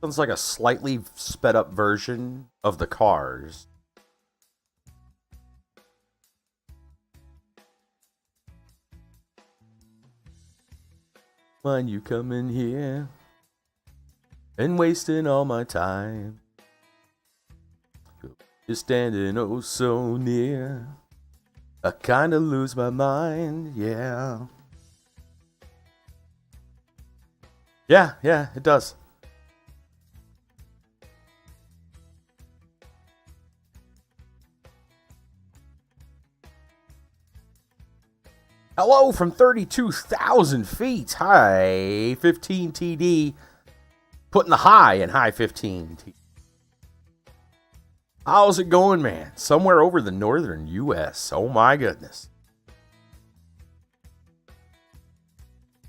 Sounds like a slightly sped up version of the Cars. Mind you coming here and wasting all my time. You're standing oh so near. I kinda lose my mind, yeah. Yeah, it does. Hello from 32,000 feet. Hi, 15 TD. Putting the high in high 15 TD. How's it going, man? Somewhere over the northern U.S. Oh, my goodness.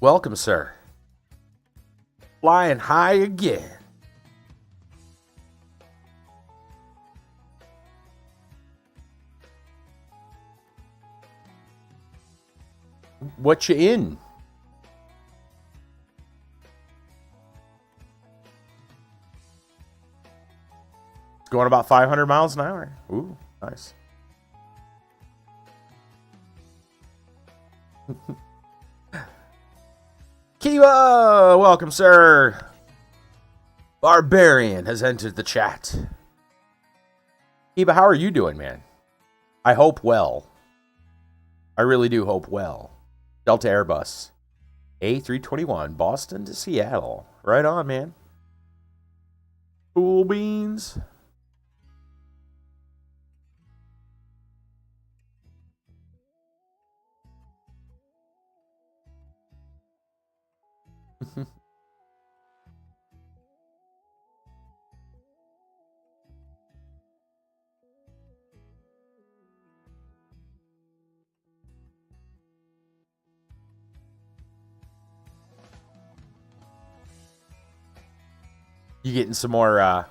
Welcome, sir. Flying high again. What you in? It's going about 500 miles an hour. Ooh, nice. Kiva, welcome, sir. Barbarian has entered the chat. Kiva, how are you doing, man? I hope well. I really do hope well. Delta Airbus. A321, Boston to Seattle. Right on, man. Cool beans. You getting some more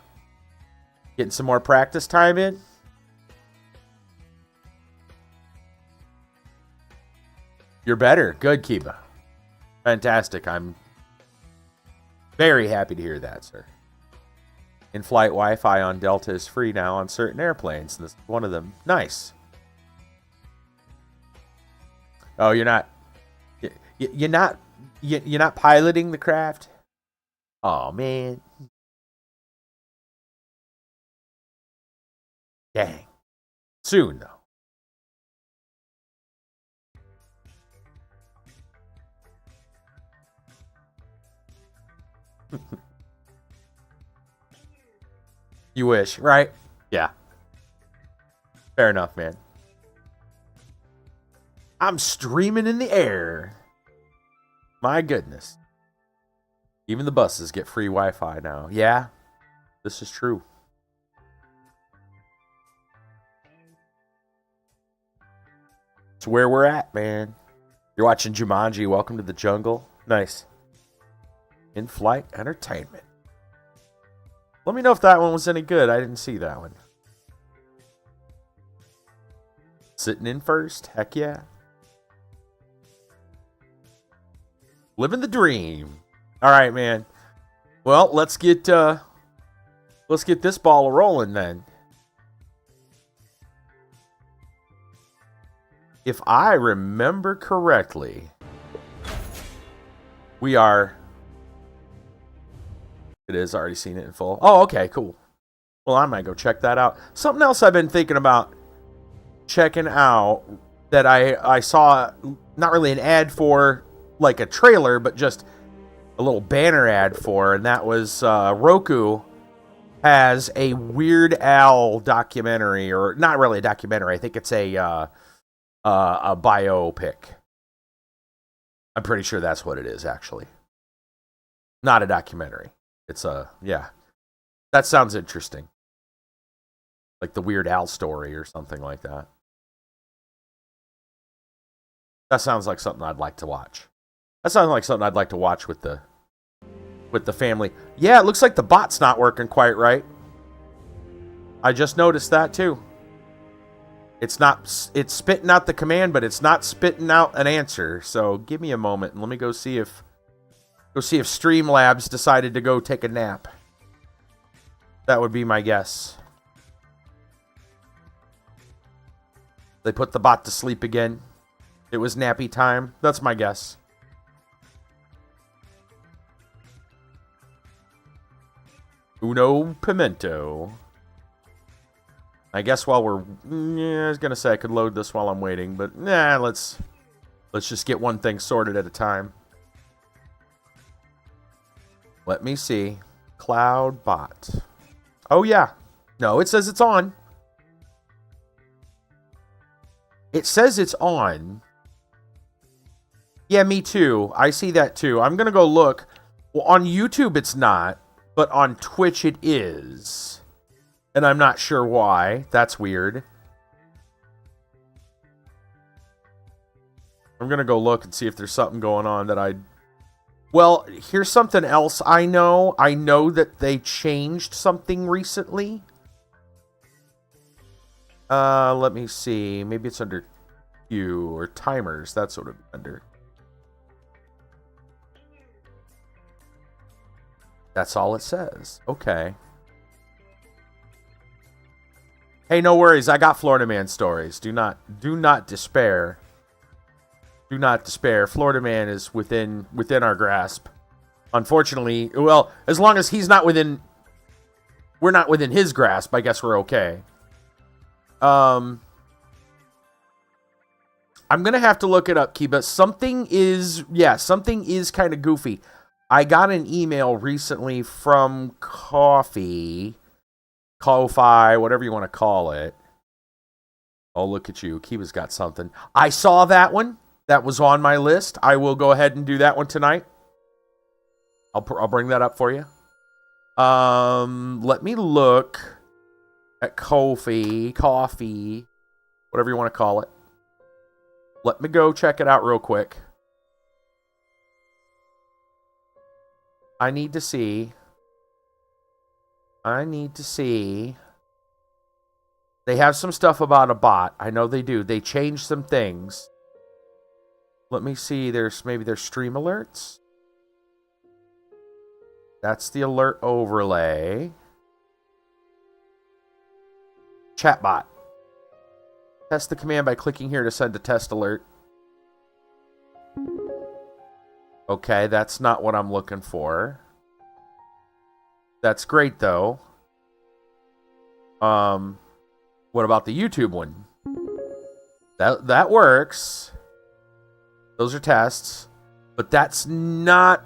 practice time in? You're better. Good, Kiba. Fantastic. I'm very happy to hear that, sir. In-flight Wi-Fi on Delta is free now on certain airplanes. This is one of them. Nice. Oh, you're not piloting the craft? Oh, man. Dang. Soon, though. You wish, right? Yeah. Fair enough, man. I'm streaming in the air. My goodness. Even the buses get free Wi-Fi now. Yeah, this is true. It's where we're at, man. You're watching Jumanji. Welcome to the jungle. Nice. In-flight entertainment. Let me know if that one was any good. I didn't see that one. Sitting in first. Heck yeah. Living the dream. All right, man. Well, let's get this ball rolling then. If I remember correctly, we are... It is, already seen it in full. Oh, okay, cool. Well, I might go check that out. Something else I've been thinking about checking out that I saw, not really an ad for, like a trailer, but just a little banner ad for, and that was Roku has a Weird Al documentary, or not really a documentary. I think it's a biopic. I'm pretty sure that's what it is, actually. Not a documentary. It's yeah. That sounds interesting. Like the Weird Al story or something like that. That sounds like something I'd like to watch. That sounds like something I'd like to watch with the family. Yeah, it looks like the bot's not working quite right. I just noticed that too. It's spitting out the command, but it's not spitting out an answer. So give me a moment and let me go see if Streamlabs decided to go take a nap. That would be my guess. They put the bot to sleep again. It was nappy time. That's my guess. Uno Pimento. I guess while we're... Yeah, I was going to say I could load this while I'm waiting, but nah, let's just get one thing sorted at a time. Let me see. Cloud bot. Oh, yeah. No, it says it's on. It says it's on. Yeah, me too. I see that too. I'm going to go look. Well, on YouTube it's not, but on Twitch it is. And I'm not sure why. That's weird. I'm going to go look and see if there's something going on that I... Well, here's something else I know. I know that they changed something recently. Let me see. Maybe it's under Q or timers. That's what it's under. That's all it says. Okay. Hey, no worries. I got Florida Man stories. Do not despair. Do not despair. Florida Man is within our grasp. Unfortunately, well, as long as he's not within... We're not within his grasp, I guess we're okay. I'm going to have to look it up, Kiba. Something is kind of goofy. I got an email recently from Ko-fi, whatever you want to call it. Oh, look at you. Kiba's got something. I saw that one. That was on my list. I will go ahead and do that one tonight. I'll bring that up for you. Let me look at coffee, whatever you want to call it. Let me go check it out real quick. I need to see. They have some stuff about a bot. I know they do. They changed some things. Let me see. There's stream alerts. That's the alert overlay. Chatbot. Test the command by clicking here to send a test alert. Okay, that's not what I'm looking for. That's great, though. What about the YouTube one? That works. Those are tests. But that's not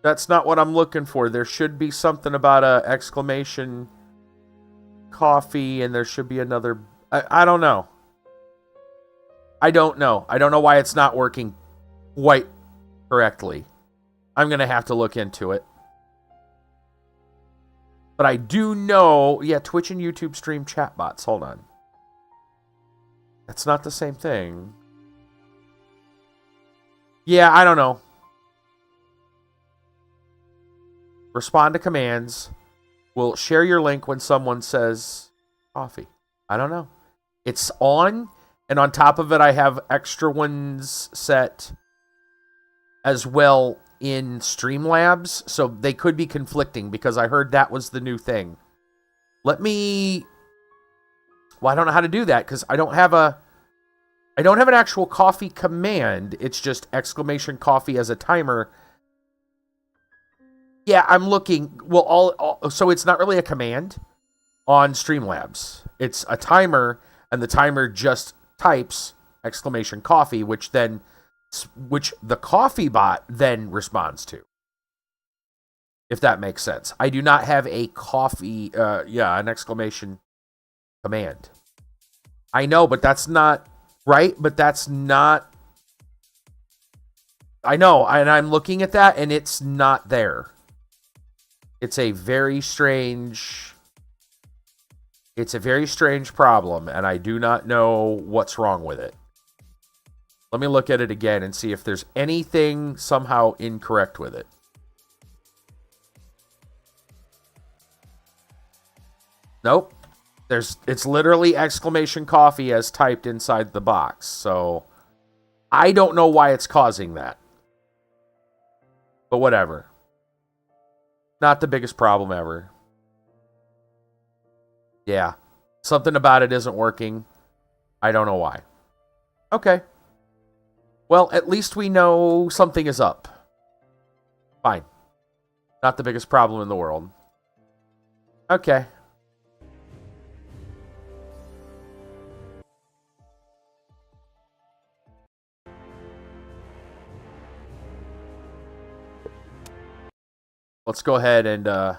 what I'm looking for. There should be something about a exclamation coffee, and there should be another... I don't know. I don't know why it's not working quite correctly. I'm going to have to look into it. But I do know... Yeah, Twitch and YouTube stream chatbots. Hold on. That's not the same thing. Yeah, I don't know. Respond to commands. We'll share your link when someone says coffee. I don't know. It's on, and on top of it, I have extra ones set as well in Streamlabs, so they could be conflicting because I heard that was the new thing. Well, I don't know how to do that because I don't have an actual coffee command. It's just exclamation coffee as a timer. Yeah, I'm looking. Well, so it's not really a command on Streamlabs. It's a timer, and the timer just types exclamation coffee, which the coffee bot then responds to. If that makes sense. I do not have a coffee, an exclamation command. I know, but that's not right. But that's not. I know, and I'm looking at that, and it's not there. It's a very strange problem, and I do not know what's wrong with it. Let me look at it again and see if there's anything somehow incorrect with it. Nope. It's literally exclamation coffee as typed inside the box. So I don't know why it's causing that. But whatever. Not the biggest problem ever. Yeah. Something about it isn't working. I don't know why. Okay. Well, at least we know something is up. Fine. Not the biggest problem in the world. Okay. Let's go ahead and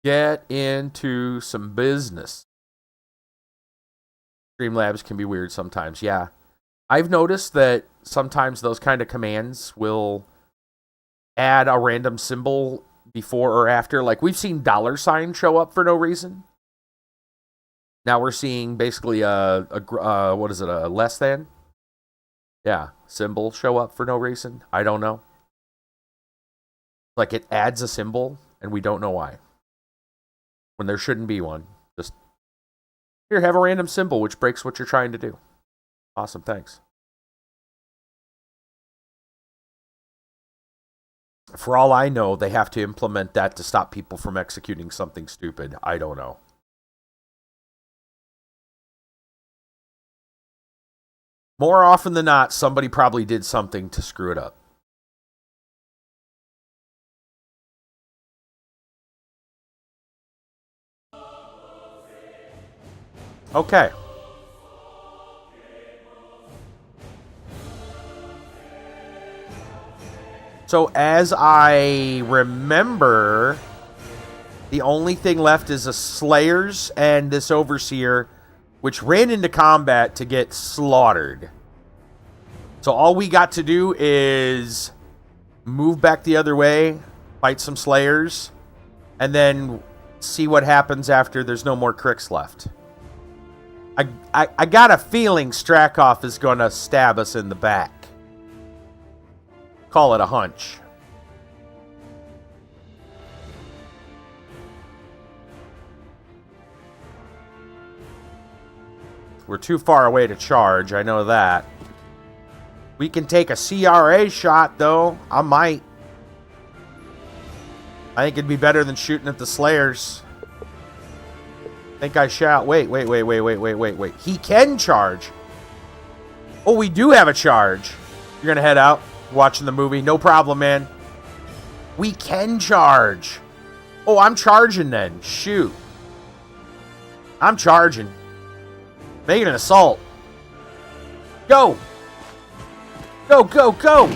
get into some business. Streamlabs can be weird sometimes, yeah. I've noticed that sometimes those kind of commands will add a random symbol before or after. Like, we've seen $sign show up for no reason. Now we're seeing basically a what is it, a less than? Yeah, symbol show up for no reason. I don't know. Like, it adds a symbol, and we don't know why. When there shouldn't be one. Just, here, have a random symbol, which breaks what you're trying to do. Awesome, thanks. For all I know, they have to implement that to stop people from executing something stupid. I don't know. More often than not, somebody probably did something to screw it up. Okay. So as I remember, the only thing left is the Slayers and this Overseer, which ran into combat to get slaughtered. So all we got to do is move back the other way, fight some Slayers, and then see what happens after there's no more Cricks left. I got a feeling Strakoff is going to stab us in the back. Call it a hunch. We're too far away to charge, I know that. We can take a CRA shot, though. I might. I think it'd be better than shooting at the Slayers. I think I shall. Wait. He can charge. Oh, we do have a charge. You're going to head out, watching the movie. No problem, man. We can charge. Oh, I'm charging then. Shoot. I'm charging. Make it an assault. Go. Go.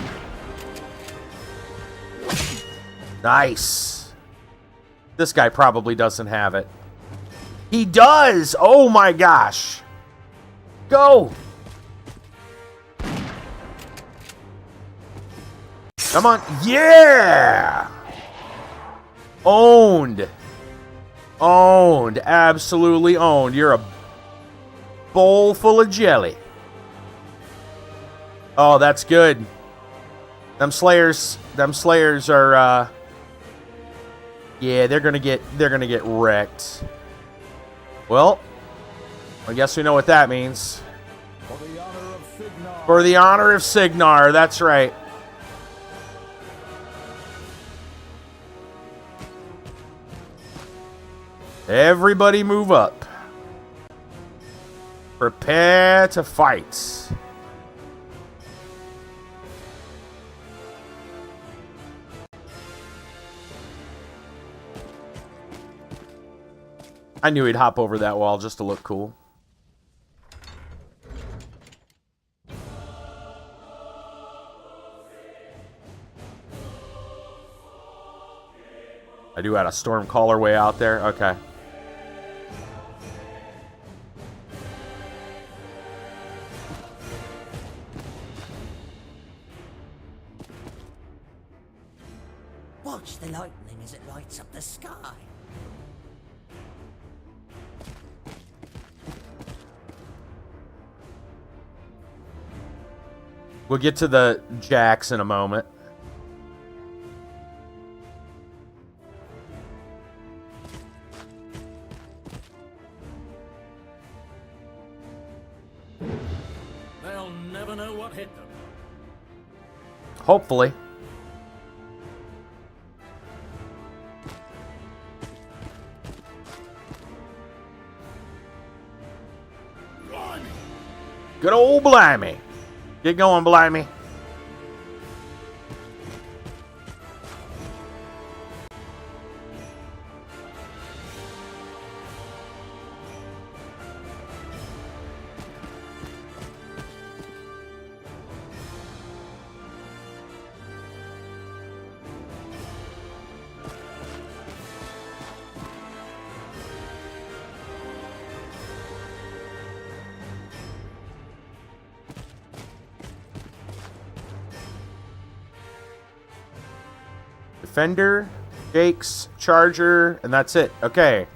Nice. This guy probably doesn't have it. He does! Oh my gosh! Go! Come on. Yeah! Owned. Owned. Absolutely owned. You're a bowl full of jelly. Oh, that's good. Them Slayers are yeah, they're gonna get wrecked. Well, I guess we know what that means. For the honor of Signar. For the honor of Signar, that's right. Everybody move up. Prepare to fight. I knew he'd hop over that wall just to look cool. I do have a Stormcaller way out there. Okay. Watch the lightning as it lights up the sky. We'll get to the jacks in a moment. They'll never know what hit them. Hopefully. Good old Blimey. Get going, Blimey. Defender, Jake's, Charger, and that's it. Okay.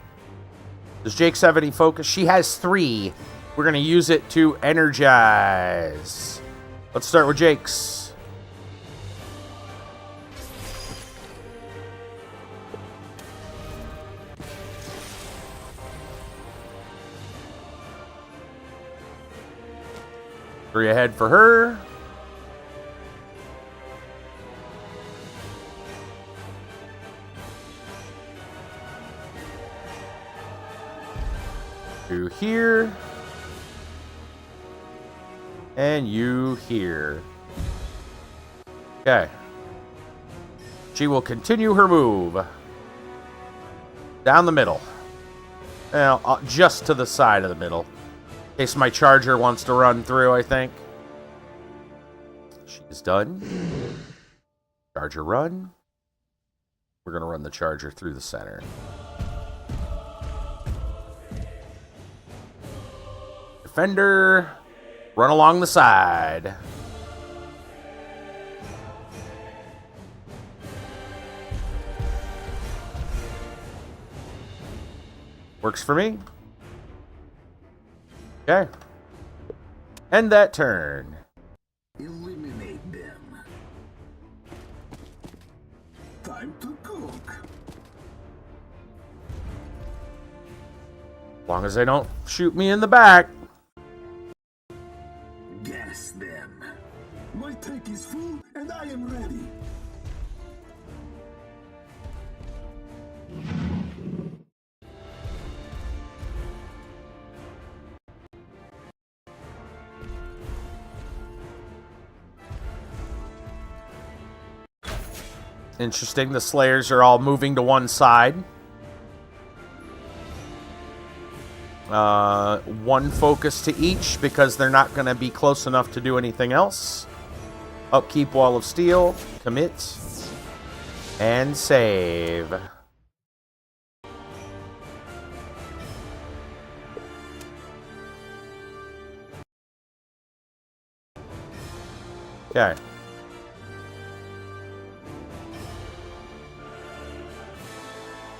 Does Jake's have any focus? She has 3. We're going to use it to energize. Let's start with Jake's. Three ahead for her. You here. And you here. Okay. She will continue her move. Down the middle. Well, just to the side of the middle. In case my charger wants to run through, I think. She's done. Charger run. We're going to run the charger through the center. Defender, run along the side. Works for me. Okay. End that turn. Eliminate them. Time to cook. As long as they don't shoot me in the back. Gas them. My tank is full and I am ready. Interesting, the Slayers are all moving to one side. One focus to each because they're not going to be close enough to do anything else. Upkeep Wall of Steel, commit, and save. Okay.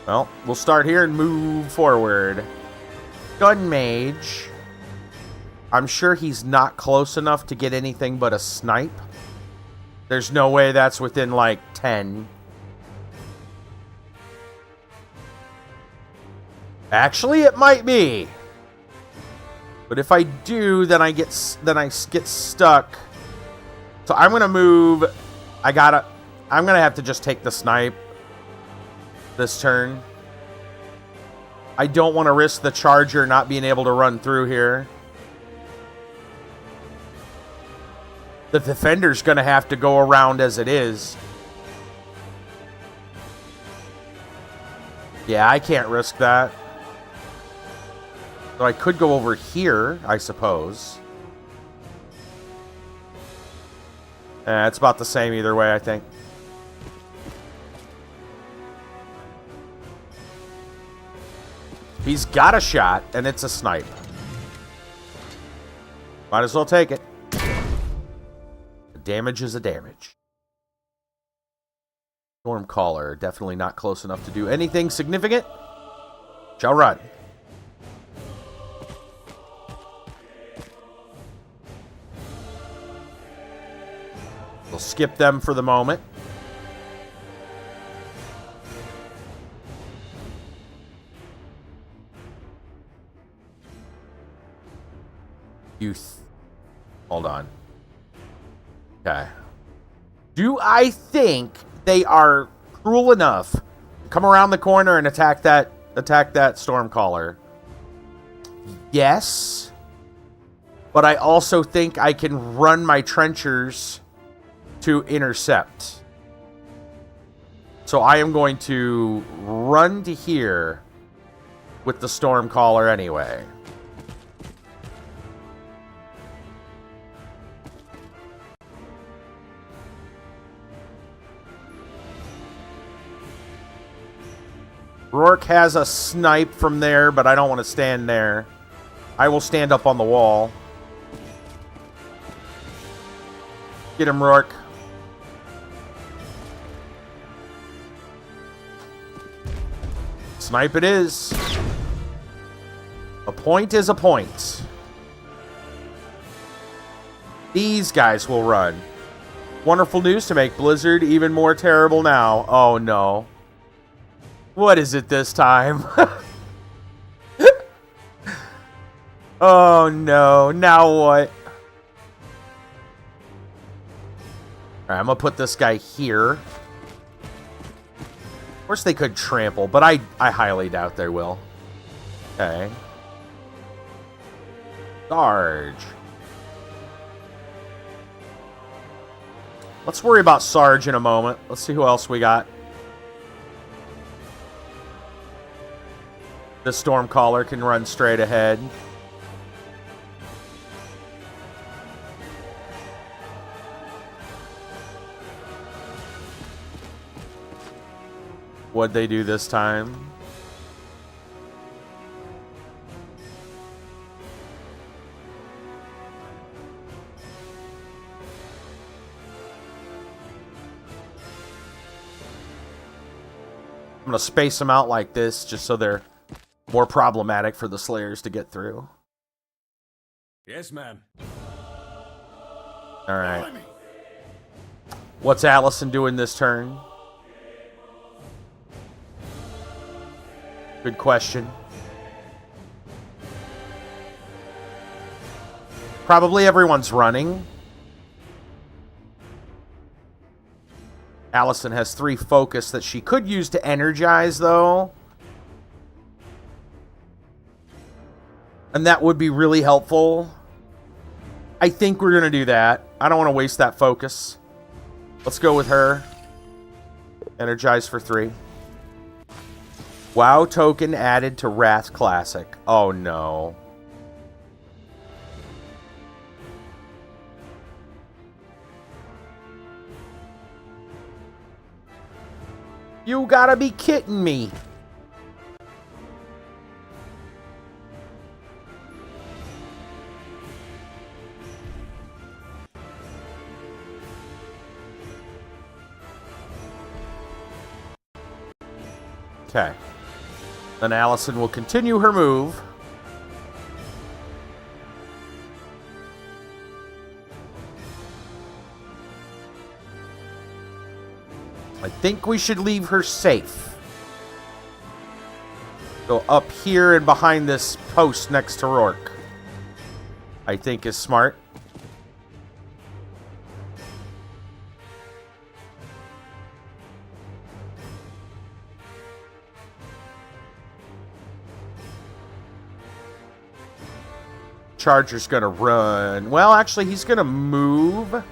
Well, we'll start here and move forward. Gun Mage. I'm sure he's not close enough to get anything but a snipe. There's no way that's within, like, 10. Actually, it might be. But if I do, then I get stuck. So I'm gonna move. I'm gonna have to just take the snipe this turn. I don't want to risk the charger not being able to run through here. The defender's going to have to go around as it is. Yeah, I can't risk that. So I could go over here, I suppose. It's about the same either way, I think. He's got a shot, and it's a snipe. Might as well take it. A damage is a damage. Stormcaller, definitely not close enough to do anything significant. Shall run. We'll skip them for the moment. Youth. Hold on. Okay. Do I think they are cruel enough to come around the corner and attack that Stormcaller? Yes. but I also think I can run my trenchers to intercept. So I am going to run to here with the Stormcaller anyway. Rourke has a snipe from there, but I don't want to stand there. I will stand up on the wall. Get him, Rourke. Snipe it is. A point is a point. These guys will run. Wonderful news to make Blizzard even more terrible now. Oh no. What is it this time? Oh no. Now what? Alright, I'm gonna put this guy here. Of course they could trample, but I highly doubt they will. Okay. Sarge. Let's worry about Sarge in a moment. Let's see who else we got. The Stormcaller can run straight ahead. What'd they do this time? I'm going to space them out like this just so they're more problematic for the Slayers to get through. Yes, ma'am. All right. What's Allison doing this turn? Good question. Probably everyone's running. Allison has 3 focus that she could use to energize, though. And that would be really helpful. I think we're going to do that. I don't want to waste that focus. Let's go with her. Energize for 3. WoW token added to Wrath Classic. Oh no. You gotta be kidding me. Okay. Then Allison will continue her move. I think we should leave her safe. Go up here and behind this post next to Rourke. I think is smart. Charger's gonna run. Well, actually, he's gonna move. I'm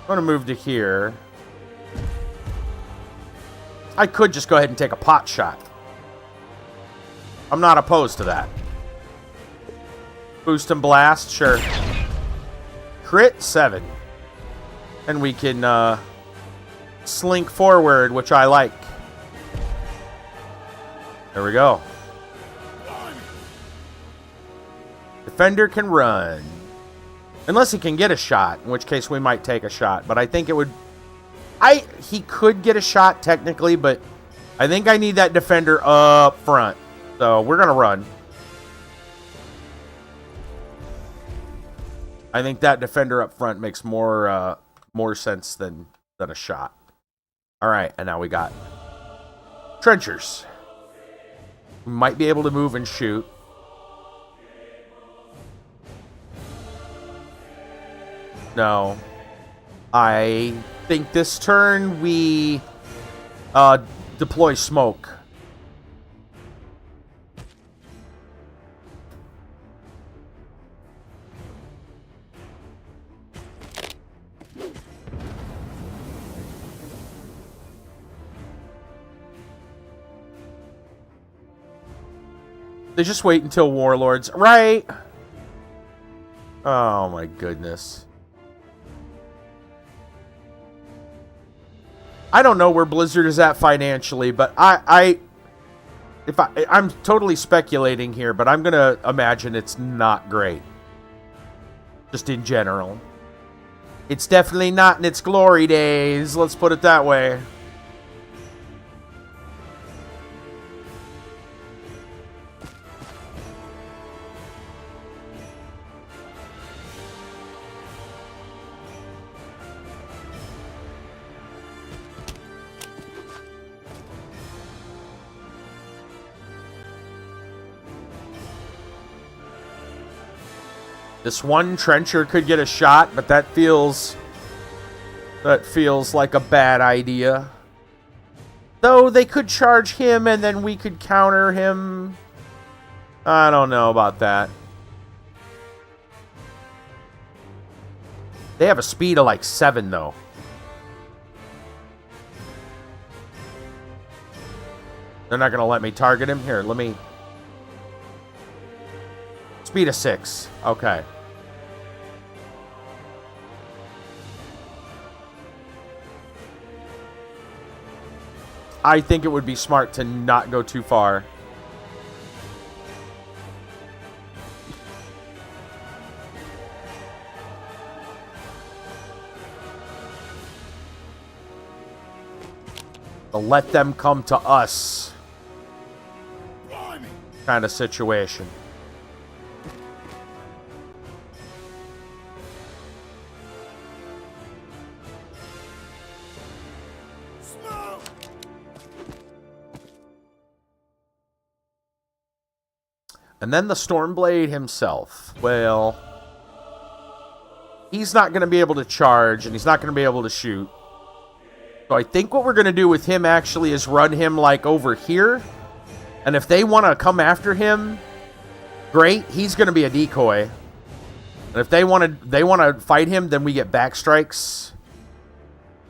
gonna move to here. I could just go ahead and take a pot shot. I'm not opposed to that. Boost and blast, sure. Crit 7. And we can slink forward, which I like. There we go. Defender can run. Unless he can get a shot, in which case we might take a shot. But I think it would... He could get a shot, technically, but I think I need that defender up front. So we're going to run. I think that defender up front makes more sense than a shot. All right, and now we got trenchers. We might be able to move and shoot. No. I think this turn we deploy smoke. They just wait until Warlords. Right. Oh, my goodness. I don't know where Blizzard is at financially, but I'm totally speculating here, but I'm going to imagine it's not great. Just in general. It's definitely not in its glory days, let's put it that way. This one trencher could get a shot, but that feels like a bad idea. Though they could charge him and then we could counter him. I don't know about that. They have a speed of like 7 though. They're not going to let me target him. Here, let me... Speed of 6. Okay. I think it would be smart to not go too far. But let them come to us. Kind of situation. And then the Stormblade himself. Well, he's not going to be able to charge, and he's not going to be able to shoot. So I think what we're going to do with him actually is run him like over here. And if they want to come after him, great. He's going to be a decoy. And if they want to fight him, then we get back strikes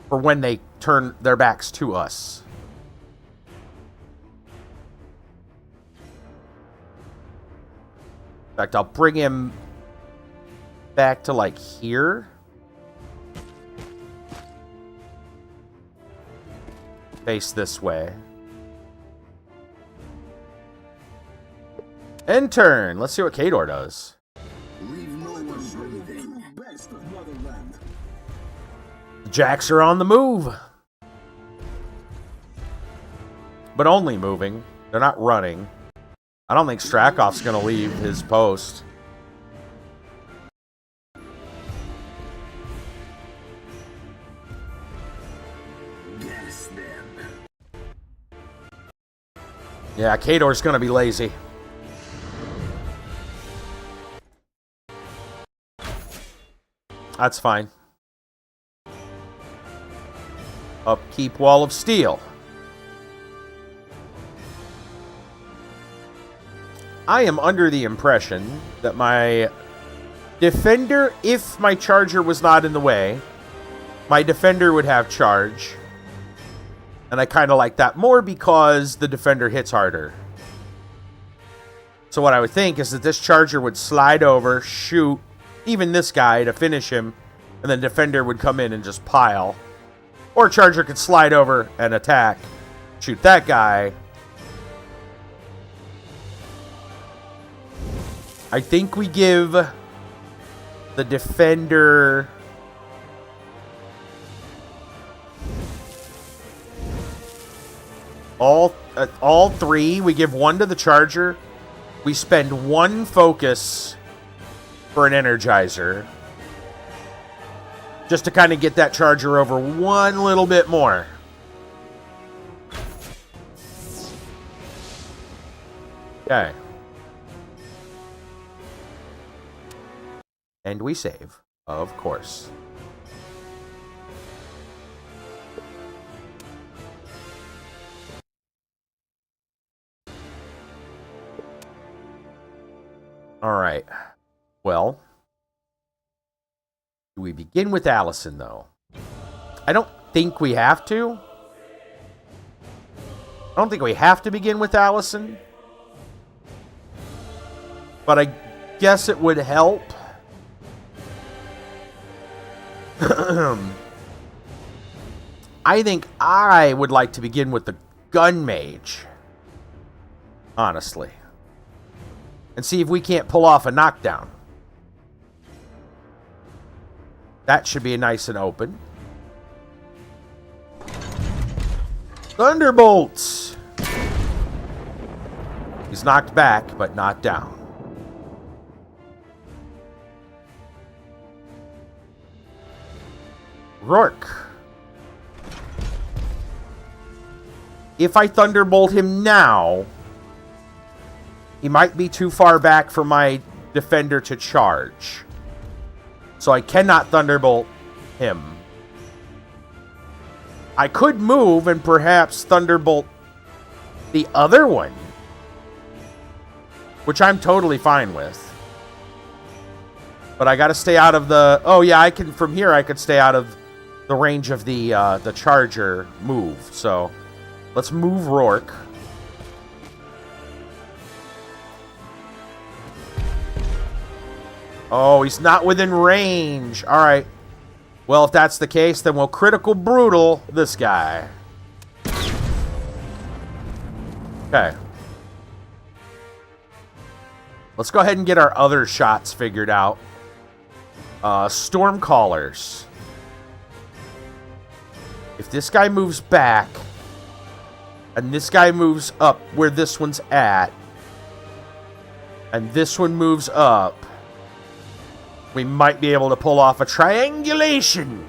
for when they turn their backs to us. In fact, I'll bring him back to, like, here. Face this way. End turn. Let's see what Khador does. Leave no one breathing. Best of Motherland. The Jacks are on the move. But only moving. They're not running. I don't think Strakov's going to leave his post. Gas them. Yeah, Khador's going to be lazy. That's fine. Upkeep Wall of Steel. I am under the impression that my defender, if my charger was not in the way, my defender would have charge. And I kind of like that more because the defender hits harder. So what I would think is that this charger would slide over, shoot even this guy to finish him, and then defender would come in and just pile. Or charger could slide over and attack, shoot that guy. I think we give the defender all 3. We give 1 to the charger. We spend 1 focus for an energizer. Just to kind of get that charger over 1 little bit more. Okay. And we save, of course. All right. Well, do we begin with Allison, though? I don't think we have to. I don't think we have to begin with Allison. but I guess it would help. I think I would like to begin with the gun mage. Honestly. And see if we can't pull off a knockdown. That should be nice and open. Thunderbolts! He's knocked back, but not down. Rourke. If I Thunderbolt him now, he might be too far back for my defender to charge. So I cannot Thunderbolt him. I could move and perhaps Thunderbolt the other one, which I'm totally fine with. But I gotta stay out of the... Oh yeah, I can... From here I could stay out of the range of the charger move. So let's move Rourke. Oh, he's not within range. Alright. Well, if that's the case, then we'll critical brutal this guy. Okay. Let's go ahead and get our other shots figured out. Stormcallers. If this guy moves back, and this guy moves up where this one's at, and this one moves up, we might be able to pull off a triangulation.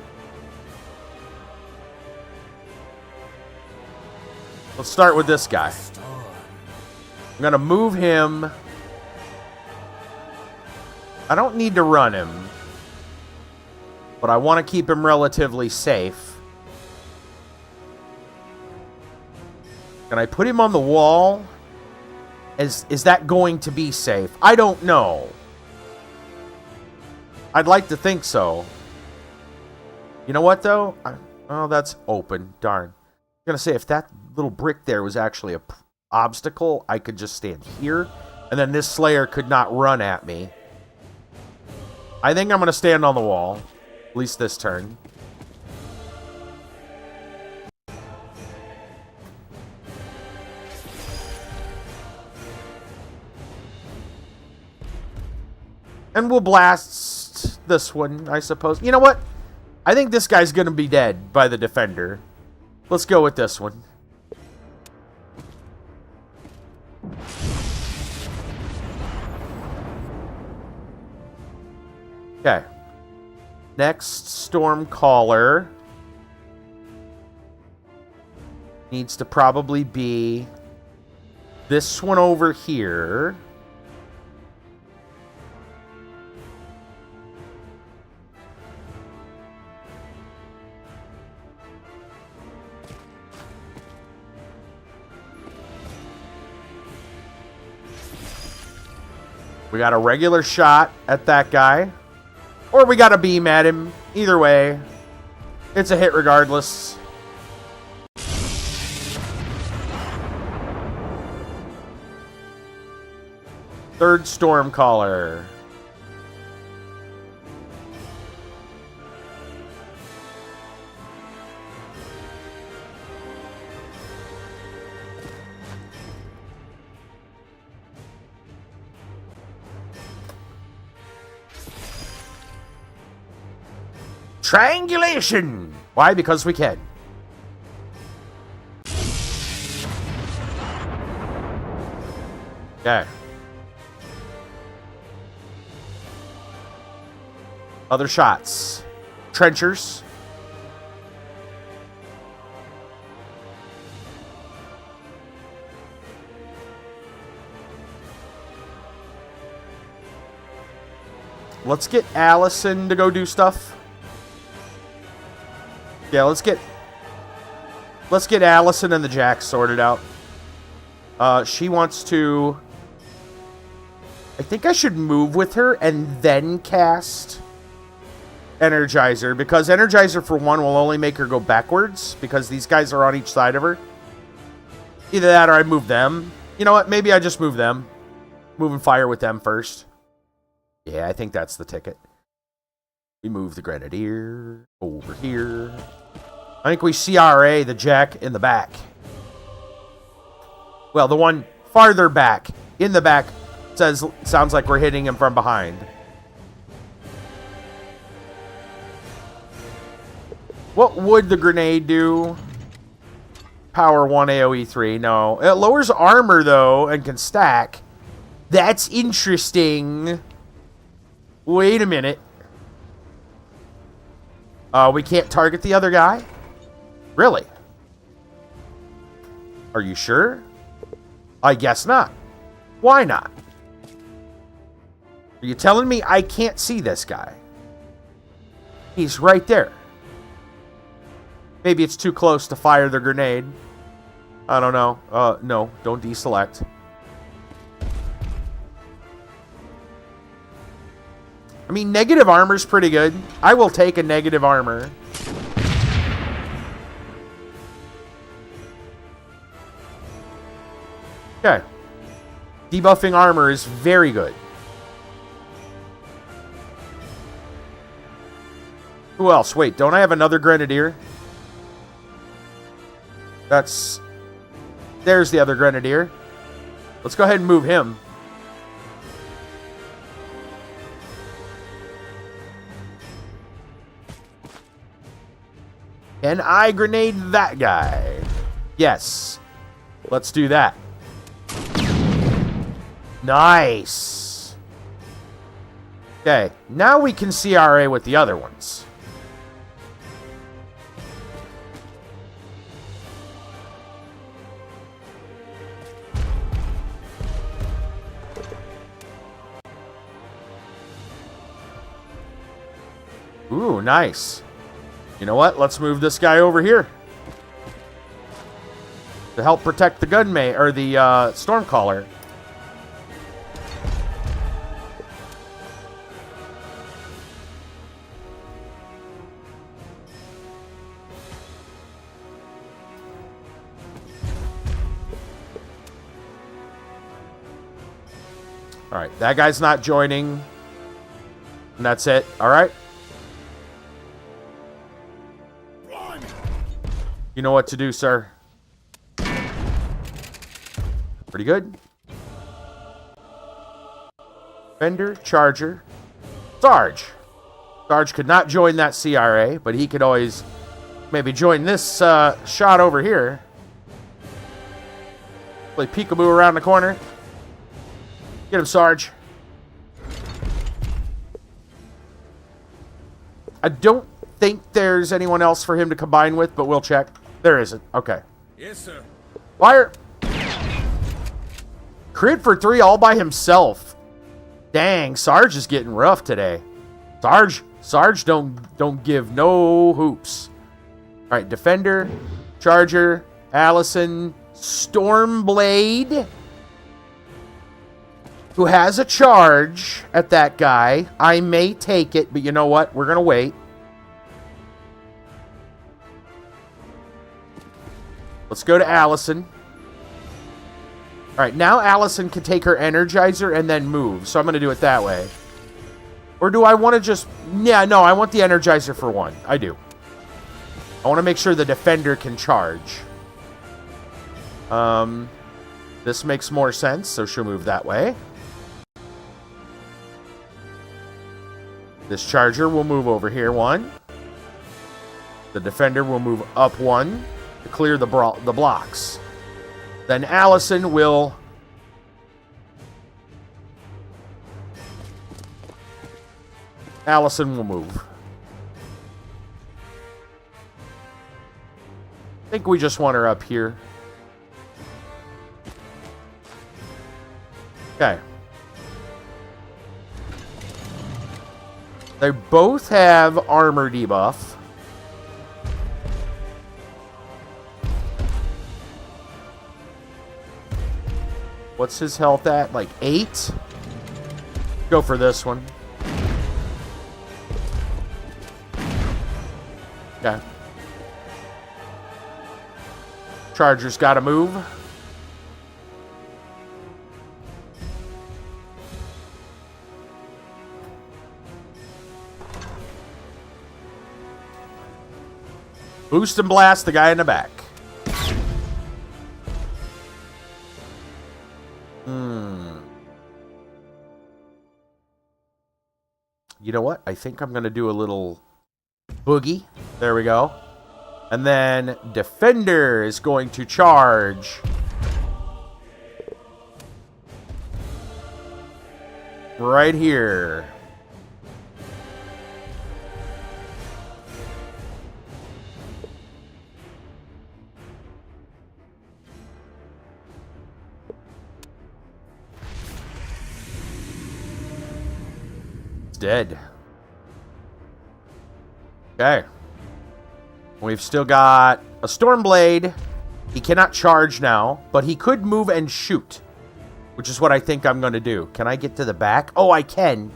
Let's start with this guy. I'm going to move him. I don't need to run him, but I want to keep him relatively safe. Can I put him on the wall? Is that going to be safe? I don't know. I'd like to think so. You know what, though? Oh, that's open. Darn. I'm going to say, if that little brick there was actually an obstacle, I could just stand here, and then this Slayer could not run at me. I think I'm going to stand on the wall. At least this turn. And we'll blast this one, I suppose. You know what? I think this guy's going to be dead by the defender. Let's go with this one. Okay. Next Stormcaller needs to probably be this one over here. We got a regular shot at that guy. Or we got a beam at him. Either way, it's a hit regardless. Third Stormcaller. Triangulation! Why? Because we can. Okay. Other shots. Trenchers. Let's get Allison to go do stuff. Yeah, let's get Allison and the Jack sorted out. She wants to... I think I should move with her and then cast Energizer, because Energizer, for one, will only make her go backwards, because these guys are on each side of her. Either that or I move them. You know what? Maybe I just move them. moving fire with them first. Yeah, I think that's the ticket. We move the Grenadier over here. I think we CRA the Jack in the back. Well, the one farther back, in the back, sounds like we're hitting him from behind. What would the grenade do? Power 1 AoE 3. No. It lowers armor, though, and can stack. That's interesting. Wait a minute. We can't target the other guy? Really? Are you sure? I guess not. Why not? Are you telling me I can't see this guy? He's right there. Maybe it's too close to fire the grenade. I don't know. No, don't deselect. I mean, negative armor's pretty good. I will take a negative armor. Okay. Debuffing armor is very good. Who else? Wait, don't I have another Grenadier? There's the other Grenadier. Let's go ahead and move him. Can I grenade that guy? Yes. Let's do that. Nice. Okay, now we can CRA with the other ones. Ooh, nice. You know what? Let's move this guy over here to help protect the gunmate or the Stormcaller. All right, that guy's not joining, and that's it. All right. You know what to do, sir. Pretty good. Fender, Charger, Sarge. Sarge could not join that CRA, but he could always maybe join this shot over here. Play peekaboo around the corner. Get him, Sarge. I don't think there's anyone else for him to combine with, but we'll check. There isn't. Okay. Yes, sir. Fire. Crit for 3 all by himself. Dang, Sarge is getting rough today. Sarge don't give no hoops. All right, Defender, Charger, Allison, Stormblade, who has a charge at that guy. I may take it, but you know what? We're going to wait. Let's go to Allison. All right, now Allison can take her Energizer and then move. So I'm going to do it that way. Or do I want to just... Yeah, no, I want the Energizer for 1. I do. I want to make sure the Defender can charge. This makes more sense, so she'll move that way. This Charger will move over here 1. The Defender will move up 1 to clear the blocks. Then Allison will... move. I think we just want her up here. Okay. They both have armor debuff. What's his health at? Like 8? Go for this one. Okay. Charger's got to move. Boost and blast the guy in the back. You know what? I think I'm going to do a little boogie. There we go. And then Defender is going to charge. Right here. Dead. Okay. We've still got a Stormblade. He cannot charge now, but he could move and shoot, which is what I think I'm going to do. Can I get to the back? Oh, I can.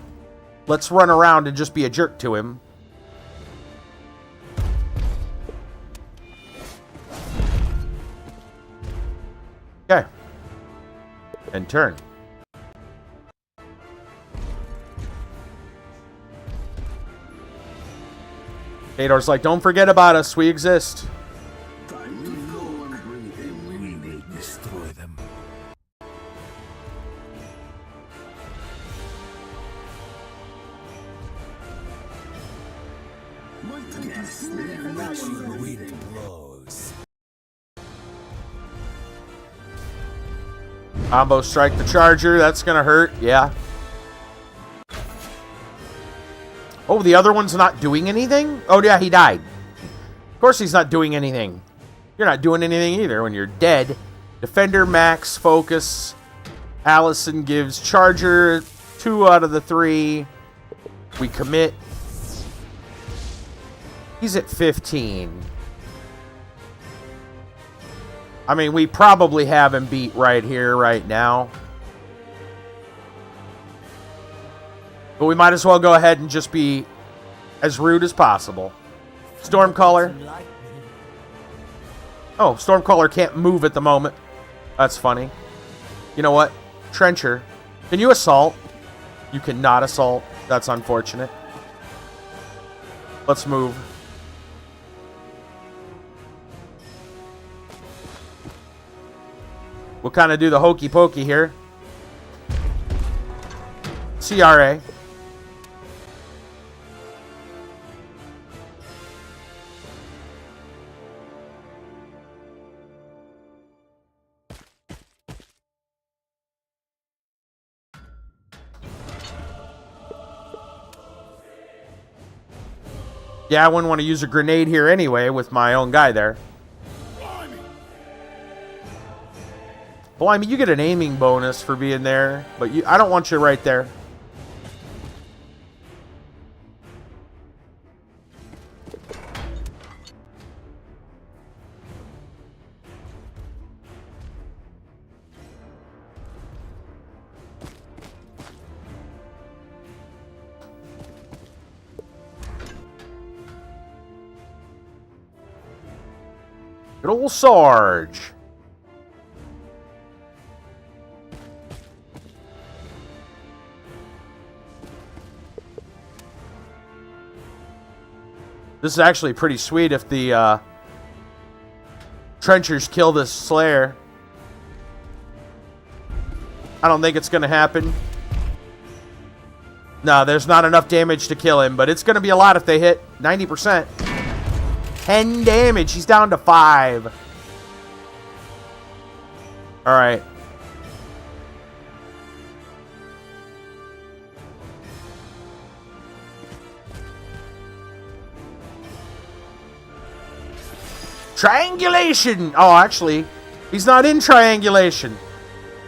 Let's run around and just be a jerk to him. Okay. And turn. Hador's like, don't forget about us. We exist. Time to go and bring them. We will destroy them. My tank is full and I Matching am ready. wind blows. Combo strike the charger. That's going to hurt. Yeah. Oh, the other one's not doing anything? Oh, yeah, he died. Of course he's not doing anything. You're not doing anything either when you're dead. Defender, max, focus. Allison gives charger 2 out of the 3. We commit. He's at 15. I mean, we probably have him beat right here, right now. But we might as well go ahead and just be as rude as possible. Stormcaller. Oh, Stormcaller can't move at the moment. That's funny. You know what? Trencher. Can you assault? You cannot assault. That's unfortunate. Let's move. We'll kind of do the hokey pokey here. CRA. Yeah, I wouldn't want to use a grenade here anyway with my own guy there. Well, I mean, you get an aiming bonus for being there, but I don't want you right there. Good old Sarge. This is actually pretty sweet if the trenchers kill this Slayer. I don't think it's going to happen. No, there's not enough damage to kill him, but it's going to be a lot if they hit 90%. 10 damage. He's down to 5. All right. Triangulation. Oh, actually, he's not in triangulation.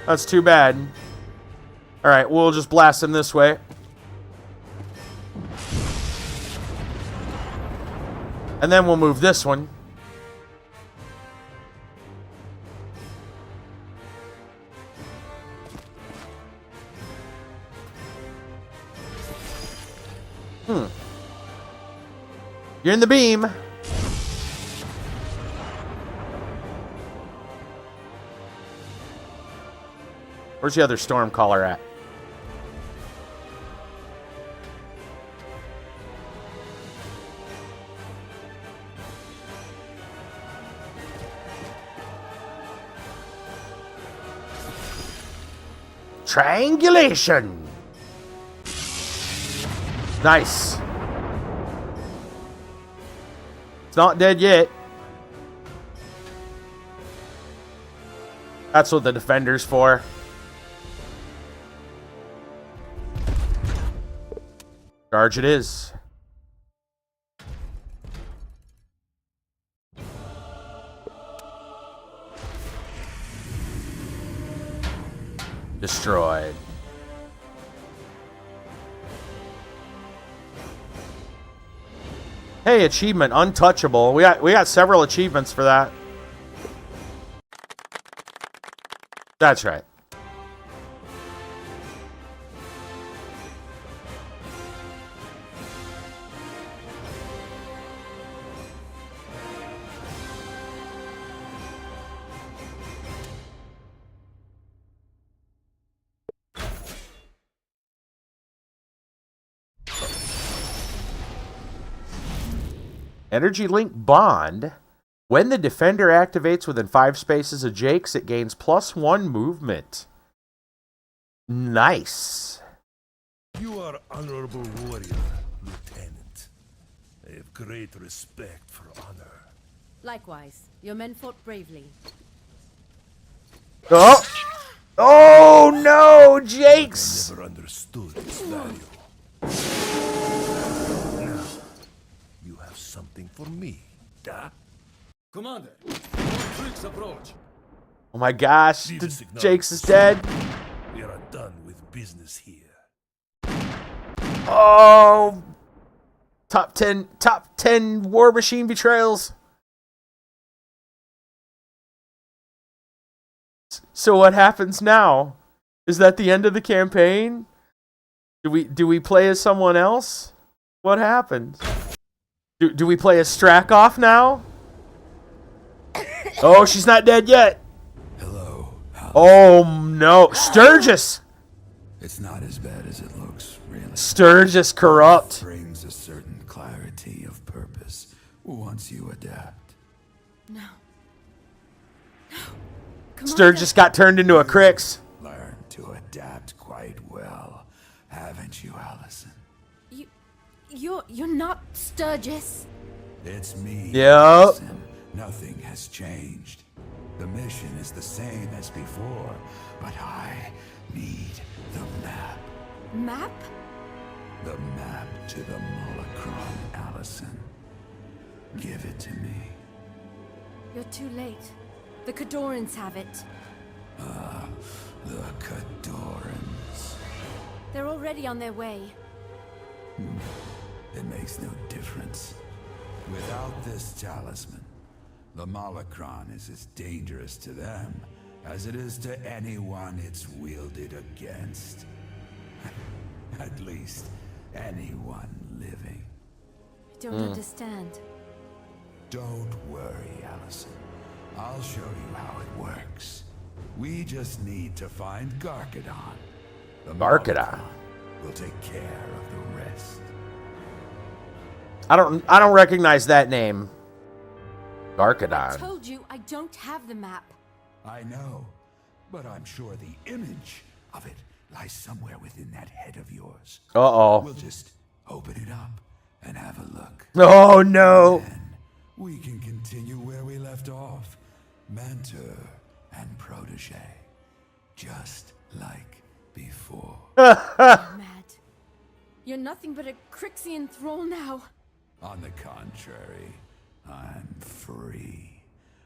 That's too bad. All right, we'll just blast him this way. And then we'll move this one. You're in the beam. Where's the other Stormcaller at? Triangulation. Nice. It's not dead yet. That's what the defender's for. Charge it is. Destroyed. Hey, achievement, untouchable. We got several achievements for that. That's right. Energy Link Bond. When the defender activates within 5 spaces of Jake's, it gains +1 movement. Nice. You are honorable warrior, Lieutenant. I have great respect for honor. Likewise, your men fought bravely. Oh! Oh no, Jake's! Never understood its value. Now, you have something for me, da? Commander, tricks approach. Oh my gosh, Leave us ignore Jake's this. is dead. We are done with business here. Oh! Top 10 Warmachine betrayals. So what happens now? Is that the end of the campaign? Do we play as someone else? What happens? Do we play as Strakoff now? Oh, she's not dead yet. Hello. Oh no, Sturgis. It's not as bad as it looks, really. Sturgis corrupt. Brings a certain clarity of purpose once you adapt. No. No. Come Sturgis got turned into a Crix. Learn to adapt quite well, haven't you, Allison? You're not Sturgis. It's me. Yep. Allison. Nothing has changed. The mission is the same as before, but I need the map. Map? The map to the Molocron, Allison. Give it to me. You're too late. The Khadorans have it. The Khadorans. They're already on their way. It makes no difference. Without this talisman, the Molocron is as dangerous to them as it is to anyone it's wielded against. At least, anyone living. I don't understand. Don't worry, Allison. I'll show you how it works. We just need to find Gargadon. The Gargadon. Molocron will take care of the rest. I don't recognize that name. I Gargadon. told you I don't have the map. I know, but I'm sure the image of it lies somewhere within that head of yours. Uh-oh. We'll just open it up and have a look. Oh no. Then we can continue where we left off. Mentor and protege. Just like before. You're mad. You're nothing but a Crixian thrall now. On the contrary, I'm free.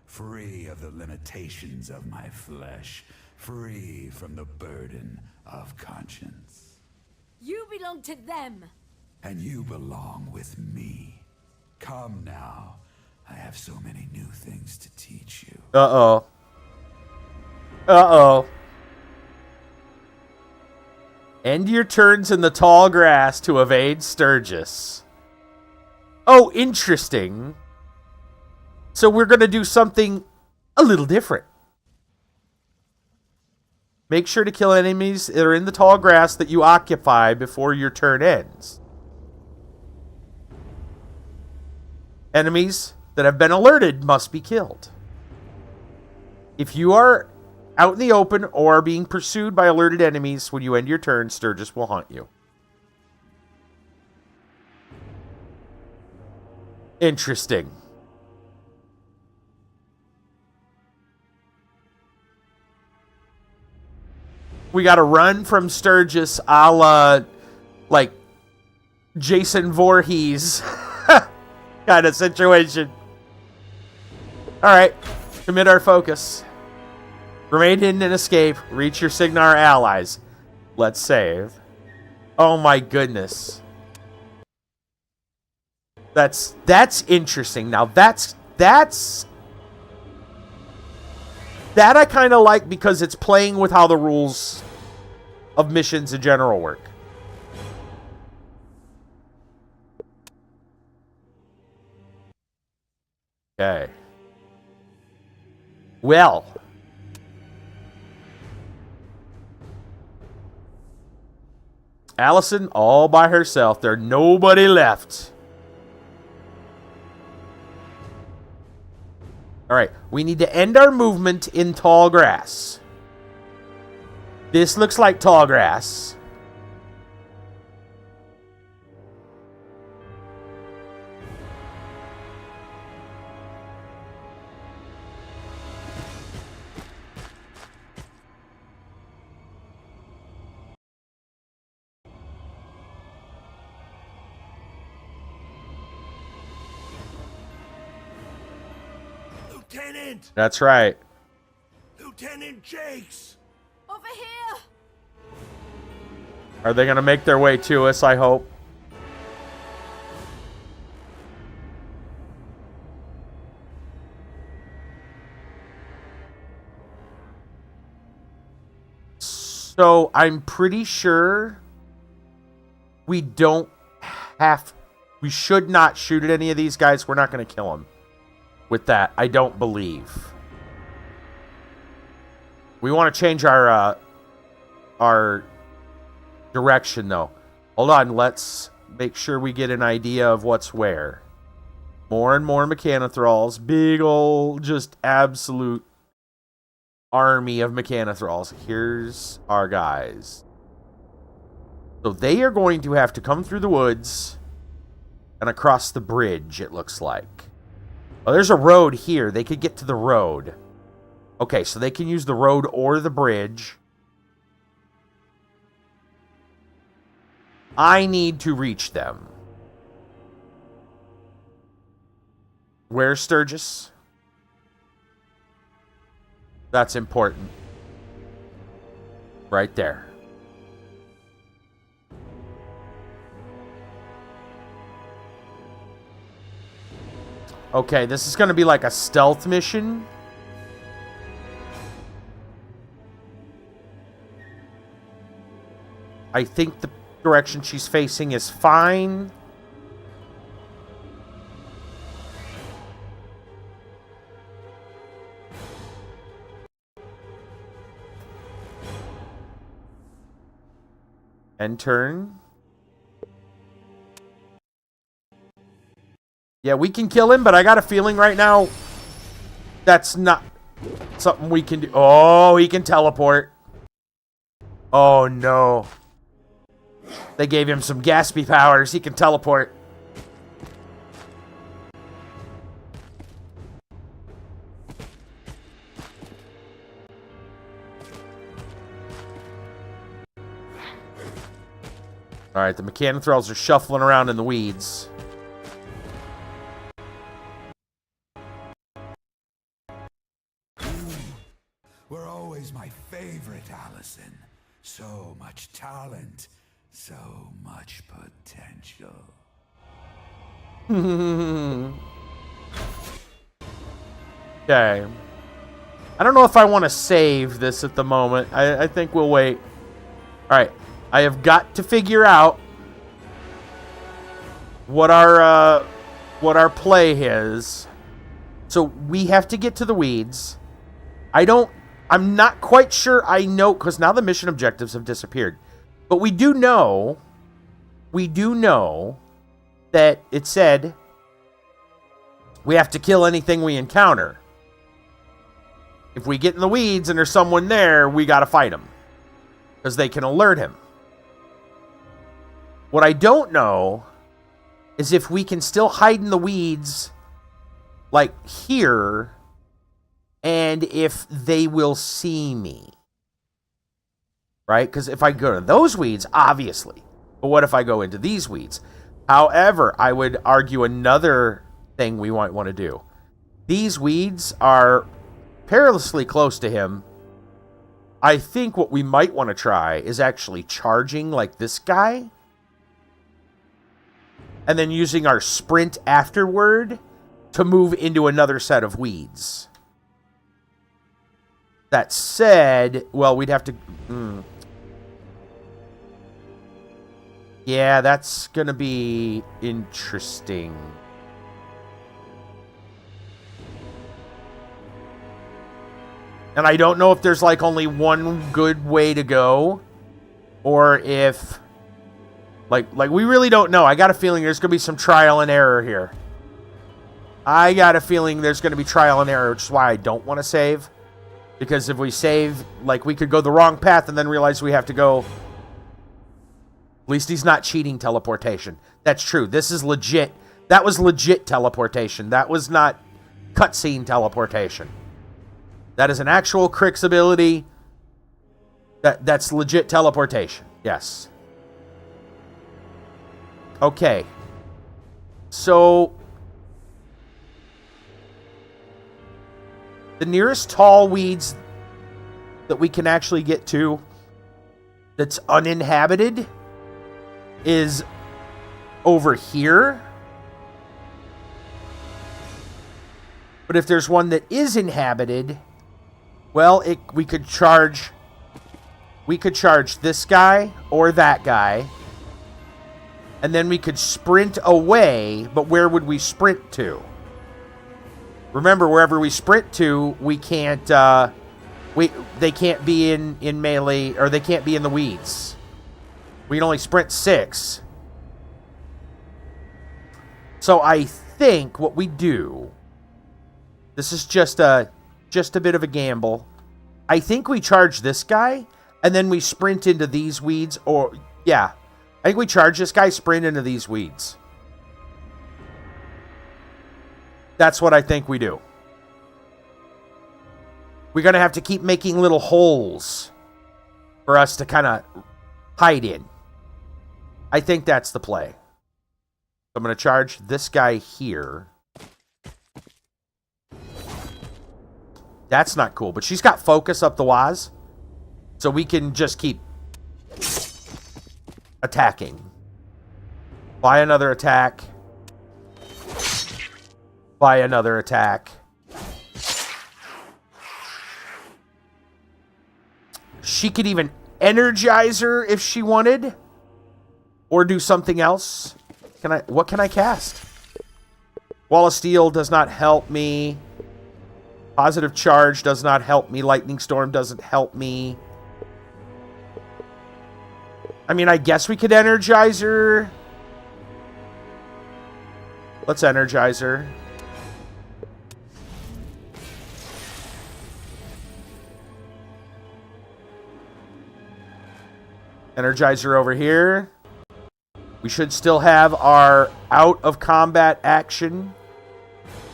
Free of the limitations of my flesh. Free from the burden of conscience. You belong to them. And you belong with me. Come now. I have so many new things to teach you. Uh-oh. Uh-oh. End your turns in the tall grass to evade Sturgis. Oh, interesting. So we're going to do something a little different. Make sure to kill enemies that are in the tall grass that you occupy before your turn ends. Enemies that have been alerted must be killed. If you are out in the open or are being pursued by alerted enemies, when you end your turn, Sturgis will haunt you. Interesting. We got to run from Sturgis a la, like, Jason Voorhees kind of situation. All right. Commit our focus. Remain hidden and escape. Reach your Signar allies. Let's save. Oh my goodness. That's interesting. Now that I kind of like, because it's playing with how the rules of missions in general work. Okay. Well. Allison all by herself. There's nobody left. Alright, we need to end our movement in tall grass. This looks like tall grass. Lieutenant! That's right. Lieutenant Jakes! Over here! Are they going to make their way to us, I hope? So, I'm pretty sure we should not shoot at any of these guys. We're not going to kill them with that, I don't believe. We want to change our direction, though. Hold on, let's make sure we get an idea of what's where. More and more Mechanothralls. Big ol' just absolute army of Mechanothralls. Here's our guys. So they are going to have to come through the woods and across the bridge, it looks like. Oh, there's a road here. They could get to the road. Okay, so they can use the road or the bridge. I need to reach them. Where's Sturgis? That's important. Right there. Okay, this is going to be like a stealth mission. I think the direction she's facing is fine. End turn. Yeah, we can kill him, but I got a feeling right now that's not something we can do. Oh, he can teleport. Oh, no. They gave him some Gaspy powers. He can teleport. Alright, the Mechanothralls are shuffling around in the weeds. Were always my favorite, Allison. So much talent, so much potential. Okay. I don't know if I want to save this at the moment. I think we'll wait. Alright. I have got to figure out what our play is. So we have to get to the weeds. I'm not quite sure I know, because now the mission objectives have disappeared. But we do know that it said we have to kill anything we encounter. If we get in the weeds and there's someone there, we got to fight them. Because they can alert him. What I don't know is if we can still hide in the weeds, like here, and if they will see me. Right? Because if I go to those weeds, obviously. But what if I go into these weeds? However, I would argue another thing we might want to do. These weeds are perilously close to him. I think what we might want to try is actually charging like this guy. And then using our sprint afterward to move into another set of weeds. That said, well, we'd have to... Yeah, that's going to be interesting. And I don't know if there's like only one good way to go. Or if... Like we really don't know. I got a feeling there's going to be some trial and error here. I got a feeling there's going to be trial and error, which is why I don't want to save. Because if we save, like, we could go the wrong path and then realize we have to go... At least he's not cheating teleportation. That's true. This is legit. That was legit teleportation. That was not cutscene teleportation. That is an actual Crix ability. That's legit teleportation. Yes. Okay. So... the nearest tall weeds that we can actually get to that's uninhabited is over here. But if there's one that is inhabited, well, we could charge this guy or that guy. And then we could sprint away, but where would we sprint to? Remember, wherever we sprint to, we can't they can't be in melee, or they can't be in the weeds. We can only sprint 6. So I think what we do, this is just a bit of a gamble. I think we charge this guy, and then we sprint into these weeds, or, yeah. I think we charge this guy, sprint into these weeds. That's what I think we do. We're going to have to keep making little holes for us to kind of hide in. I think that's the play. I'm going to charge this guy here. That's not cool, but she's got focus up the waz. So we can just keep attacking. Buy another attack. Buy another attack. She could even energize her if she wanted. Or do something else. What can I cast? Wall of Steel does not help me. Positive Charge does not help me. Lightning Storm doesn't help me. I mean, I guess we could energize her. Let's energize her. Energizer over here. We should still have our out of combat action.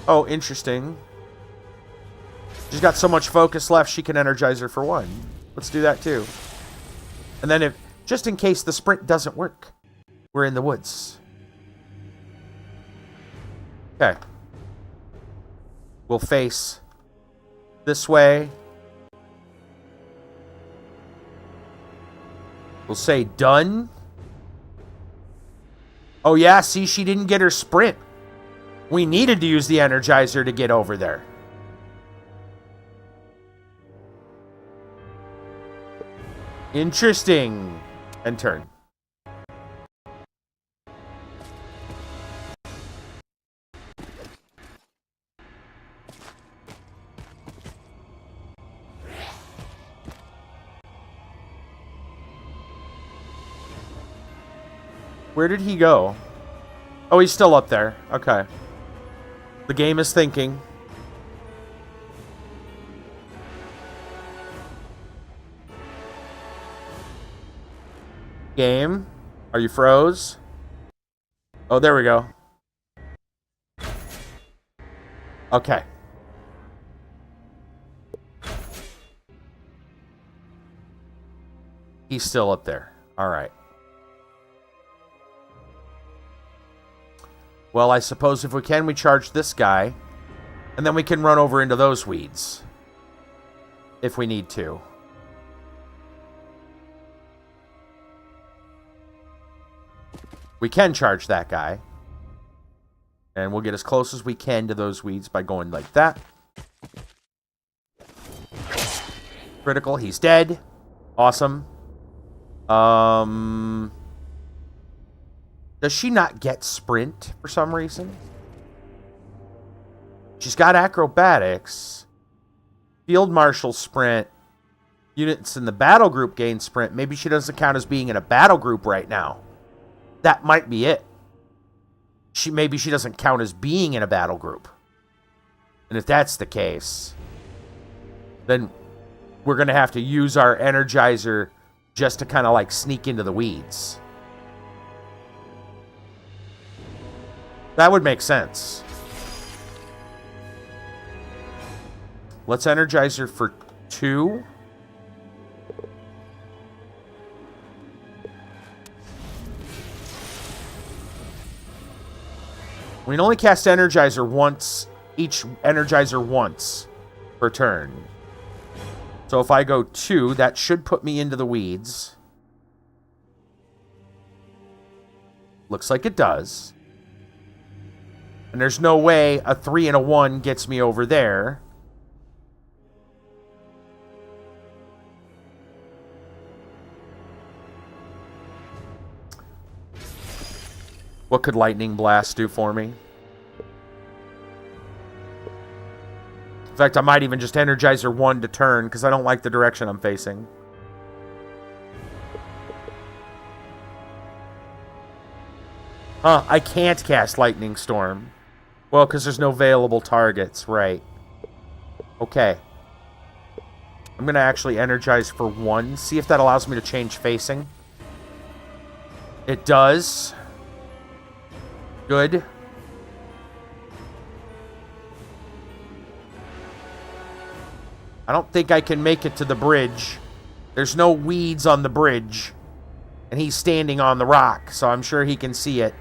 Oh, interesting. She's got so much focus left, she can energize her for 1. Let's do that too. And then if, just in case the sprint doesn't work, we're in the woods. Okay. We'll face this way. We'll say done. Oh yeah, see, she didn't get her sprint. We needed to use the Energizer to get over there. Interesting. And turn. Where did he go? Oh, he's still up there. Okay. The game is thinking. Game, are you froze? Oh, there we go. Okay. He's still up there. All right. Well, I suppose if we can, we charge this guy. And then we can run over into those weeds. If we need to. We can charge that guy. And we'll get as close as we can to those weeds by going like that. Critical. He's dead. Awesome. Does she not get sprint for some reason? She's got acrobatics. Field marshal sprint. Units in the battle group gain sprint. Maybe she doesn't count as being in a battle group right now. That might be it. Maybe she doesn't count as being in a battle group. And if that's the case, then we're going to have to use our Energizer just to kind of like sneak into the weeds. That would make sense. Let's energize her for 2. We can only cast Energizer once, each Energizer once per turn. So if I go 2, that should put me into the weeds. Looks like it does. And there's no way a 3 and a 1 gets me over there. What could Lightning Blast do for me? In fact, I might even just energize her 1 to turn, because I don't like the direction I'm facing. Huh, I can't cast Lightning Storm. Well, because there's no available targets, right. Okay. I'm going to actually energize for 1, see if that allows me to change facing. It does. Good. I don't think I can make it to the bridge. There's no weeds on the bridge. And he's standing on the rock, so I'm sure he can see it.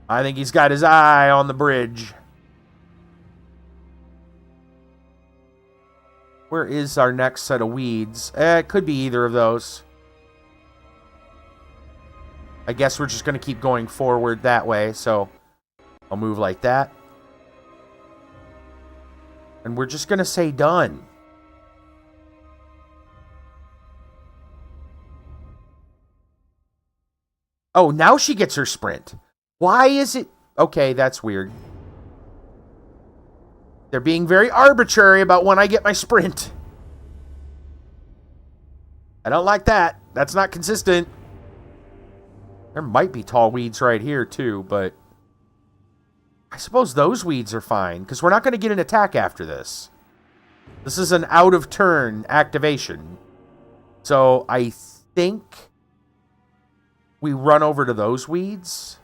I think he's got his eye on the bridge. Where is our next set of weeds? It could be either of those. I guess we're just going to keep going forward that way, so I'll move like that. And we're just going to say done. Oh, now she gets her sprint. Why is it... Okay, that's weird. They're being very arbitrary about when I get my sprint. I don't like that. That's not consistent. There might be tall weeds right here, too, but... I suppose those weeds are fine, because we're not going to get an attack after this. This is an out-of-turn activation. So, I think... we run over to those weeds.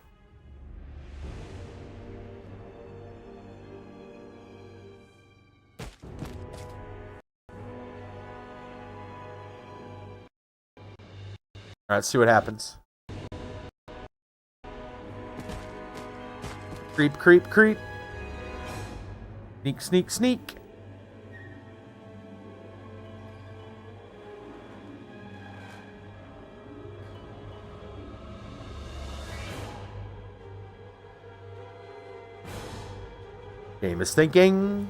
Alright, let's see what happens. Creep, creep, creep. Sneak, sneak, sneak. Game is thinking.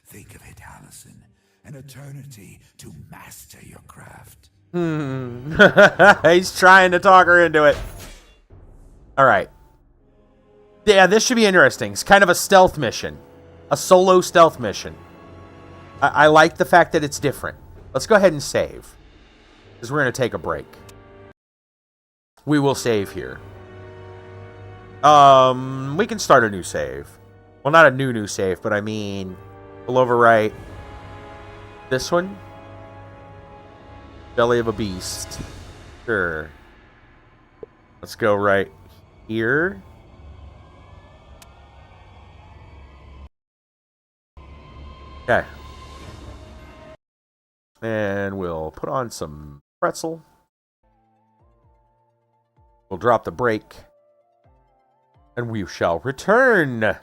Think of it, Allison. An eternity to master your craft. He's trying to talk her into it. Alright. Yeah, this should be interesting. It's kind of a stealth mission. A solo stealth mission. I like the fact that it's different. Let's go ahead and save. Because we're going to take a break. We will save here. We can start a new save. Well, not a new save, but I mean... We'll overwrite this one. Belly of a beast. Sure. Let's go right here. Okay. And we'll put on some pretzel. We'll drop the brake. And we shall return.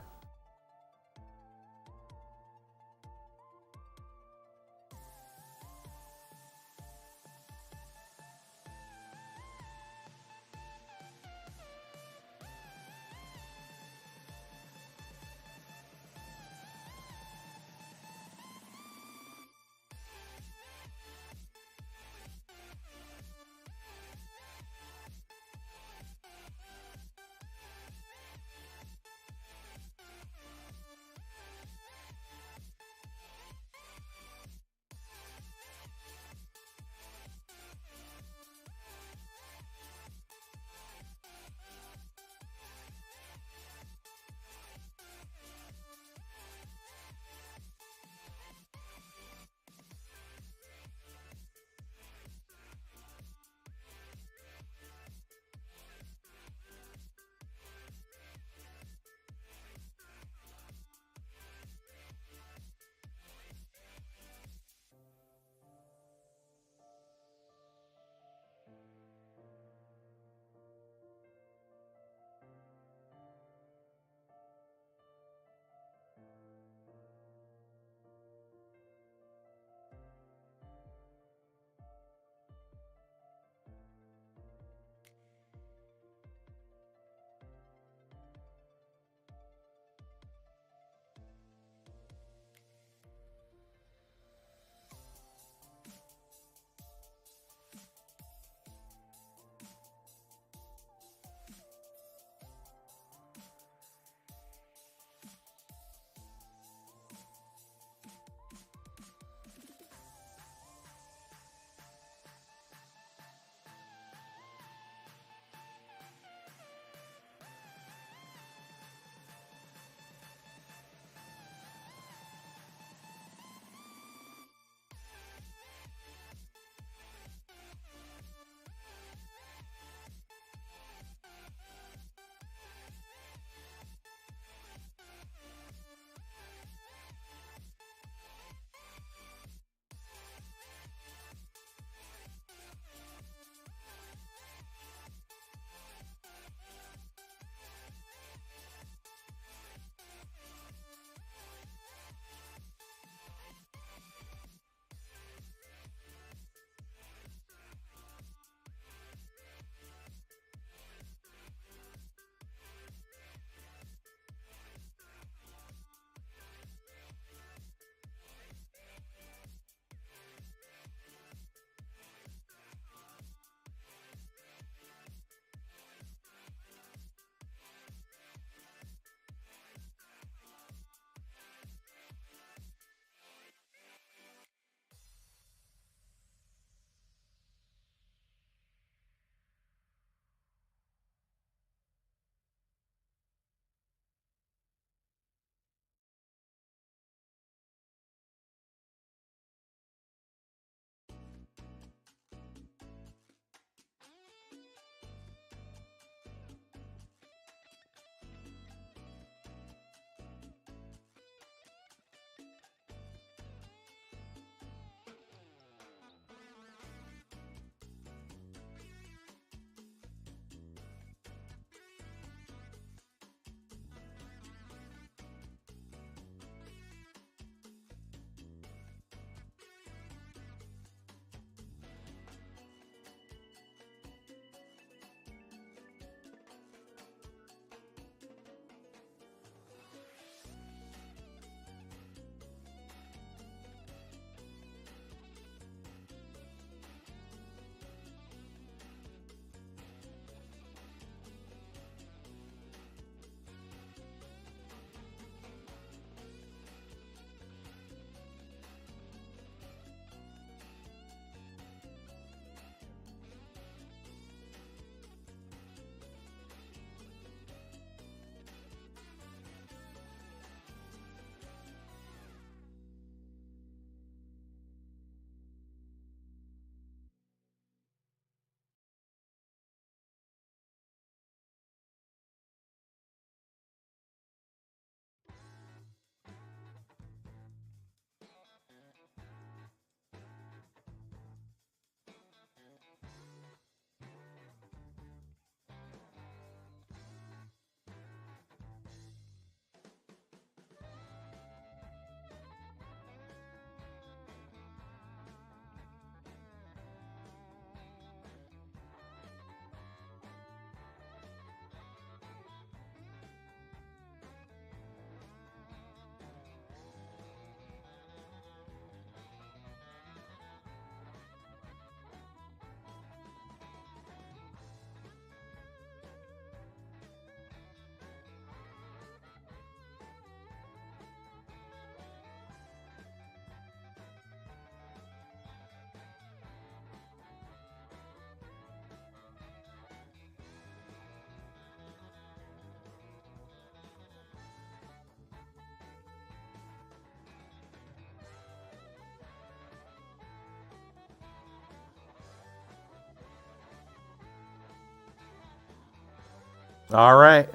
All right.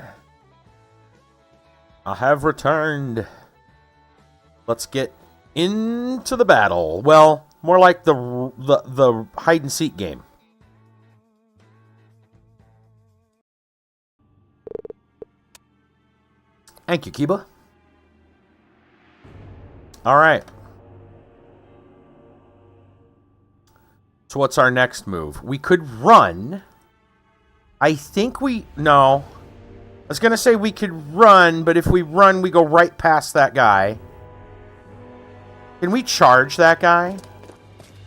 I have returned. Let's get into the battle. Well, more like the hide and seek game. Thank you, Kiba. All right. So what's our next move? We could run. I think no. I was going to say we could run, but if we run, we go right past that guy. Can we charge that guy?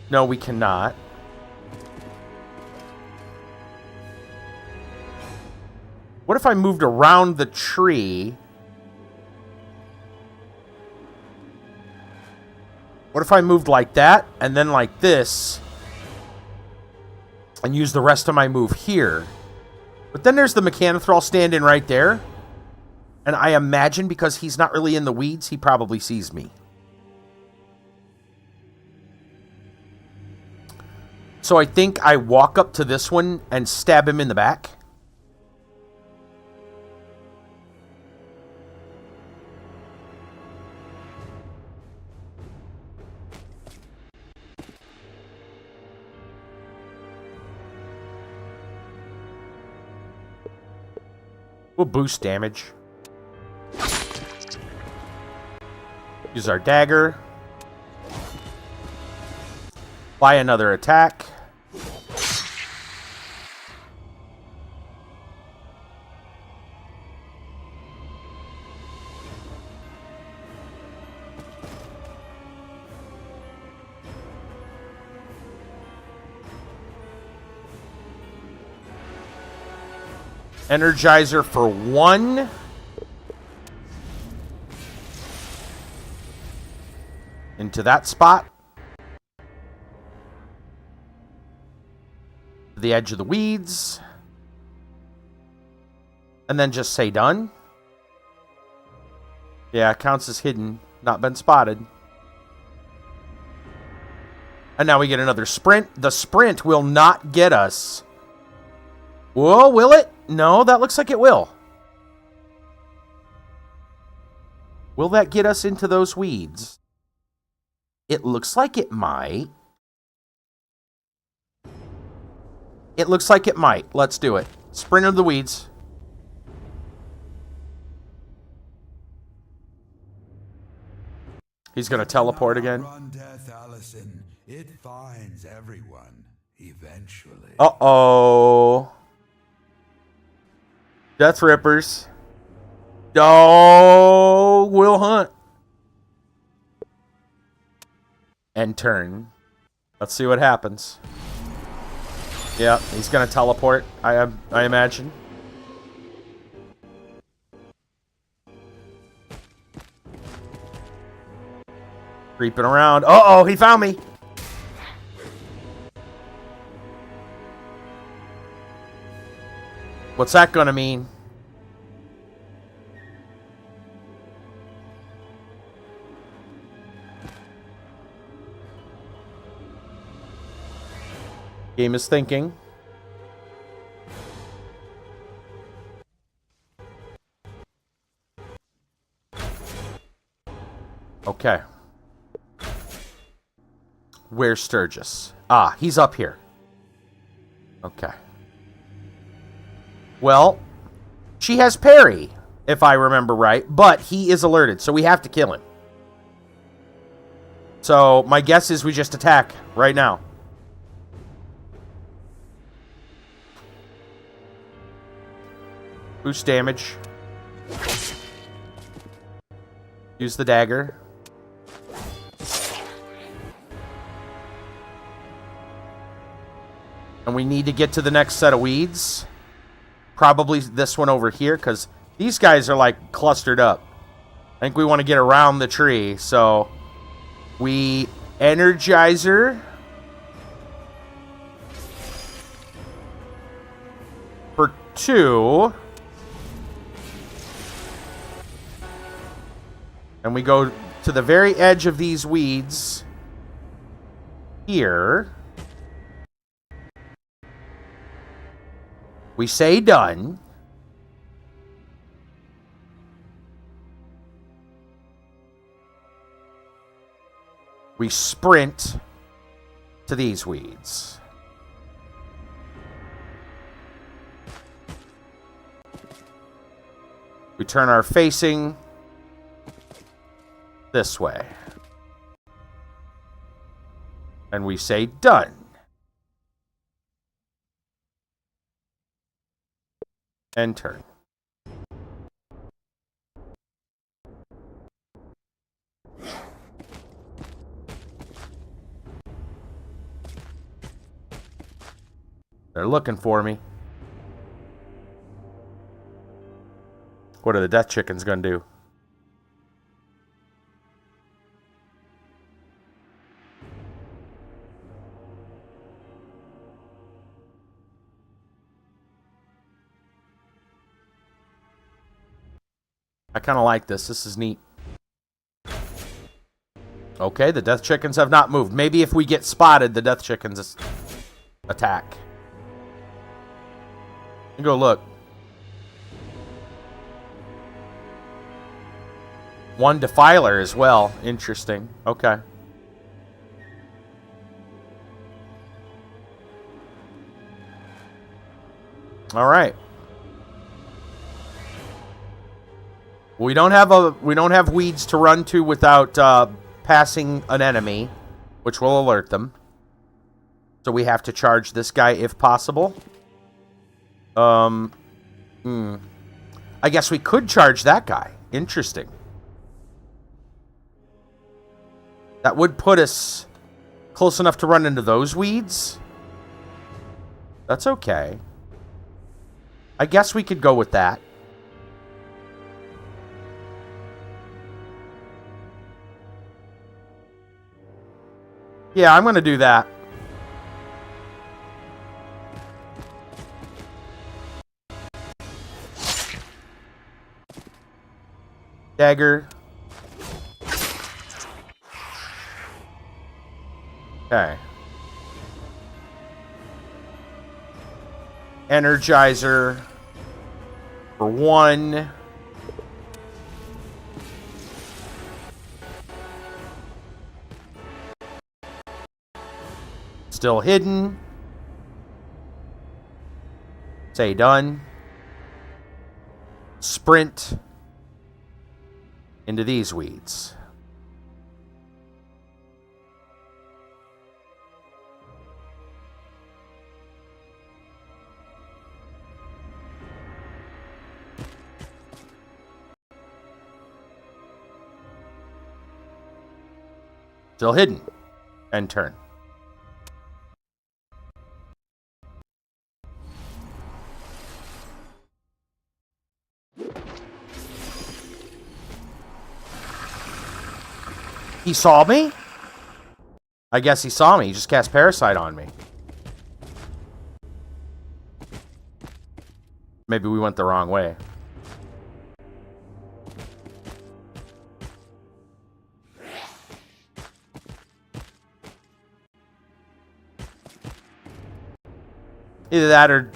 No, we cannot. What if I moved around the tree? What if I moved like that, and then like this, and use the rest of my move here? But then there's the Mechanothrall standing right there. And I imagine because he's not really in the weeds, he probably sees me. So I think I walk up to this one and stab him in the back. We'll boost damage. Use our dagger. Buy another attack. Energizer for 1. Into that spot. The edge of the weeds. And then just say done. Yeah, counts as hidden. Not been spotted. And now we get another sprint. The sprint will not get us. Whoa, will it? No, that looks like it will. Will that get us into those weeds? It looks like it might. It looks like it might. Let's do it. Sprint of the weeds. He's going to teleport again. Run death, Allison. It finds everyone eventually. Uh-oh. Death Rippers. Oh, Will Hunt. And turn. Let's see what happens. Yeah, he's going to teleport, I imagine. Creeping around. Uh-oh, he found me. What's that going to mean? Game is thinking. Okay. Where's Sturgis? Ah, he's up here. Okay. Well, she has parry, if I remember right, but he is alerted, so we have to kill him. So my guess is we just attack right now. Boost damage. Use the dagger. And we need to get to the next set of weeds. Probably this one over here, because these guys are like clustered up. I think we want to get around the tree, so we Energizer. For 2. And we go to the very edge of these weeds here. We say done. We sprint to these weeds. We turn our facing this way. And we say done. And turn. They're looking for me. What are the death chickens gonna do? I kind of like this. This is neat. Okay, the death chickens have not moved. Maybe if we get spotted, the death chickens attack. You go look. One defiler as well. Interesting. Okay. All right. We don't have weeds to run to without passing an enemy, which will alert them. So we have to charge this guy if possible. I guess we could charge that guy. Interesting. That would put us close enough to run into those weeds. That's okay. I guess we could go with that. Yeah, I'm going to do that. Dagger. Okay. Energizer for 1. Still hidden. Say done. Sprint into these weeds. Still hidden. And turn. He saw me? I guess he saw me. He just cast Parasite on me. Maybe we went the wrong way. Either that or...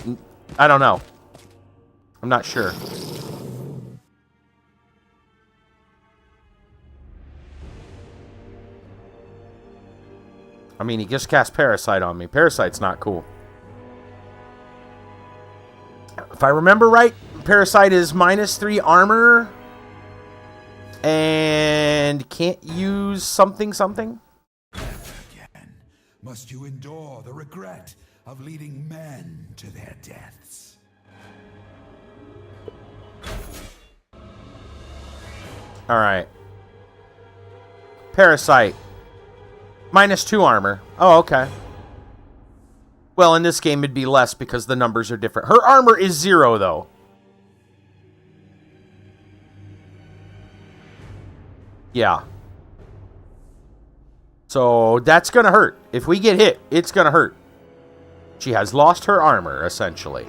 I don't know. I'm not sure. I mean, he just cast Parasite on me. Parasite's not cool. If I remember right, Parasite is -3 armor. And can't use something. Again, must you endure the regret of leading men to their deaths? Alright. Parasite. -2 armor. Oh, okay. Well, in this game, it'd be less because the numbers are different. Her armor is 0, though. Yeah. So, that's gonna hurt. If we get hit, it's gonna hurt. She has lost her armor, essentially.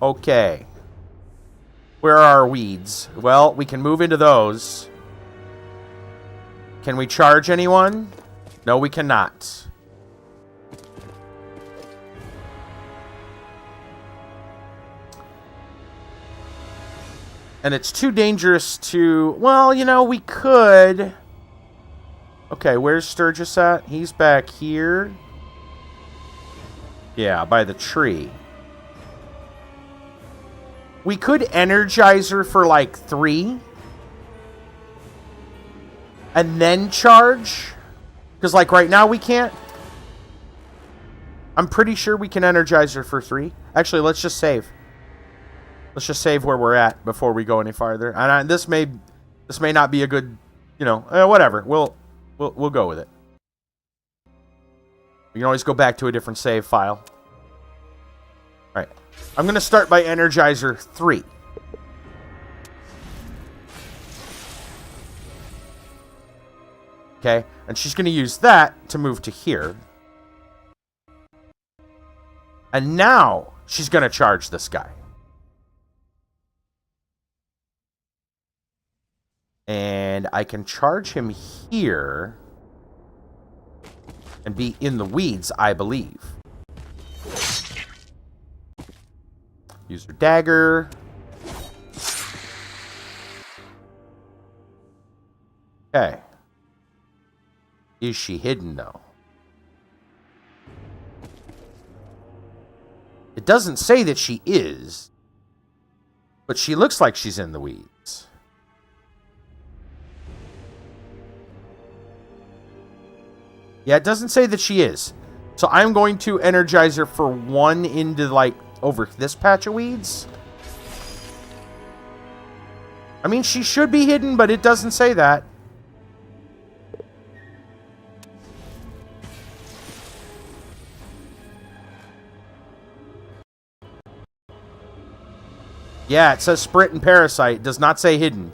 Okay. Where are our weeds? Well, we can move into those. Can we charge anyone? No, we cannot. And it's too dangerous to... Well, you know, we could... Okay, where's Sturgis at? He's back here. Yeah, by the tree. We could energize her for like 3. And then charge. Because like right now we can't. I'm pretty sure we can energize her for 3. Actually, let's just save. Let's just save where we're at before we go any farther. And this may not be a good, you know, whatever. We'll go with it. We can always go back to a different save file. All right. I'm going to start by Energizer 3. Okay. And she's going to use that to move to here. And now she's going to charge this guy. And I can charge him here and be in the weeds, I believe. Use her dagger. Okay. Is she hidden, though? It doesn't say that she is, but she looks like she's in the weeds. Yeah, it doesn't say that she is. So I'm going to energize her for 1 into, like, over this patch of weeds. I mean, she should be hidden, but it doesn't say that. Yeah, it says sprint and parasite. It does not say hidden.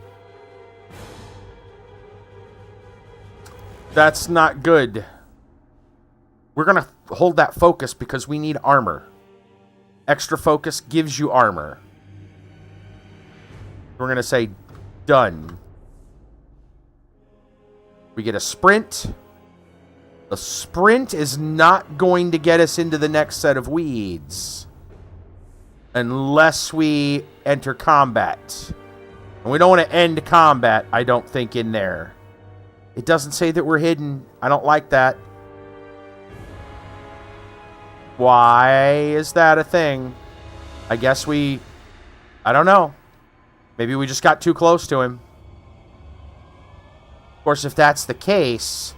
That's not good. We're going to hold that focus because we need armor. Extra focus gives you armor. We're going to say done. We get a sprint. The sprint is not going to get us into the next set of weeds. Unless we enter combat. And we don't want to end combat, I don't think, in there. It doesn't say that we're hidden. I don't like that. Why is that a thing? I guess I don't know. Maybe we just got too close to him. Of course, if that's the case,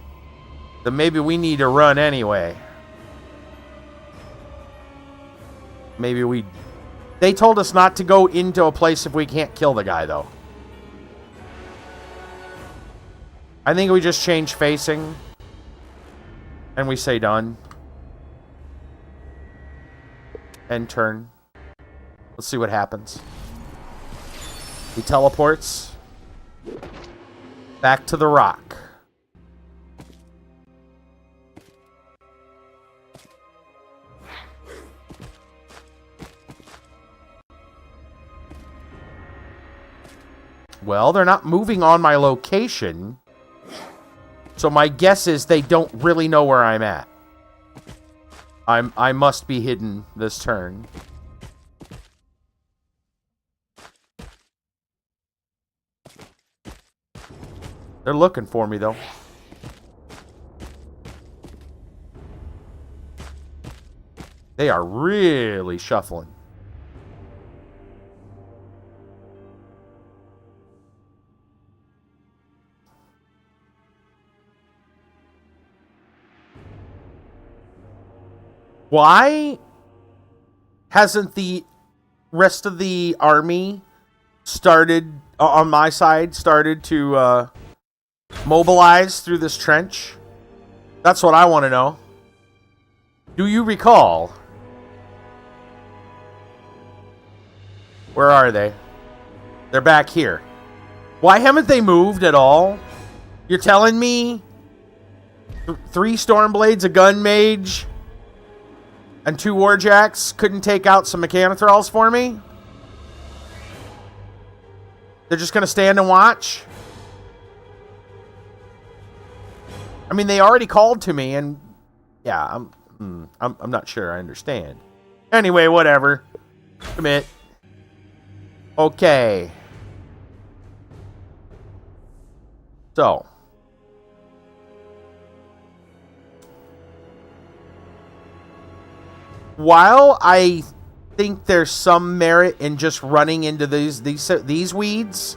then maybe we need to run anyway. Maybe They told us not to go into a place if we can't kill the guy, though. I think we just change facing. And we say done. End turn. Let's see what happens. He teleports. Back to the rock. Well, they're not moving on my location. So my guess is they don't really know where I'm at. I must be hidden this turn. They're looking for me, though. They are really shuffling. Why hasn't the rest of the army started, on my side, started to mobilize through this trench? That's what I want to know. Do you recall? Where are they? They're back here. Why haven't they moved at all? You're telling me 3 Stormblades, a Gun Mage, and 2 Warjacks couldn't take out some Mechanothralls for me? They're just going to stand and watch? I mean, they already called to me, and yeah, I'm not sure I understand. Anyway, whatever. Commit. Okay. So, while I think there's some merit in just running into these weeds,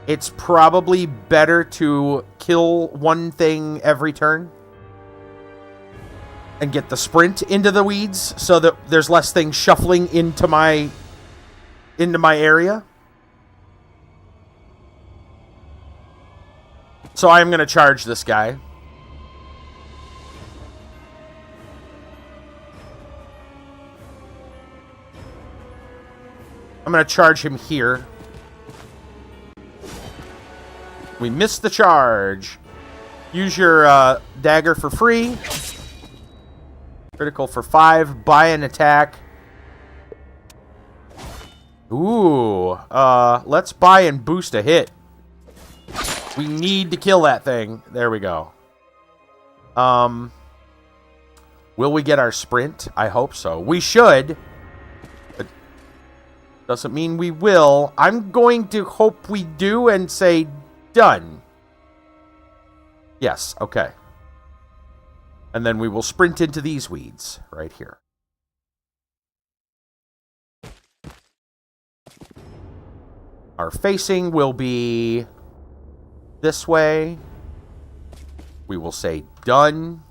it's probably better to kill one thing every turn and get the sprint into the weeds so that there's less things shuffling into my area. So I'm going to charge this guy. I'm going to charge him here. We missed the charge. Use your dagger for free. Critical for 5. Buy an attack. Ooh. Let's buy and boost a hit. We need to kill that thing. There we go. Will we get our sprint? I hope so. We should. But doesn't mean we will. I'm going to hope we do and say done. Yes, okay. And then we will sprint into these weeds right here. Our facing will be this way. We will say done.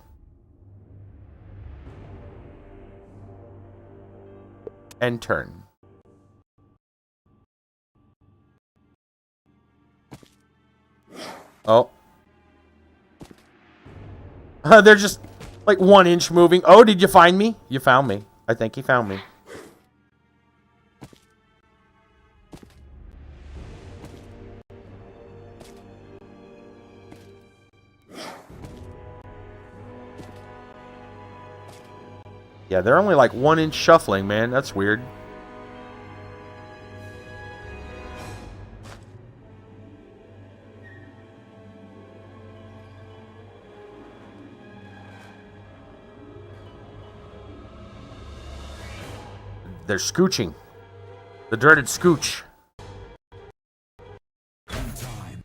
And turn. Oh. They're just like 1 inch moving. Oh, did you find me? You found me. I think you found me. Yeah, they're only like 1 inch shuffling, man. That's weird. They're scooching. The dreaded scooch. In time,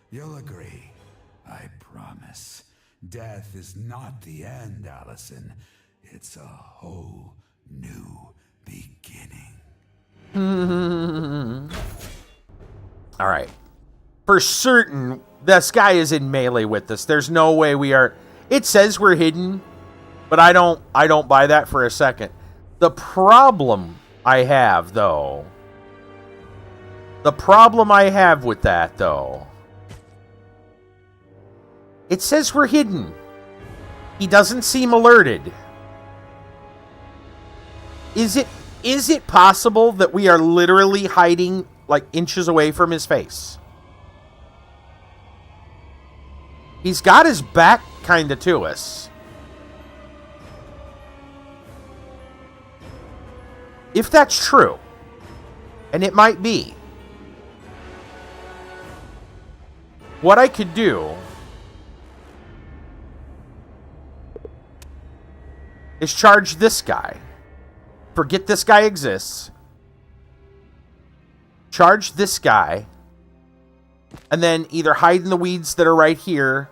you'll agree. I promise. Death is not the end, Allison. It's a whole new beginning. All right. For certain, this guy is in melee with us. There's no way we are. It says we're hidden, but I don't buy that for a second. The problem I have, though. The problem I have with that, though. It says we're hidden. He doesn't seem alerted. Is it possible that we are literally hiding like inches away from his face? He's got his back kind of to us. If that's true, and it might be, what I could do is charge this guy. Forget this guy exists. Charge this guy. And then either hide in the weeds that are right here,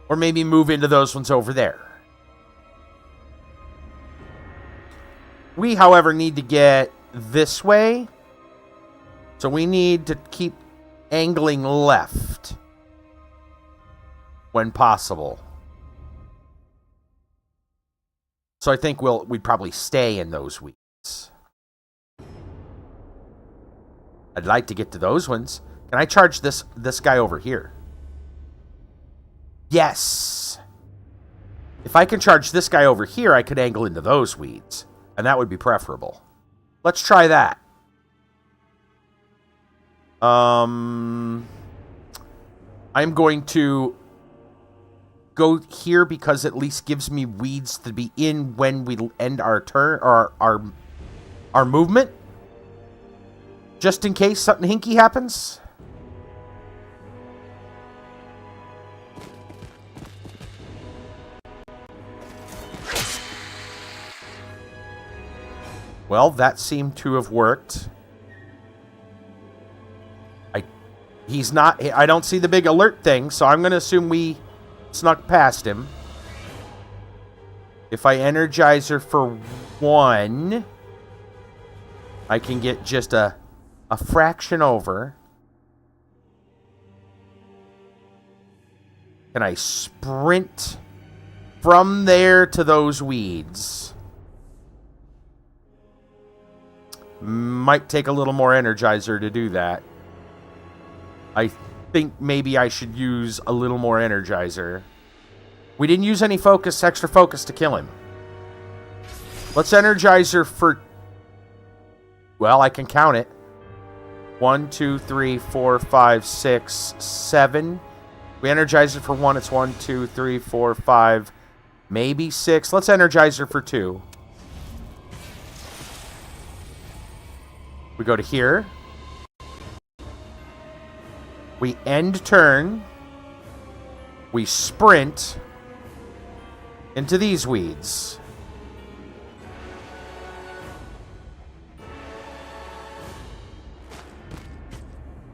or maybe move into those ones over there. We, however, need to get this way. So we need to keep angling left when possible. So I think we'd probably stay in those weeds. I'd like to get to those ones. Can I charge this guy over here? Yes. If I can charge this guy over here, I could angle into those weeds. And that would be preferable. Let's try that. I'm going to go here because it at least gives me weeds to be in when we end our turn or our movement. Just in case something hinky happens. Well, that seemed to have worked. He's not... I don't see the big alert thing, so I'm going to assume we snuck past him. If I energize her for 1, I can get just a fraction over. Can I sprint from there to those weeds? Might take a little more energizer to do that. I think maybe I should use a little more energizer. We didn't use any extra focus to kill him. Let's energize her for... Well, I can count it. 1, 2, 3, 4, 5, 6, 7. We energize it for 1. It's 1, 2, 3, 4, 5, maybe 6. Let's energize her for 2. We go to here. We end turn. We sprint into these weeds.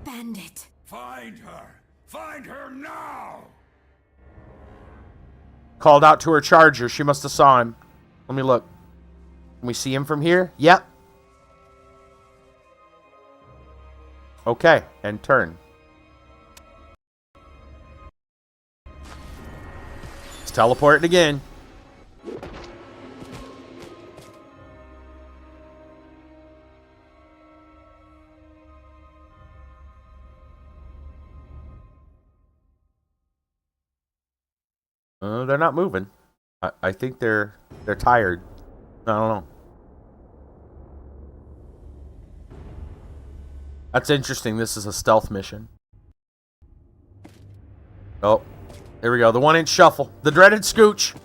Bandit. Find her! Find her now! Called out to her charger. She must have saw him. Let me look. Can we see him from here? Yep. Okay, and turn. Let's teleport it again. They're not moving. I think they're tired. I don't know. That's interesting. This is a stealth mission. Oh, here we go. The 1-inch shuffle. The dreaded scooch.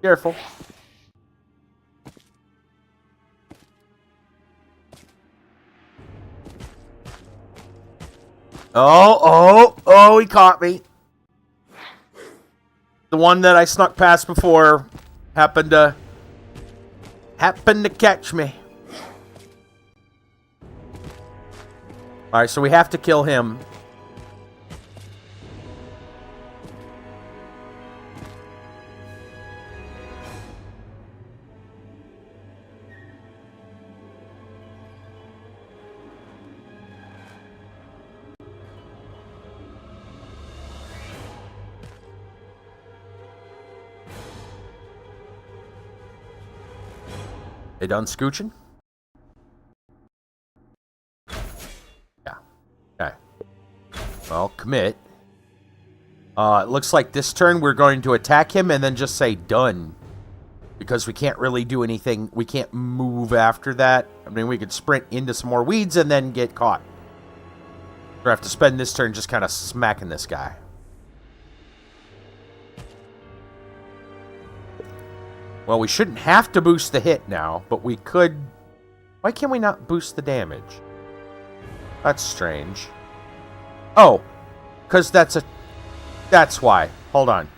Careful. Oh, he caught me. The one that I snuck past before happened to catch me. Alright, so we have to kill him. They done scooching? Yeah. Okay. Well, commit. It looks like this turn we're going to attack him and then just say done. Because we can't really do anything. We can't move after that. I mean, we could sprint into some more weeds and then get caught. We have to spend this turn just kind of smacking this guy. Well, we shouldn't have to boost the hit now, but we could... Why can't we not boost the damage? That's strange. Oh, because that's why. Hold on.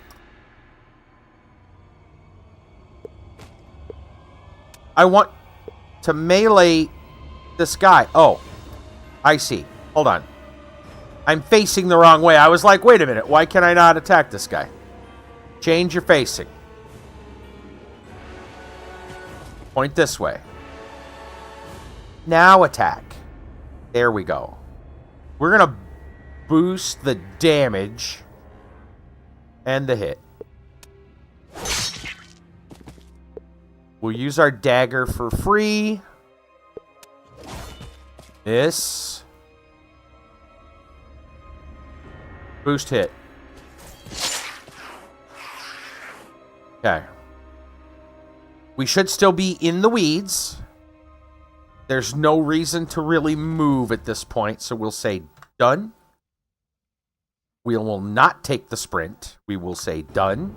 I want to melee this guy. Oh, I see. Hold on. I'm facing the wrong way. I was like, wait a minute. Why can I not attack this guy? Change your facing. Point this way. Now attack. There we go. We're going to boost the damage and the hit. We'll use our dagger for free. This. Boost hit. Okay. We should still be in the weeds. There's no reason to really move at this point, so we'll say done. We will not take the sprint. We will say done.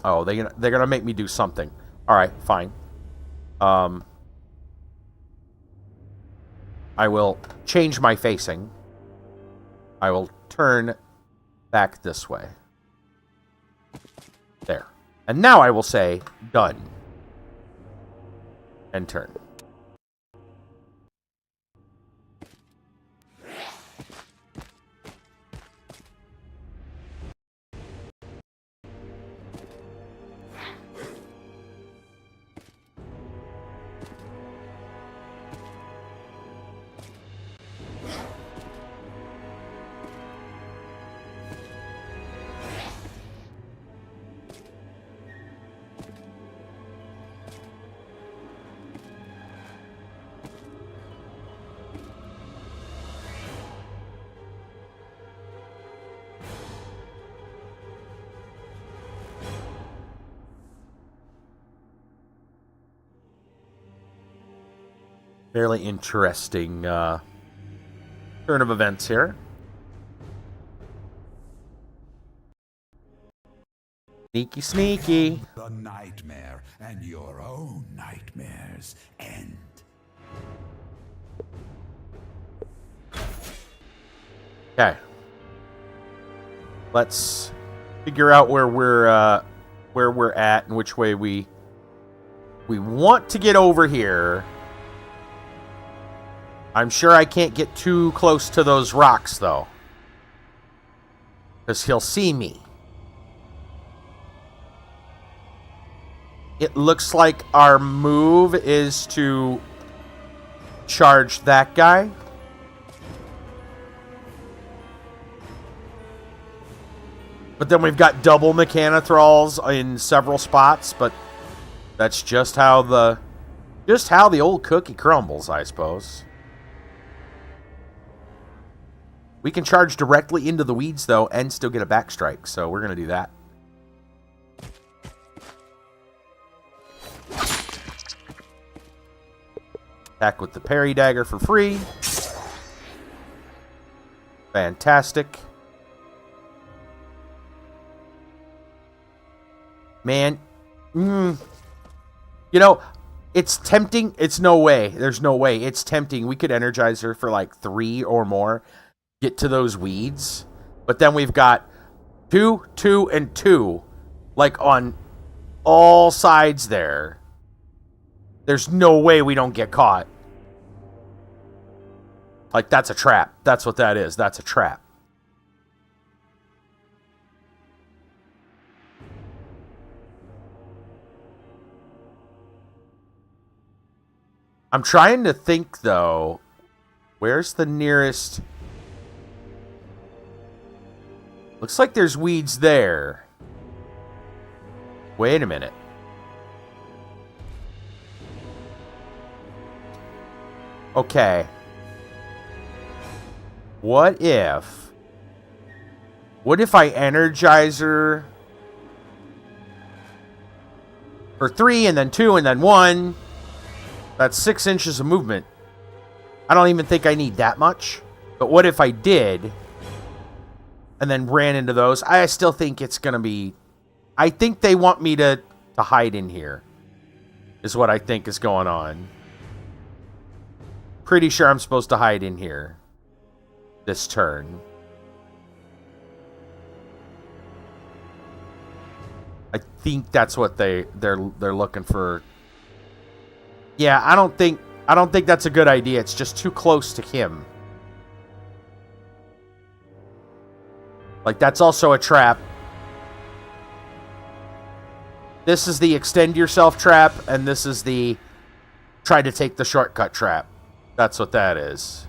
Oh, they're gonna make me do something. All right, fine. I will change my facing. I will turn back this way. There. And now I will say, done. And turn. Fairly interesting turn of events here. Sneaky, sneaky. The nightmare and your own nightmares end. Okay. Let's figure out where we're at and which way we want to get over here. I'm sure I can't get too close to those rocks though, because he'll see me. It looks like our move is to charge that guy. But then we've got double Mechanothralls in several spots, but that's just how the old cookie crumbles, I suppose. We can charge directly into the weeds though and still get a backstrike, so we're going to do that. Attack with the parry dagger for free. Fantastic. Man. You know, it's tempting. It's no way. There's no way. It's tempting. We could energize her for like 3 or more. Get to those weeds. But then we've got 2, 2, and 2. Like on all sides there. There's no way we don't get caught. Like, that's a trap. That's what that is. That's a trap. I'm trying to think, though. Where's the nearest... Looks like there's weeds there. Wait a minute. Okay. What if I energize her for 3 and then 2 and then 1? That's 6 inches of movement. I don't even think I need that much. But what if I did and then ran into those? I still think it's going to be... I think they want me to hide in here. Is what I think is going on. Pretty sure I'm supposed to hide in here. This turn. I think that's what they're looking for. Yeah, I don't think that's a good idea. It's just too close to him. Like, that's also a trap. This is the extend yourself trap, and this is the try to take the shortcut trap. That's what that is.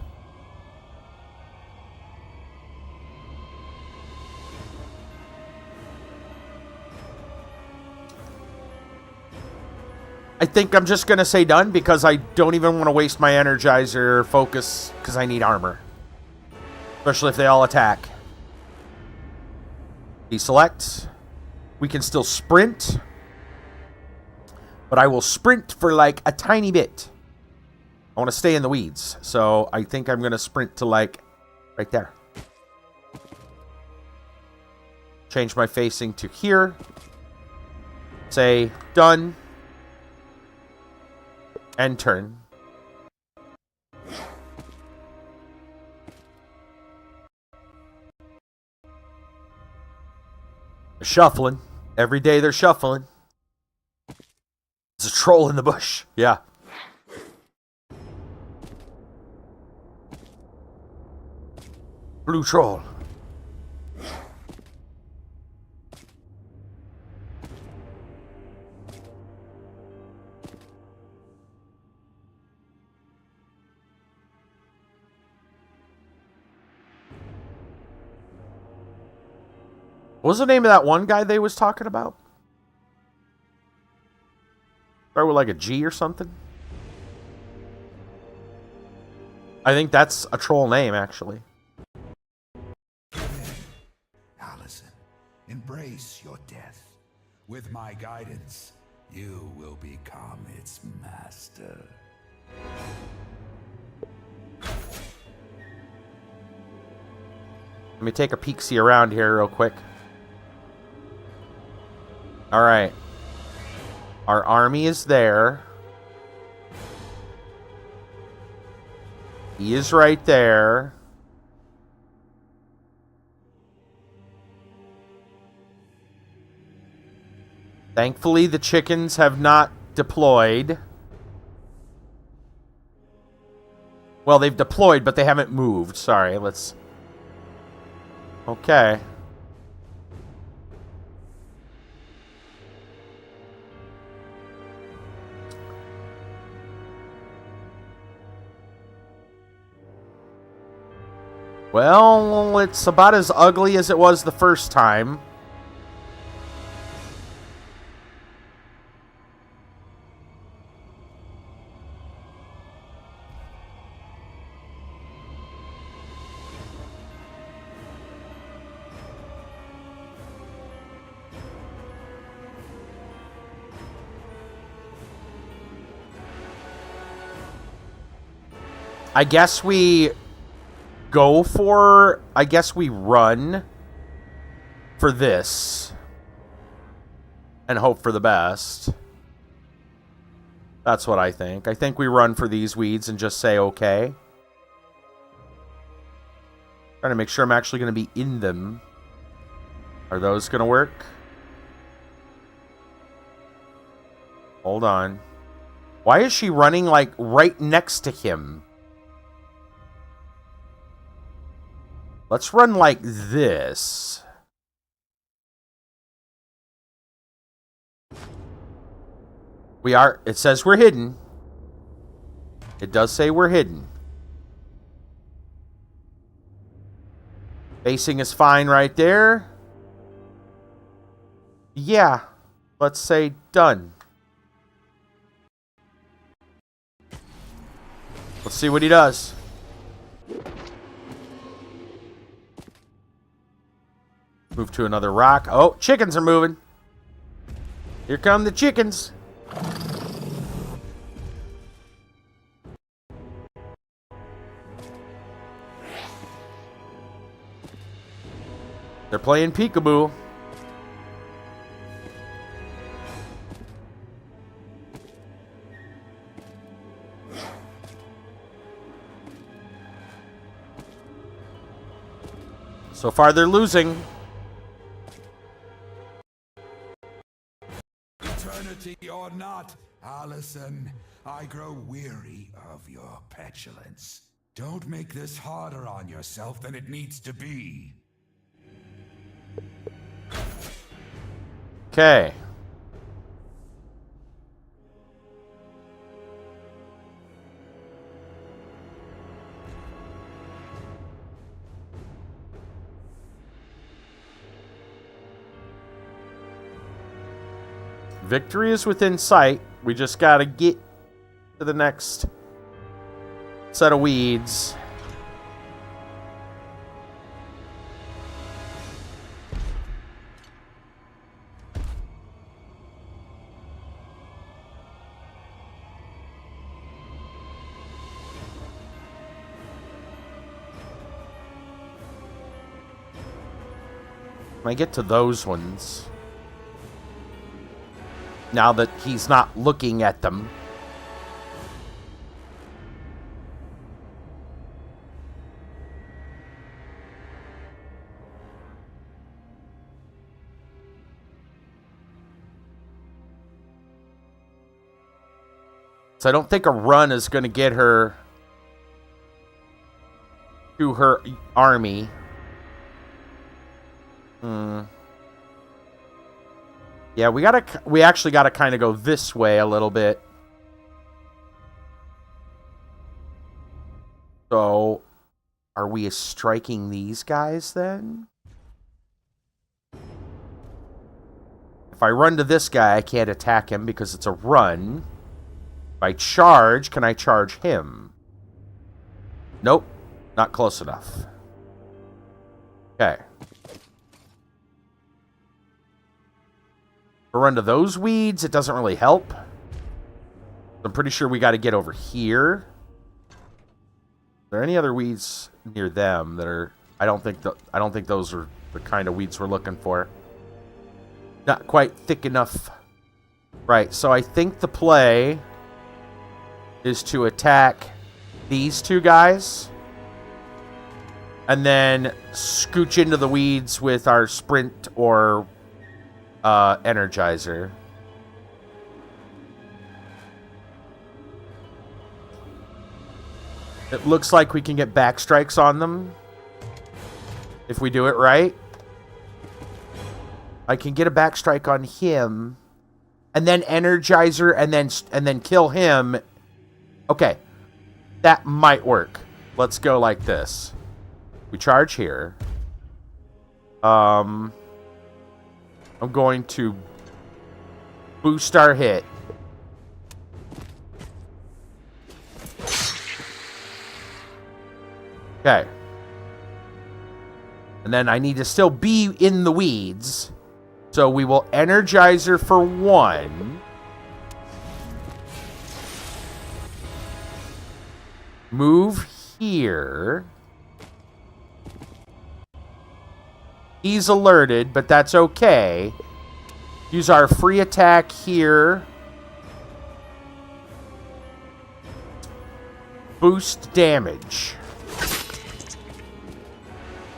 I think I'm just going to say done because I don't even want to waste my Energizer focus because I need armor. Especially if they all attack. Deselect. We can still sprint. But I will sprint for like a tiny bit. I want to stay in the weeds. So I think I'm going to sprint to like right there. Change my facing to here. Say done. And turn. They're shuffling. Every day they're shuffling. There's a troll in the bush. Yeah. Blue troll. What was the name of that one guy they was talking about? Start with like a G or something? I think that's a troll name, actually. Allison, embrace your death. With my guidance, you will become its master. Let me take a peek-see around here real quick. Alright. Our army is there. He is right there. Thankfully, the chickens have not deployed. Well, they've deployed, but they haven't moved. Sorry, let's... Okay. Well, it's about as ugly as it was the first time. I guess we go for... I guess we run for this. And hope for the best. That's what I think. I think we run for these weeds and just say okay. Trying to make sure I'm actually going to be in them. Are those going to work? Hold on. Why is she running, like, right next to him? Let's run like this. We are... It says we're hidden. It does say we're hidden. Facing is fine right there. Yeah. Let's say done. Let's see what he does. Move to another rock. Oh, chickens are moving. Here come the chickens. They're playing peekaboo. So far, they're losing. Eternity or not, Allison, I grow weary of your petulance. Don't make this harder on yourself than it needs to be. Okay. Victory is within sight. We just gotta get to the next set of weeds. When I get to those ones, now that he's not looking at them. So I don't think a run is going to get her to her army. Yeah, we actually gotta kind of go this way a little bit. So, are we striking these guys then? If I run to this guy, I can't attack him because it's a run. If I charge, can I charge him? Nope, not close enough. Okay. If I run to those weeds, it doesn't really help. I'm pretty sure we got to get over here. Are there any other weeds near them that are I don't think those are the kind of weeds we're looking for. Not quite thick enough. Right, so I think the play is to attack these two guys and then scooch into the weeds with our sprint or energizer. It looks like we can get back strikes on them if we do it right. I can get a back strike on him and then energizer and then kill him. Okay. That might work. Let's go like this. We charge here. I'm going to boost our hit. Okay. And then I need to still be in the weeds. So we will energizer for 1. Move here. He's alerted, but that's okay. Use our free attack here. Boost damage.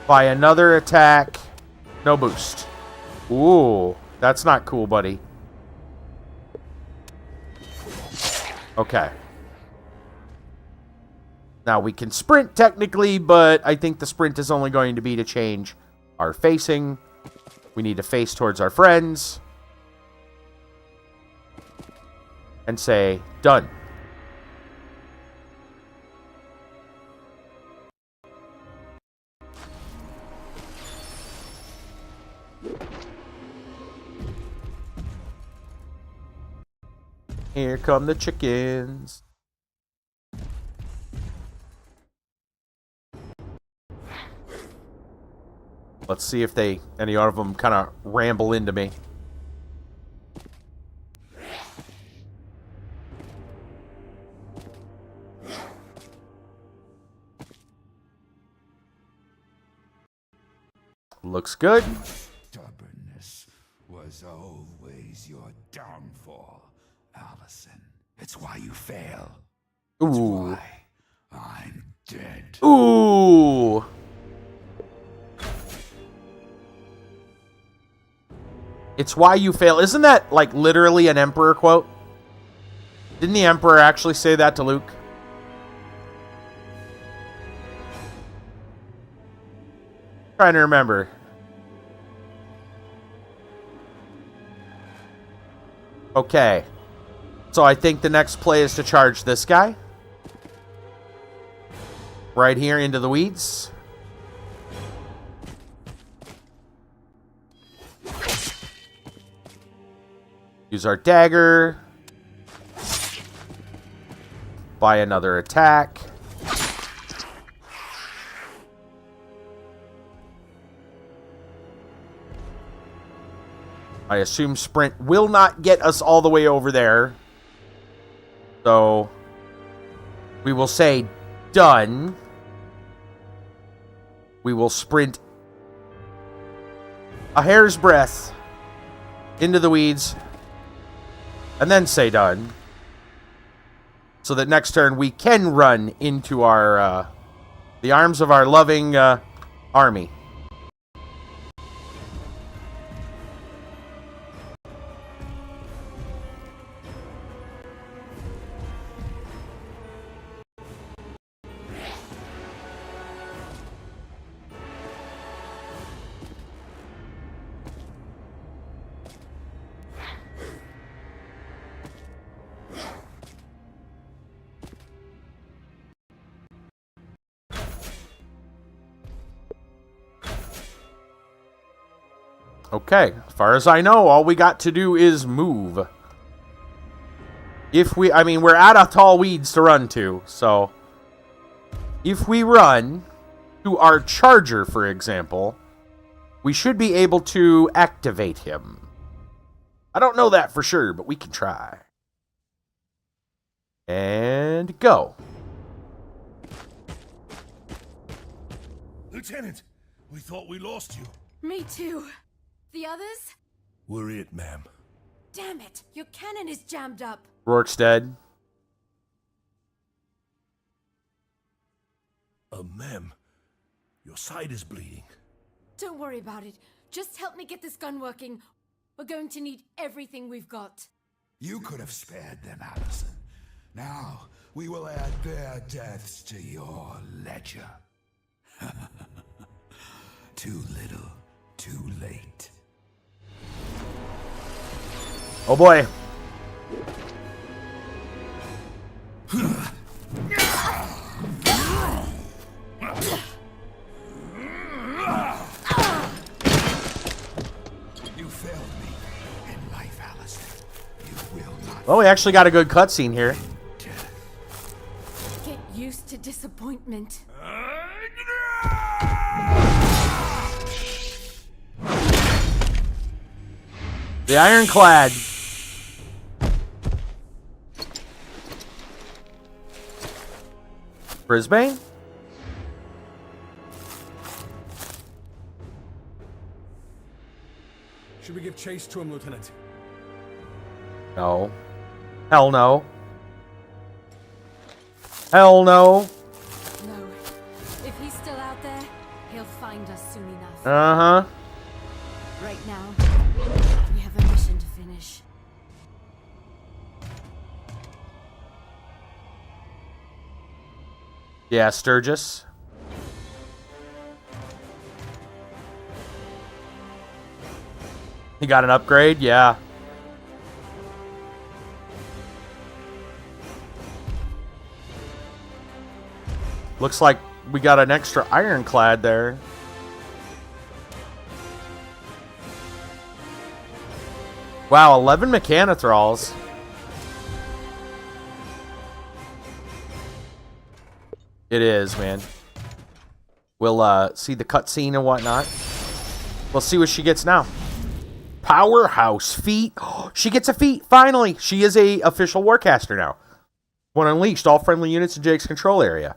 By another attack. No boost. Ooh, that's not cool, buddy. Okay. Now we can sprint technically, but I think the sprint is only going to be to change our facing. We need to face towards our friends. And say, done. Here come the chickens. Let's see if any of them kind of ramble into me. Looks good. Stubbornness was always your downfall, Allison. It's why you fail. It's Ooh. why I'm dead. Ooh. It's why you fail. Isn't that like literally an Emperor quote? Didn't the Emperor actually say that to Luke? Trying to remember. Okay. So I think the next play is to charge this guy. Right here into the weeds. Use our dagger. Buy another attack. I assume sprint will not get us all the way over there. So we will say done. We will sprint a hair's breadth into the weeds. And then say done. So that next turn we can run into our the arms of our loving army. Okay, as far as I know, all we got to do is move. We're out of tall weeds to run to, so if we run to our charger, for example, we should be able to activate him. I don't know that for sure, but we can try. And go. Lieutenant, We thought we lost you. Me too. The others? We're it, ma'am. Damn it! Your cannon is jammed up. Rourke's dead. Ma'am, your side is bleeding. Don't worry about it. Just help me get this gun working. We're going to need everything we've got. You could have spared them, Allison. Now, we will add their deaths to your ledger. Too little, too late. Oh boy. You failed me in life, Allison. You will not. Well, we actually got a good cutscene here. Get used to disappointment. The Ironclad. Brisbane? Should we give chase to him, Lieutenant? No. Hell no. Hell no. No. If he's still out there, he'll find us soon enough. Uh-huh. Right now, we have a mission to finish. Yeah, Sturgis. He got an upgrade? Yeah. Looks like we got an extra ironclad there. Wow, 11 Mechanothralls. It is, man. We'll see the cutscene and whatnot. We'll see what she gets now. Powerhouse feat. She gets a feat, finally. She is a official Warcaster now. When unleashed, all friendly units in Jake's control area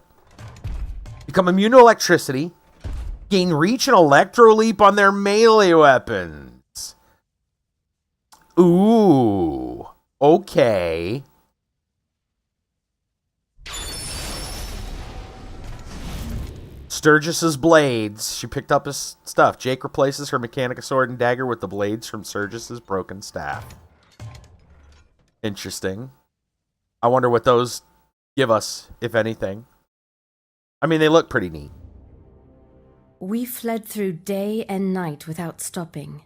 become immune to electricity, gain reach and electro leap on their melee weapons. Ooh. Okay. Sturgis's blades. She picked up his stuff. Jake replaces her Mechanica sword and dagger with the blades from Sturgis's broken staff. Interesting. I wonder what those give us, if anything. I mean, they look pretty neat. We fled through day and night without stopping.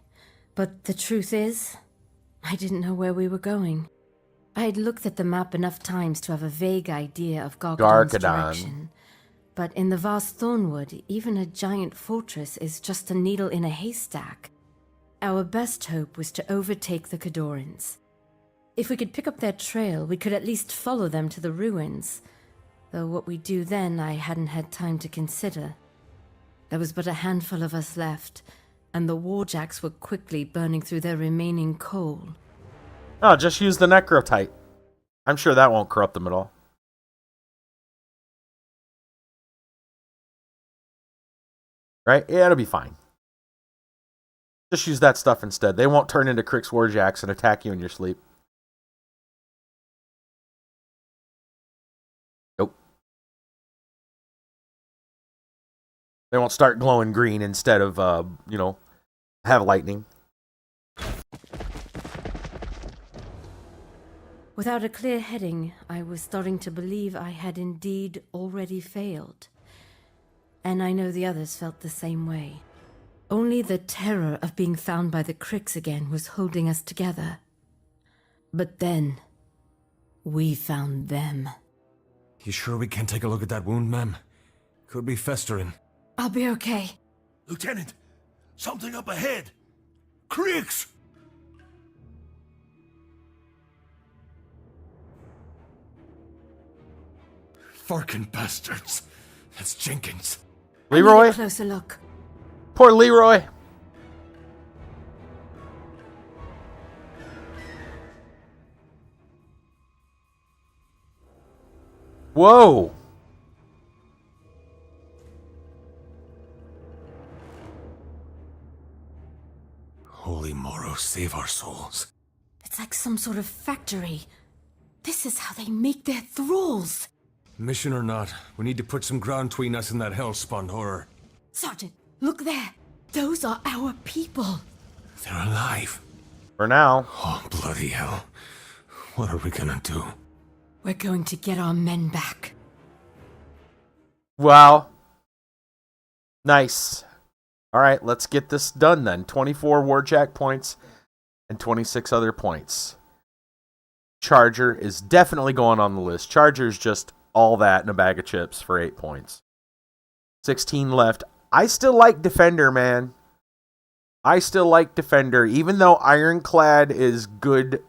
But the truth is, I didn't know where we were going. I had looked at the map enough times to have a vague idea of Gargadon's direction. But in the vast Thornwood, even a giant fortress is just a needle in a haystack. Our best hope was to overtake the Cadorans. If we could pick up their trail, we could at least follow them to the ruins. Though what we do then, I hadn't had time to consider. There was but a handful of us left, and the warjacks were quickly burning through their remaining coal. Oh, just use the Necrotite. I'm sure that won't corrupt them at all. Right? Yeah, it'll be fine. Just use that stuff instead. They won't turn into Crick's Warjacks and attack you in your sleep. Nope. They won't start glowing green instead of, have lightning. Without a clear heading, I was starting to believe I had indeed already failed. And I know the others felt the same way. Only the terror of being found by the Cricks again was holding us together. But then, we found them. You sure we can't take a look at that wound, ma'am? Could be festering. I'll be okay. Lieutenant, something up ahead. Cricks! Farkin' bastards. That's Jenkins. Leroy? I need a closer look. Poor Leroy. Whoa. save our souls. It's like some sort of factory. This is how they make their thralls. Mission or not, we need to put some ground between us and that hell-spawned horror. Sergeant, look there. Those are our people. They're alive. For now. Oh, bloody hell. What are we gonna do? We're going to get our men back. Well, nice. All right, let's get this done then. 24 Warjack points and 26 other points. Charger is definitely going on the list. Charger's just all that in a bag of chips for 8 points. 16 left. I still like Defender, man. I still like Defender, even though Ironclad is good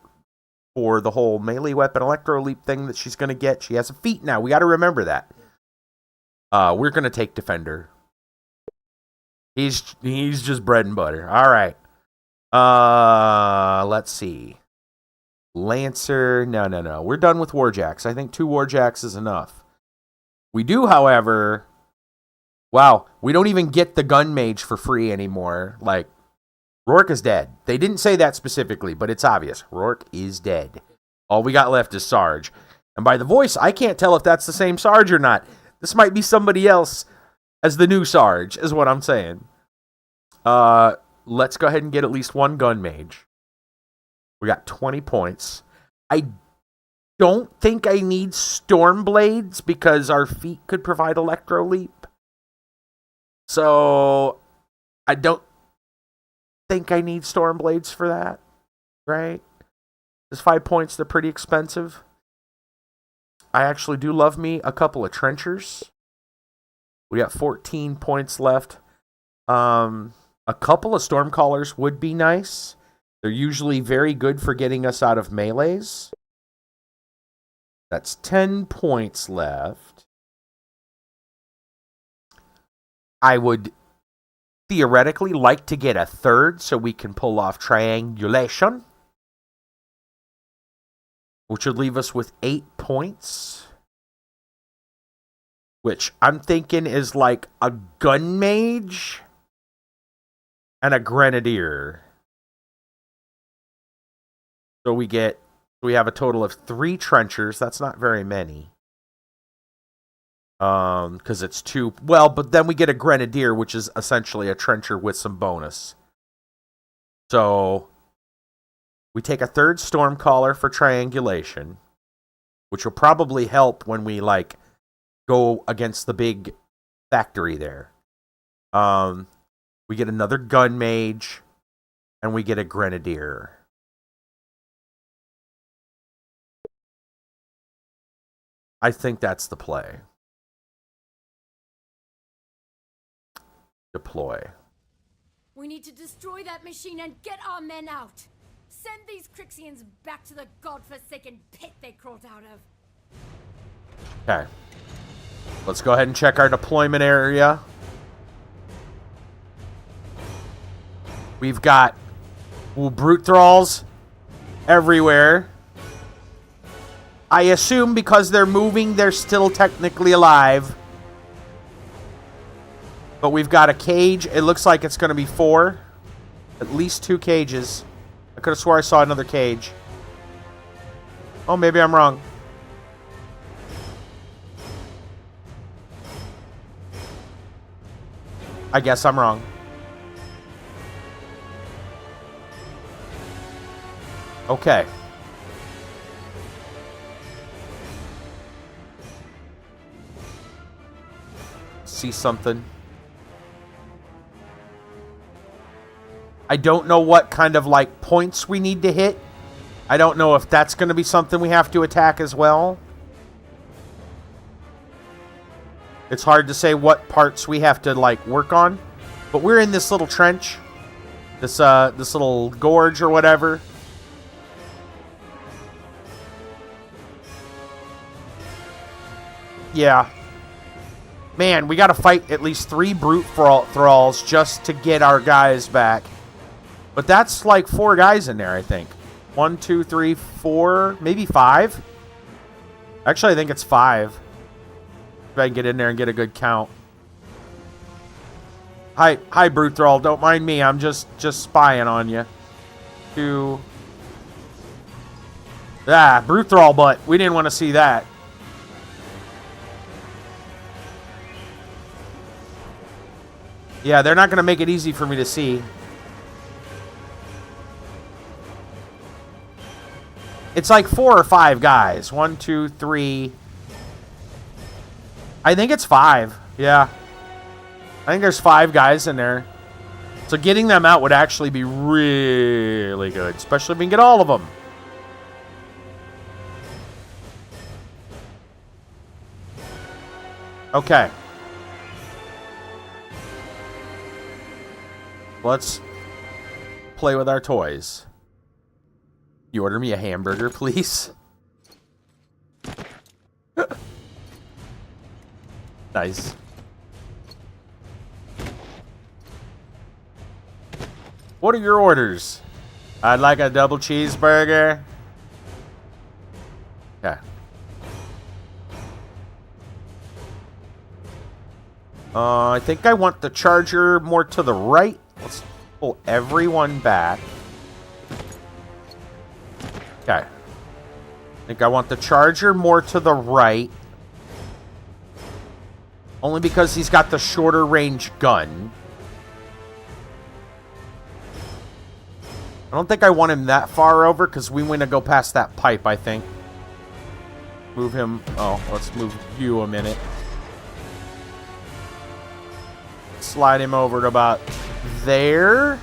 for the whole melee weapon electro leap thing that she's going to get. She has a feat now. We got to remember that. We're going to take Defender. He's just bread and butter. All right. Let's see. Lancer. No. We're done with Warjacks. I think 2 Warjacks is enough. We do, however... Wow, we don't even get the gun mage for free anymore. Like, Rourke is dead. They didn't say that specifically, but it's obvious. Rourke is dead. All we got left is Sarge. And by the voice, I can't tell if that's the same Sarge or not. This might be somebody else as the new Sarge, is what I'm saying. Let's go ahead and get at least 1 gun mage. We got 20 points. I don't think I need Stormblades because our feet could provide Electro Leap. So, I don't think I need Stormblades for that, right? There's 5 points, they're pretty expensive. I actually do love me a couple of Trenchers. We got 14 points left. A couple of Stormcallers would be nice. They're usually very good for getting us out of melees. That's 10 points left. I would theoretically like to get a 3rd so we can pull off triangulation, which would leave us with 8 points, which I'm thinking is like a gun mage and a grenadier. So we have a total of 3 trenchers. That's not very many. Because it's 2. Well, but then we get a grenadier, which is essentially a trencher with some bonus. So we take a 3rd Stormcaller for triangulation, which will probably help when we like go against the big factory there. We get another gun mage, and we get a grenadier. I think that's the play. Deploy. We need to destroy that machine and get our men out. Send these Crixians back to the godforsaken pit they crawled out of. Okay. Let's go ahead and check our deployment area. We've got brute thralls everywhere. I assume because they're moving, they're still technically alive. But we've got a cage. It looks like it's going to be 4. At least 2 cages. I could have swore I saw another cage. Oh, maybe I'm wrong. I guess I'm wrong. Okay. See something. I don't know what kind of like points we need to hit. I don't know if that's going to be something we have to attack as well. It's hard to say what parts we have to like work on. But we're in this little trench. This little gorge or whatever. Yeah. Man, we got to fight at least 3 brute thralls just to get our guys back. But that's like 4 guys in there, I think. 1, 2, 3, 4, maybe 5. Actually, I think it's 5. If I can get in there and get a good count. Hi, brute thrall. Don't mind me. I'm just spying on you. 2. Ah, brute thrall butt. We didn't want to see that. Yeah, they're not going to make it easy for me to see. It's like 4 or 5 guys. 1, 2, 3. I think it's 5. Yeah. I think there's 5 guys in there. So getting them out would actually be really good. Especially if we can get all of them. Okay. Let's play with our toys. You order me a hamburger, please? Nice. What are your orders? I'd like a double cheeseburger. Okay. I think I want the charger more to the right. Let's pull everyone back. Okay. I think I want the charger more to the right. Only because he's got the shorter range gun. I don't think I want him that far over because we want to go past that pipe, I think. Move him. Oh, let's move you a minute. Slide him over to about there.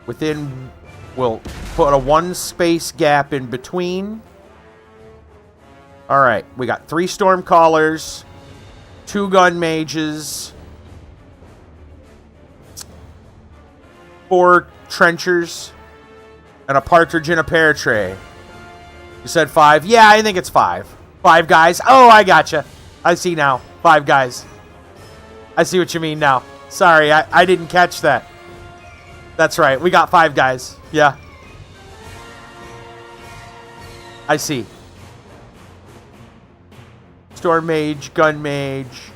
Within, we'll put a 1 space gap in between. Alright, we got 3 storm callers, 2 gun mages, 4 trenchers, and a partridge in a pear tray. You said 5? Yeah, I think it's 5. 5 guys. Oh, I gotcha. I see now. 5 guys. I see what you mean now. Sorry, I didn't catch that. That's right. We got 5 guys. Yeah. I see. Storm mage, gun mage.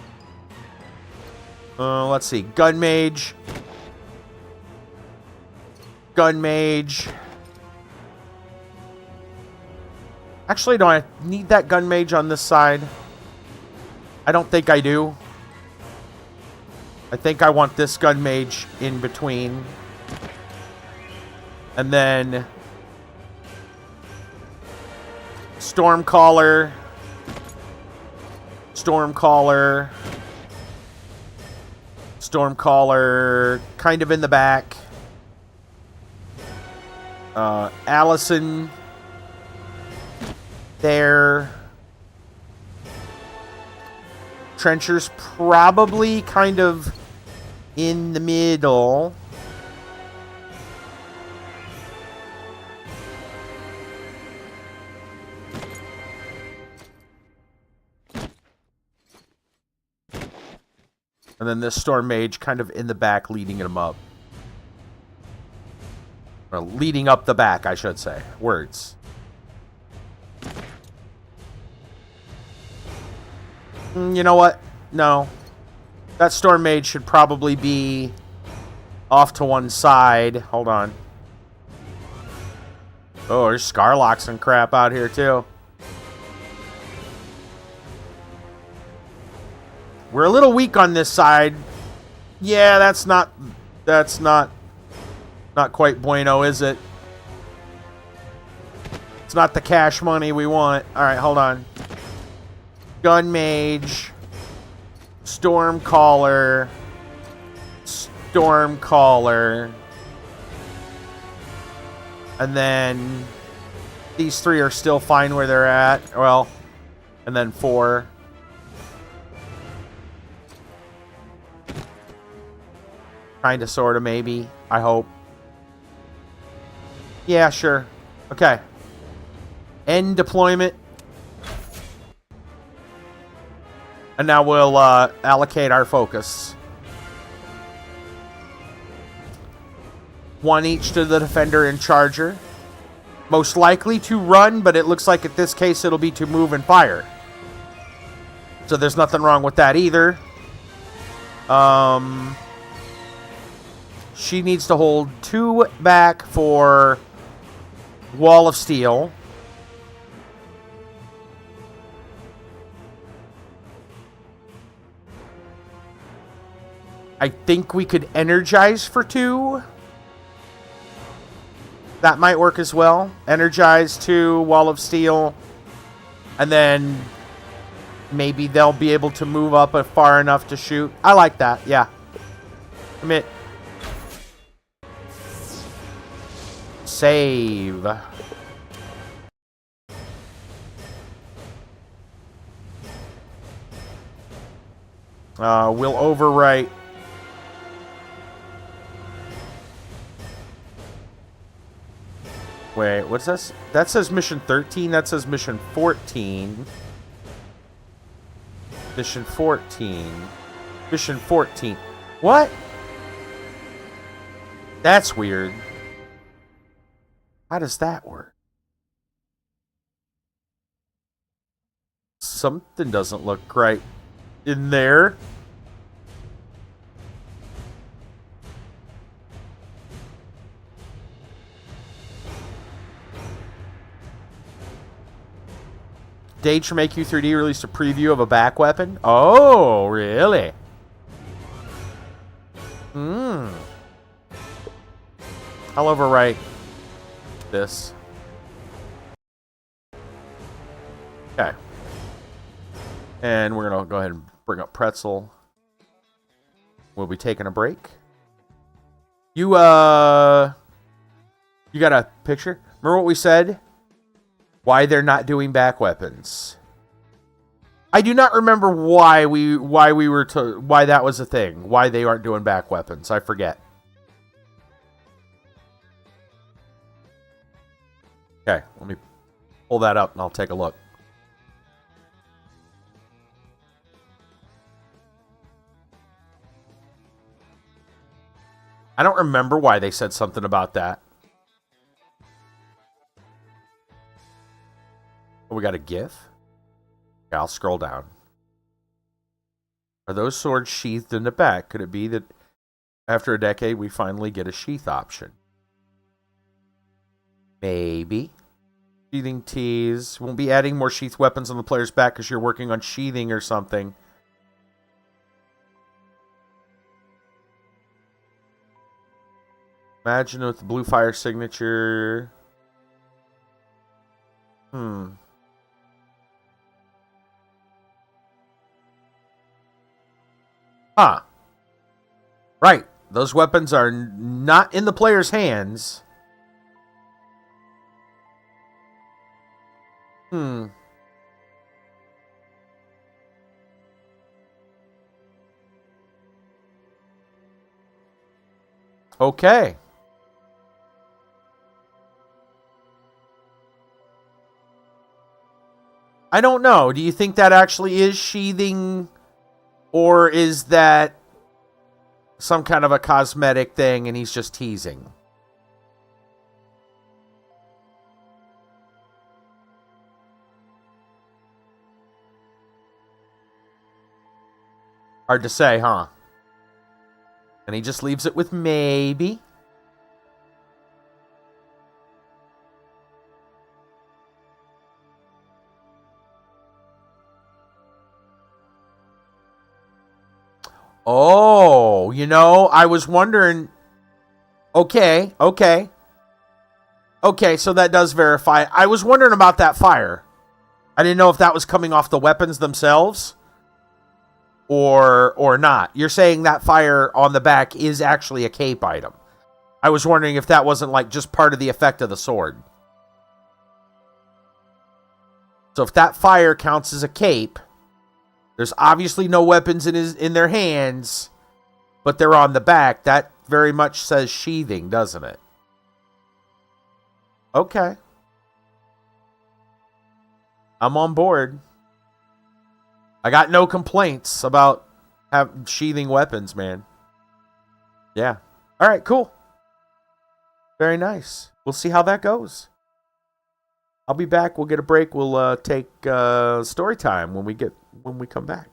Let's see. Gun mage. Gun mage. Actually, do I need that gun mage on this side? I don't think I do. I think I want this gun mage in between. And then Stormcaller. Stormcaller. Stormcaller kind of in the back. Allison there. Trencher's probably kind of in the middle. And then this Storm Mage kind of in the back leading him up. Or leading up the back, I should say. Words. You know what? No. That Storm Mage should probably be off to one side. Hold on. Oh, there's Scarlocks and crap out here, too. We're a little weak on this side. Yeah, that's not quite bueno, is it? It's not the cash money we want. All right, hold on. Gun Mage, Stormcaller, Stormcaller, and then these 3 are still fine where they're at. Well, and then 4. Kinda, sorta, maybe. I hope. Yeah, sure. Okay. End deployment. And now we'll allocate our focus. 1 each to the Defender and Charger. Most likely to run, but it looks like in this case it'll be to move and fire. So there's nothing wrong with that either. She needs to hold 2 back for Wall of Steel. I think we could energize for 2. That might work as well. Energize 2, Wall of Steel. And then maybe they'll be able to move up far enough to shoot. I like that, yeah. Commit. Save. We'll overwrite. Wait, what's this? That says mission 13. That says mission 14. Mission 14. Mission 14. What? That's weird. How does that work? Something doesn't look right in there. Dage from AQ3D released a preview of a back weapon. Oh, really? I'll overwrite this. Okay. And we're going to go ahead and bring up Pretzel. We'll be taking a break. You got a picture? Remember what we said? Why they're not doing back weapons. I do not remember why that was a thing. Why they aren't doing back weapons. I forget. Okay, let me pull that up and I'll take a look. I don't remember why they said something about that. Oh, we got a GIF? Okay, I'll scroll down. Are those swords sheathed in the back? Could it be that after a decade we finally get a sheath option? Maybe. Sheathing tees. Won't be adding more sheath weapons on the player's back because you're working on sheathing or something. Imagine with the blue fire signature. Huh. Right. Those weapons are not in the player's hands. Okay. I don't know. Do you think that actually is sheathing? Or is that some kind of a cosmetic thing and he's just teasing? Hard to say, huh? And he just leaves it with maybe. Oh, you know, I was wondering. Okay, so that does verify. I was wondering about that fire. I didn't know if that was coming off the weapons themselves or not. You're saying that fire on the back is actually a cape item. I was wondering if that wasn't like just part of the effect of the sword. So if that fire counts as a cape, there's obviously no weapons in their hands, but they're on the back. That very much says sheathing, doesn't it? Okay. I'm on board. I got no complaints about sheathing weapons, man. Yeah. All right, cool. Very nice. We'll see how that goes. I'll be back. We'll get a break. We'll take story time when we come back.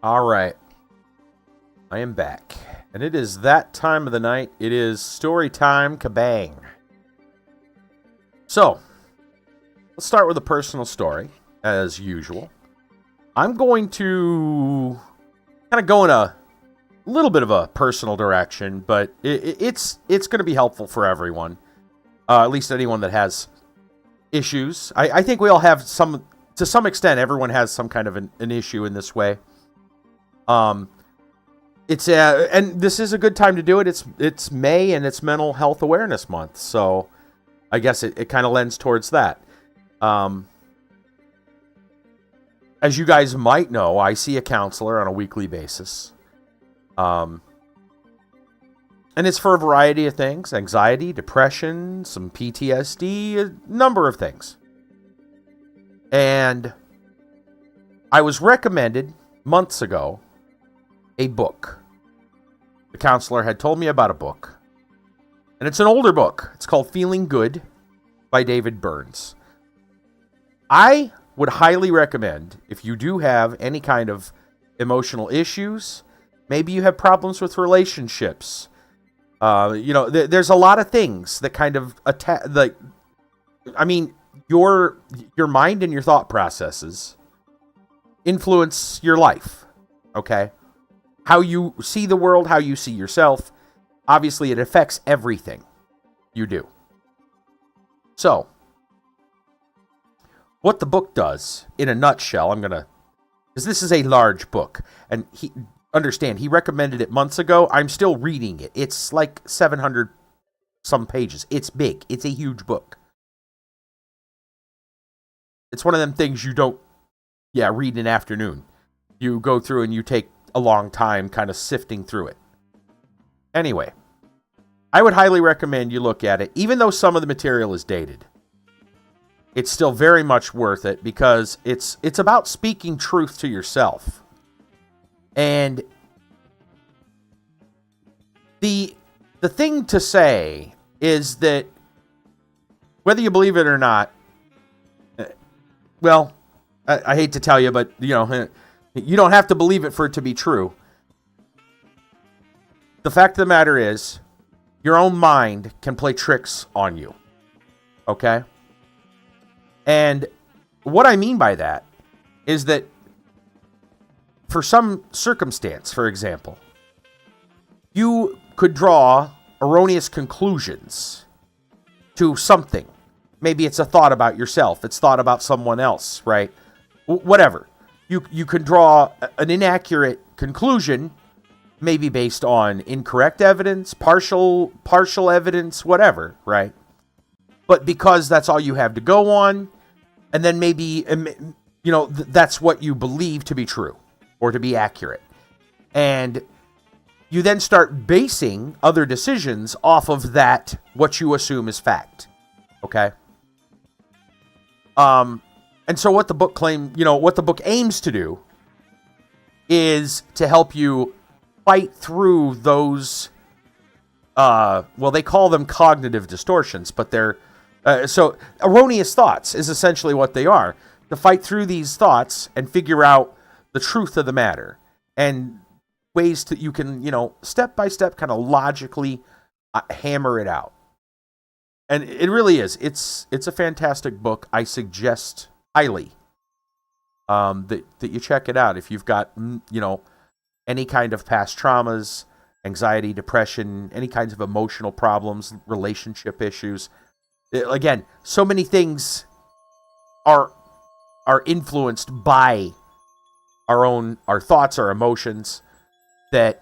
All right. I am back. And it is that time of the night. It is story time, kabang. So, let's start with a personal story, as usual. I'm going to kind of go in a little bit of a personal direction, but it's going to be helpful for everyone. At least anyone that has issues. I think we all have some, to some extent, everyone has some kind of an issue in this way. It's and this is a good time to do it. It's May and it's Mental Health Awareness Month, so I guess it kind of lends towards that. As you guys might know, I see a counselor on a weekly basis. And it's for a variety of things: anxiety, depression, some PTSD, a number of things. And I was recommended months ago a book. The counselor had told me about a book. And it's an older book. It's called Feeling Good by David Burns. I would highly recommend, if you do have any kind of emotional issues, maybe you have problems with relationships. There's a lot of things that kind of attack, your mind and your thought processes influence your life, okay? How you see the world, how you see yourself. Obviously, it affects everything you do. So, what the book does, in a nutshell, because this is a large book, and he recommended it months ago. I'm still reading it. It's like 700 some pages. It's big. It's a huge book. It's one of them things you don't, read in an afternoon. You go through and you take a long time kind of sifting through it. Anyway, I would highly recommend you look at it, even though some of the material is dated. It's still very much worth it because it's about speaking truth to yourself. And the thing to say is that whether you believe it or not, I hate to tell you, but you don't have to believe it for it to be true. The fact of the matter is, your own mind can play tricks on you. Okay? And what I mean by that is that for some circumstance, for example, you could draw erroneous conclusions to something. Maybe it's a thought about yourself. It's thought about someone else, right? Whatever. You could draw an inaccurate conclusion, maybe based on incorrect evidence, partial evidence, whatever, right? But because that's all you have to go on, and then maybe, that's what you believe to be true or to be accurate. And you then start basing other decisions off of that, what you assume is fact. Okay? And so what the book aims to do is to help you fight through those, they call them cognitive distortions, but they're, so erroneous thoughts is essentially what they are. To fight through these thoughts and figure out the truth of the matter and ways that you can, step by step kind of logically hammer it out. And it really is. It's a fantastic book. I suggest highly that you check it out if you've got, any kind of past traumas, anxiety, depression, any kinds of emotional problems, relationship issues. Again, so many things are influenced by our thoughts, our emotions, that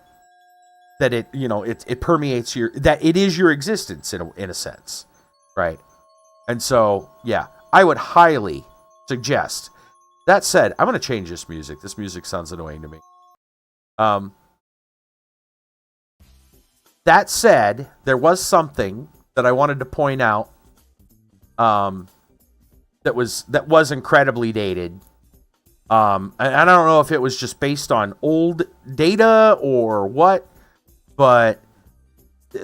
it permeates that it is your existence in a sense, right? And so, I would highly suggest. That said, I'm going to change this music. This music sounds annoying to me. That said, there was something that I wanted to point out that was incredibly dated. And I don't know if it was just based on old data or what, but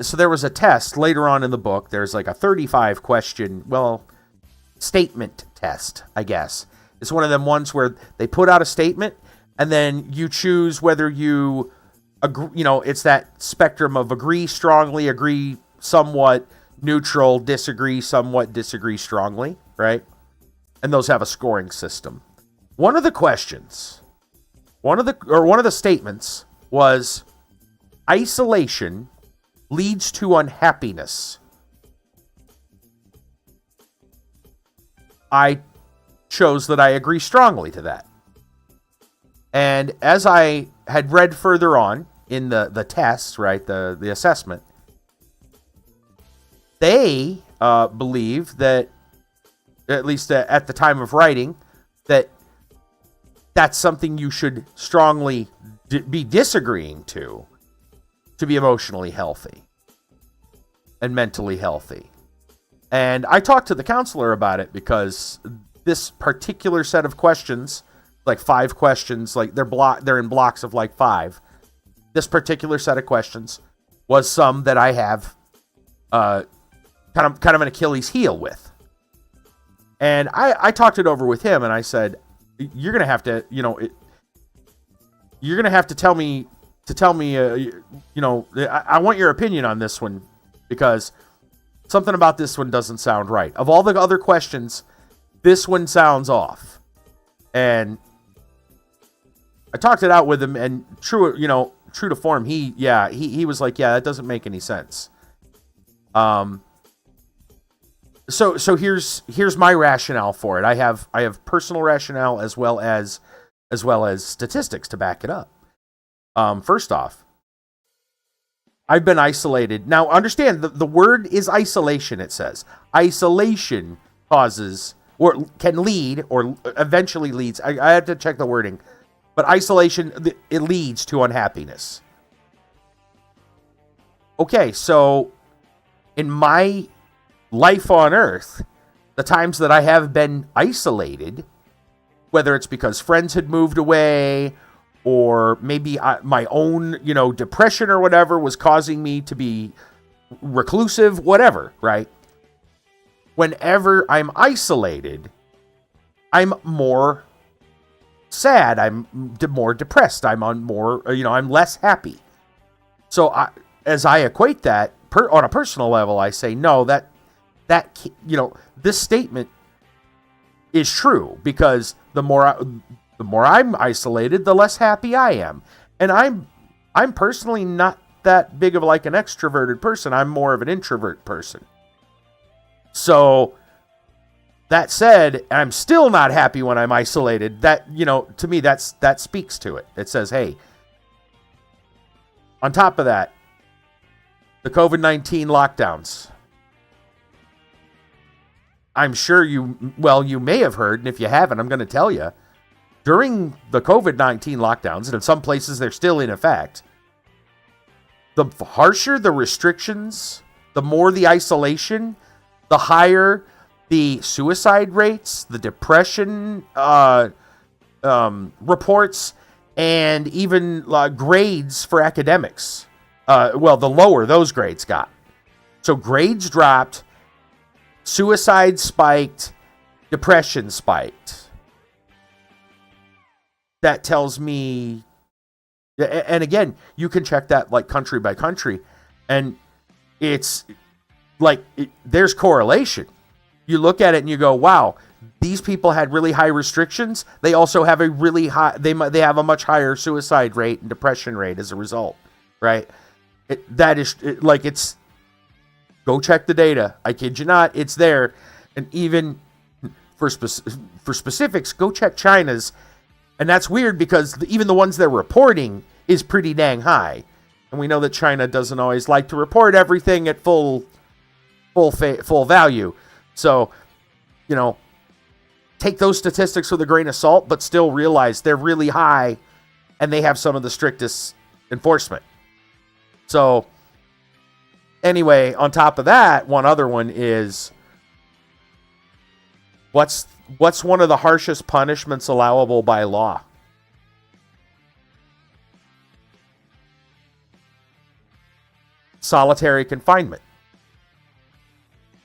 so there was a test later on in the book. There's like a 35 question, statement test, I guess. It's one of them ones where they put out a statement and then you choose whether you agree, it's that spectrum of agree strongly, agree somewhat, neutral, disagree somewhat, disagree strongly, right? And those have a scoring system. One of the statements was isolation leads to unhappiness. I chose that I agree strongly to that. And as I had read further on in the test, right, the assessment, they believe that, at least at the time of writing, that that's something you should strongly be disagreeing to be emotionally healthy and mentally healthy. And I talked to the counselor about it because this particular set of questions, like 5 questions, like they're in blocks of like 5. This particular set of questions was some that I have kind of an Achilles heel with. And I talked it over with him, and I said, you're gonna have to, you're gonna have to tell me, I want your opinion on this one, because something about this one doesn't sound right. Of all the other questions, this one sounds off. And I talked it out with him, and true to form, he was like, yeah, that doesn't make any sense. So here's my rationale for it. I have personal rationale as well as statistics to back it up. First off, I've been isolated. Now understand, the word is isolation. It says isolation causes or can lead or eventually leads. I have to check the wording, but isolation, it leads to unhappiness. Okay, so in my life on Earth, the times that I have been isolated, whether it's because friends had moved away, or maybe my own, depression or whatever was causing me to be reclusive, whatever, right? Whenever I'm isolated, I'm more sad, I'm more depressed, I'm less happy. So as I equate that on a personal level, I say, no, that this statement is true, because the more I'm isolated, the less happy I am. And I'm personally not that big of like an extroverted person. I'm more of an introvert person. So that said, I'm still not happy when I'm isolated. That, to me, that speaks to it. It says, hey, on top of that, the COVID-19 lockdowns. I'm sure you may have heard, and if you haven't, I'm going to tell you, during the COVID-19 lockdowns, and in some places they're still in effect, the harsher the restrictions, the more the isolation, the higher the suicide rates, the depression reports, and even grades for academics. The lower those grades got. So grades dropped, suicide spiked, depression spiked. That tells me, and again, you can check that like country by country, and it's like there's correlation. You look at it and you go, wow, these people had really high restrictions. They also have a really high, they have a much higher suicide rate and depression rate as a result, right? Go check the data. I kid you not, it's there. And even for specifics, go check China's. And that's weird because even the ones they're reporting is pretty dang high. And we know that China doesn't always like to report everything at full value. So, take those statistics with a grain of salt, but still realize they're really high and they have some of the strictest enforcement. So, anyway, on top of that, one other one is, what's one of the harshest punishments allowable by law? Solitary confinement.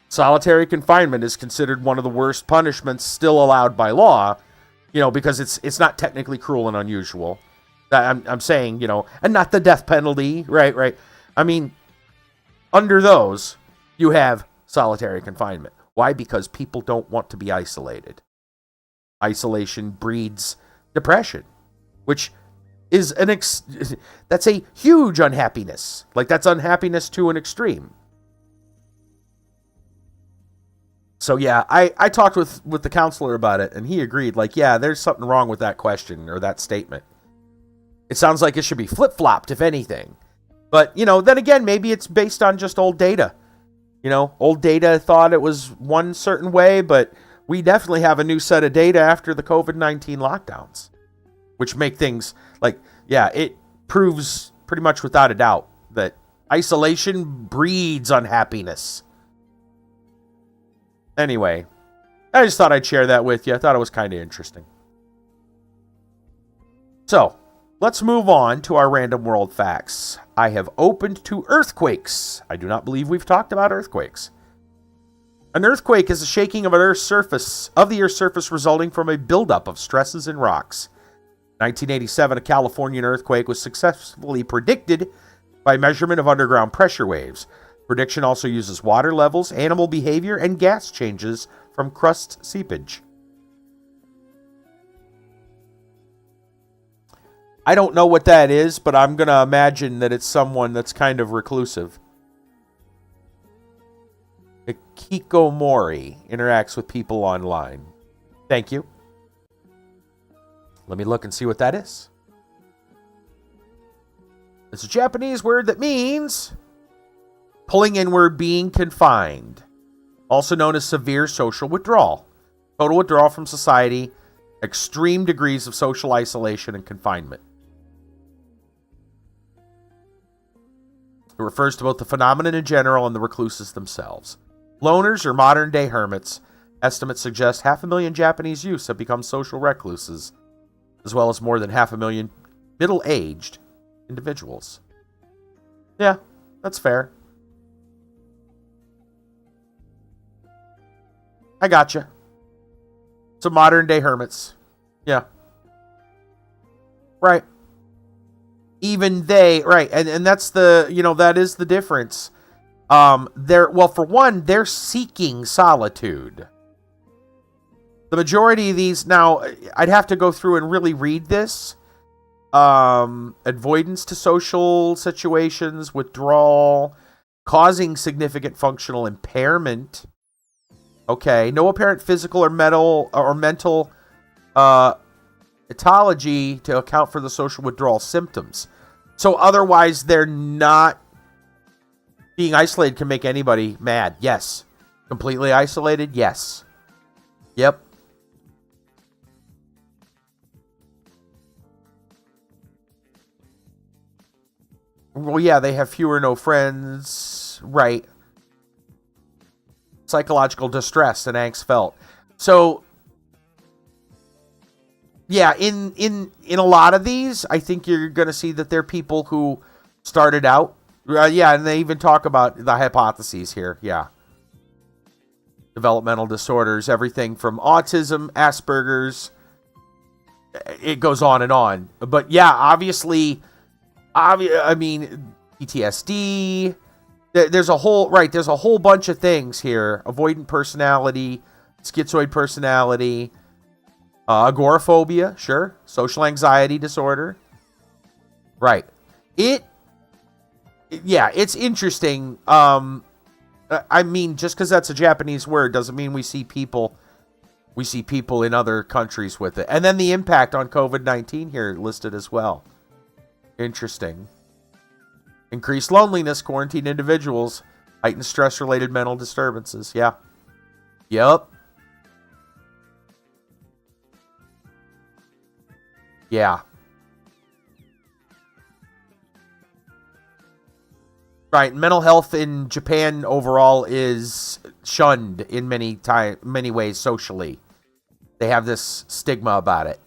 Solitary confinement is considered one of the worst punishments still allowed by law, because it's not technically cruel and unusual. I'm saying, and not the death penalty, right. I mean, under those, you have solitary confinement. Why? Because people don't want to be isolated. Isolation breeds depression, which is that's a huge unhappiness. Like, that's unhappiness to an extreme. So yeah, I talked with the counselor about it, and he agreed. Like, yeah, there's something wrong with that question or that statement. It sounds like it should be flip-flopped, if anything. But, then again, maybe it's based on just old data. Old data thought it was one certain way, but we definitely have a new set of data after the COVID-19 lockdowns, which make things like, yeah, it proves pretty much without a doubt that isolation breeds unhappiness. Anyway, I just thought I'd share that with you. I thought it was kind of interesting. So, let's move on to our random world facts. I have opened to earthquakes. I do not believe we've talked about earthquakes. An earthquake is a shaking of the Earth's surface resulting from a buildup of stresses in rocks. In 1987, a Californian earthquake was successfully predicted by measurement of underground pressure waves. Prediction also uses water levels, animal behavior, and gas changes from crust seepage. I don't know what that is, but I'm going to imagine that it's someone that's kind of reclusive. Hikikomori interacts with people online. Thank you. Let me look and see what that is. It's a Japanese word that means pulling inward, being confined. Also known as severe social withdrawal. Total withdrawal from society, extreme degrees of social isolation and confinement. It refers to both the phenomenon in general and the recluses themselves. Loners, or modern-day hermits, estimates suggest 500,000 Japanese youths have become social recluses, as well as more than 500,000 middle-aged individuals. Yeah, that's fair. I gotcha. So modern-day hermits. Yeah. Right. Even they, right, and that's the, that is the difference. For one, they're seeking solitude. The majority of these, now, I'd have to go through and really read this. Avoidance to social situations, withdrawal, causing significant functional impairment. Okay, no apparent physical or mental etiology to account for the social withdrawal symptoms. So otherwise, they're not being isolated can make anybody mad. Yes. Completely isolated? Yes. Yep. Well, yeah, they have fewer no friends. Right. Psychological distress and angst felt. So, yeah, in a lot of these, I think you're going to see that they're people who started out. Yeah, and they even talk about the hypotheses here. Yeah. Developmental disorders, everything from autism, Asperger's. It goes on and on. But yeah, obviously, I mean, PTSD. There's a whole bunch of things here. Avoidant personality, schizoid personality, agoraphobia, sure. Social anxiety disorder. Right. It's interesting. I mean, just because that's a Japanese word doesn't mean we see people in other countries with it. And then the impact on COVID-19 here listed as well. Interesting. Increased loneliness, quarantined individuals, heightened stress-related mental disturbances. Yeah. Yep. Yeah. Right. Mental health in Japan overall is shunned in many ways socially. They have this stigma about it,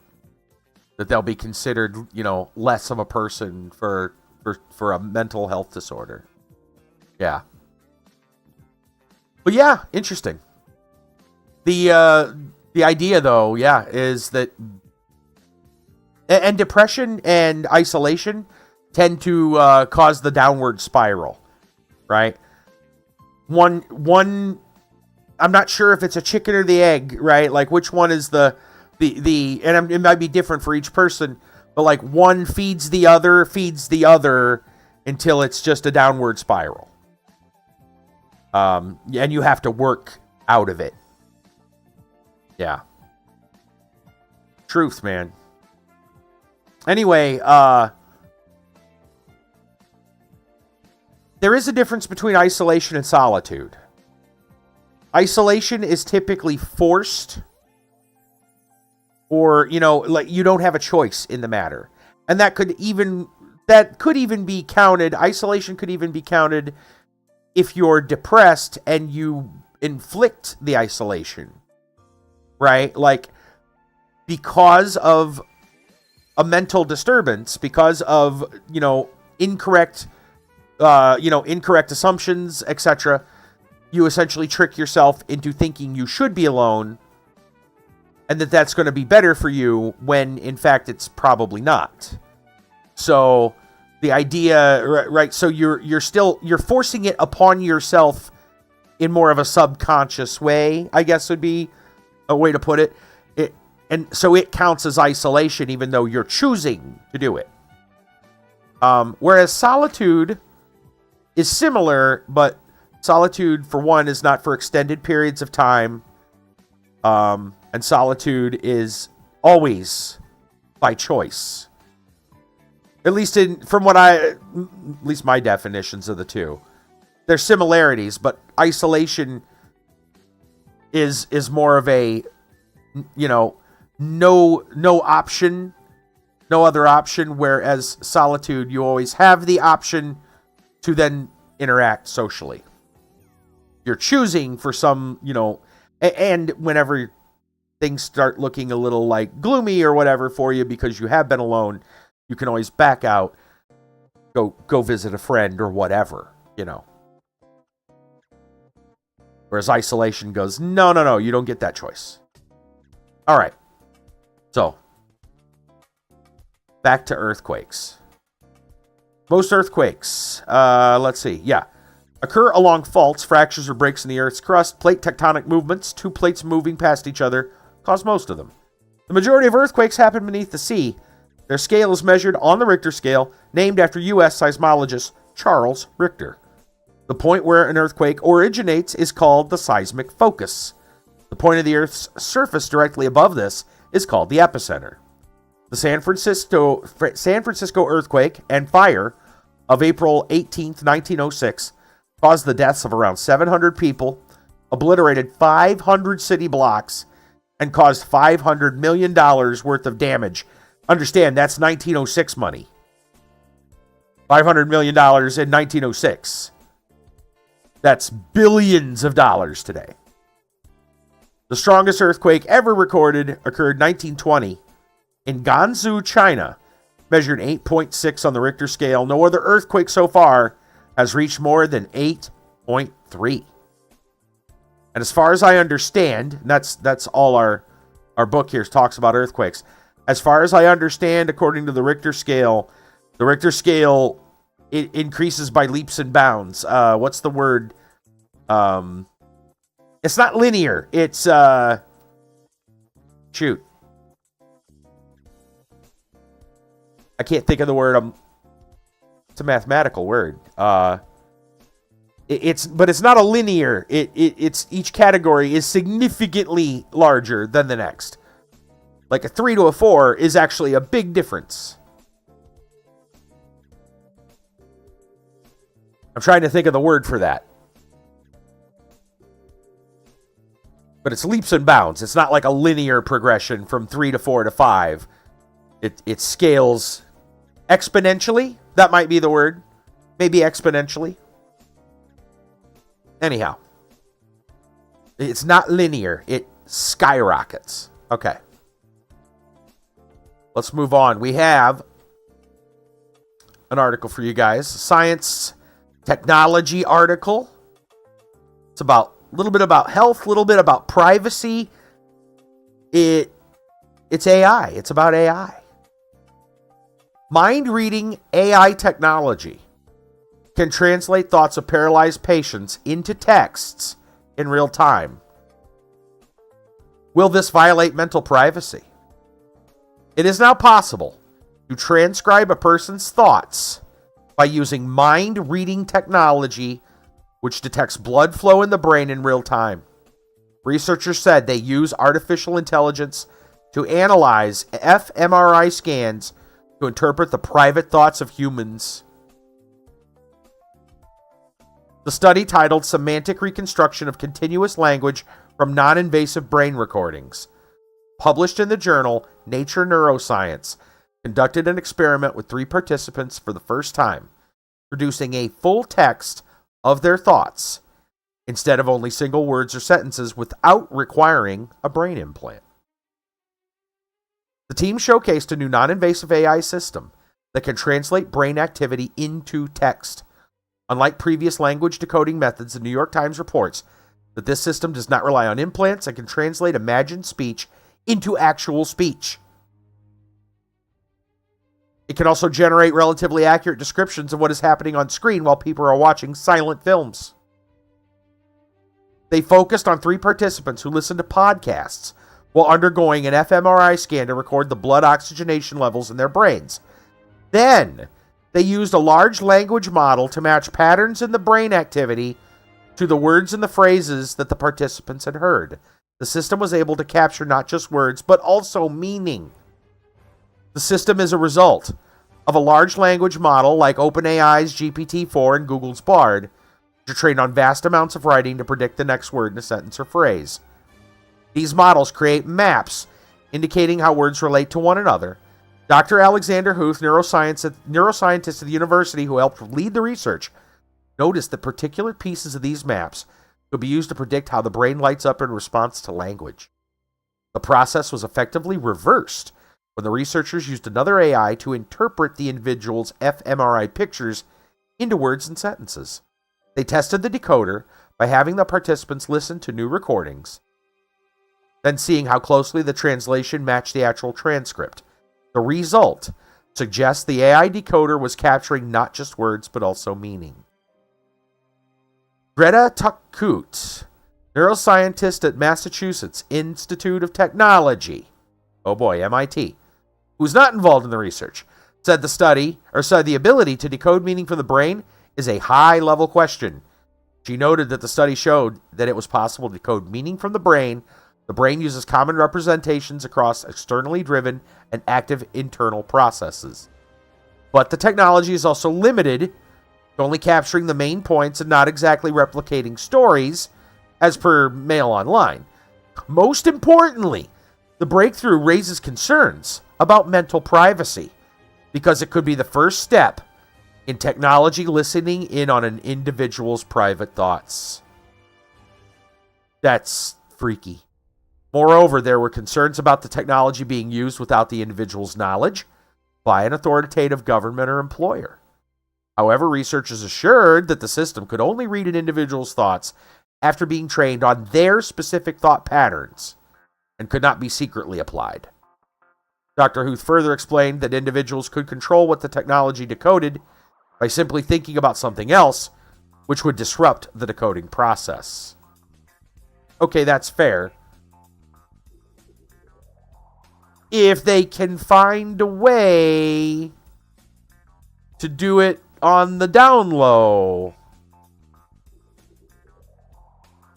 that they'll be considered, less of a person for a mental health disorder. Yeah. But yeah, interesting. The idea though, yeah, is that And depression and isolation tend to cause the downward spiral, right? One, I'm not sure if it's a chicken or the egg, right? Like which one is the and it might be different for each person, but like one feeds the other until it's just a downward spiral. And you have to work out of it. Yeah. Truth, man. Anyway, there is a difference between isolation and solitude. Isolation is typically forced, or, like you don't have a choice in the matter. And that could even be counted. Isolation could even be counted if you're depressed and you inflict the isolation, right? Like, because of a mental disturbance, because of, incorrect assumptions, etc., you essentially trick yourself into thinking you should be alone and that's going to be better for you when in fact it's probably not. So the idea, right? So you're forcing it upon yourself in more of a subconscious way, I guess would be a way to put it. And so it counts as isolation even though you're choosing to do it. Whereas solitude is similar, but solitude, for one, is not for extended periods of time. And solitude is always by choice. At least my definitions of the two. There's similarities, but isolation is more of a, no option, no other option, whereas solitude, you always have the option to then interact socially. You're choosing for some, and whenever things start looking a little like gloomy or whatever for you because you have been alone, you can always back out, go visit a friend or whatever, Whereas isolation goes, no, you don't get that choice. All right. So, back to earthquakes. Most earthquakes, let's see, occur along faults, fractures, or breaks in the Earth's crust. Plate tectonic movements, two plates moving past each other, cause most of them. The majority of earthquakes happen beneath the sea. Their scale is measured on the Richter scale, named after U.S. seismologist Charles Richter. The point where an earthquake originates is called the seismic focus. The point of the Earth's surface directly above this is called the epicenter. The San Francisco earthquake and fire of April 18th, 1906, caused the deaths of around 700 people, obliterated 500 city blocks, and caused $500 million worth of damage. Understand, that's 1906 money. $500 million in 1906. That's billions of dollars today. The strongest earthquake ever recorded occurred 1920 in Gansu, China, measured 8.6 on the Richter scale. No other earthquake so far has reached more than 8.3. And as far as I understand, that's all our book here talks about earthquakes. As far as I understand, according to the Richter scale, it increases by leaps and bounds. What's the word? It's not linear. It's shoot. I can't think of the word. It's a mathematical word. But it's not a linear. It's each category is significantly larger than the next. Like a 3 to a 4 is actually a big difference. I'm trying to think of the word for that. But it's leaps and bounds. It's not like a linear progression from 3 to 4 to 5. It scales exponentially. That might be the word. Maybe exponentially. Anyhow. It's not linear. It skyrockets. Okay. Let's move on. We have an article for you guys. Science technology article. It's about a little bit about health, a little bit about privacy. It's AI. It's about AI. Mind-reading AI technology can translate thoughts of paralyzed patients into texts in real time. Will this violate mental privacy? It is now possible to transcribe a person's thoughts by using mind-reading technology, which detects blood flow in the brain in real time. Researchers said they use artificial intelligence to analyze fMRI scans to interpret the private thoughts of humans. The study, titled Semantic Reconstruction of Continuous Language from Non-Invasive Brain Recordings, published in the journal Nature Neuroscience, conducted an experiment with 3 participants for the first time, producing a full text of their thoughts instead of only single words or sentences without requiring a brain implant. The team showcased a new non-invasive AI system that can translate brain activity into text. Unlike previous language decoding methods, the New York Times reports that this system does not rely on implants and can translate imagined speech into actual speech. It can also generate relatively accurate descriptions of what is happening on screen while people are watching silent films. They focused on 3 participants who listened to podcasts while undergoing an fMRI scan to record the blood oxygenation levels in their brains. Then, they used a large language model to match patterns in the brain activity to the words and the phrases that the participants had heard. The system was able to capture not just words, but also meaning. The system is a result of a large language model like OpenAI's GPT-4 and Google's Bard, which are trained on vast amounts of writing to predict the next word in a sentence or phrase. These models create maps indicating how words relate to one another. Dr. Alexander Huth, neuroscientist at the university who helped lead the research, noticed that particular pieces of these maps could be used to predict how the brain lights up in response to language. The process was effectively reversed when the researchers used another AI to interpret the individual's fMRI pictures into words and sentences. They tested the decoder by having the participants listen to new recordings, then seeing how closely the translation matched the actual transcript. The result suggests the AI decoder was capturing not just words, but also meaning. Greta Tuckut, neuroscientist at Massachusetts Institute of Technology, MIT, who's not involved in the research, said the ability to decode meaning from the brain is a high-level question. She noted that the study showed that it was possible to decode meaning from the brain. The brain uses common representations across externally driven and active internal processes. But the technology is also limited to only capturing the main points and not exactly replicating stories, as per Mail Online. Most importantly, the breakthrough raises concerns about mental privacy, because it could be the first step in technology listening in on an individual's private thoughts. That's freaky. Moreover, there were concerns about the technology being used without the individual's knowledge by an authoritative government or employer. However, researchers assured that the system could only read an individual's thoughts after being trained on their specific thought patterns and could not be secretly applied. Dr. Huth further explained that individuals could control what the technology decoded by simply thinking about something else, which would disrupt the decoding process. Okay, that's fair. If they can find a way to do it on the down low,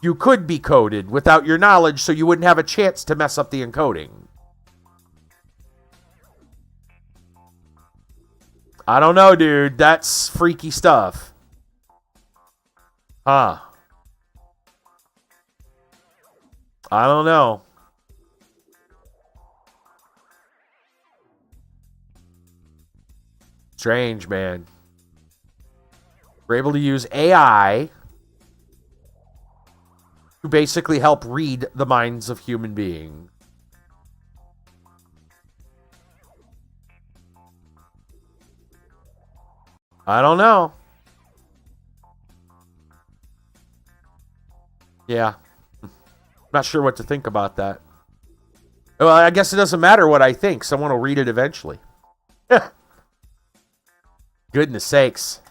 you could be coded without your knowledge, so you wouldn't have a chance to mess up the encoding. I don't know, dude. That's freaky stuff. Huh. I don't know. Strange, man. We're able to use AI to basically help read the minds of human beings. I don't know. Yeah. Not sure what to think about that. Well, I guess it doesn't matter what I think. Someone will read it eventually. Goodness sakes.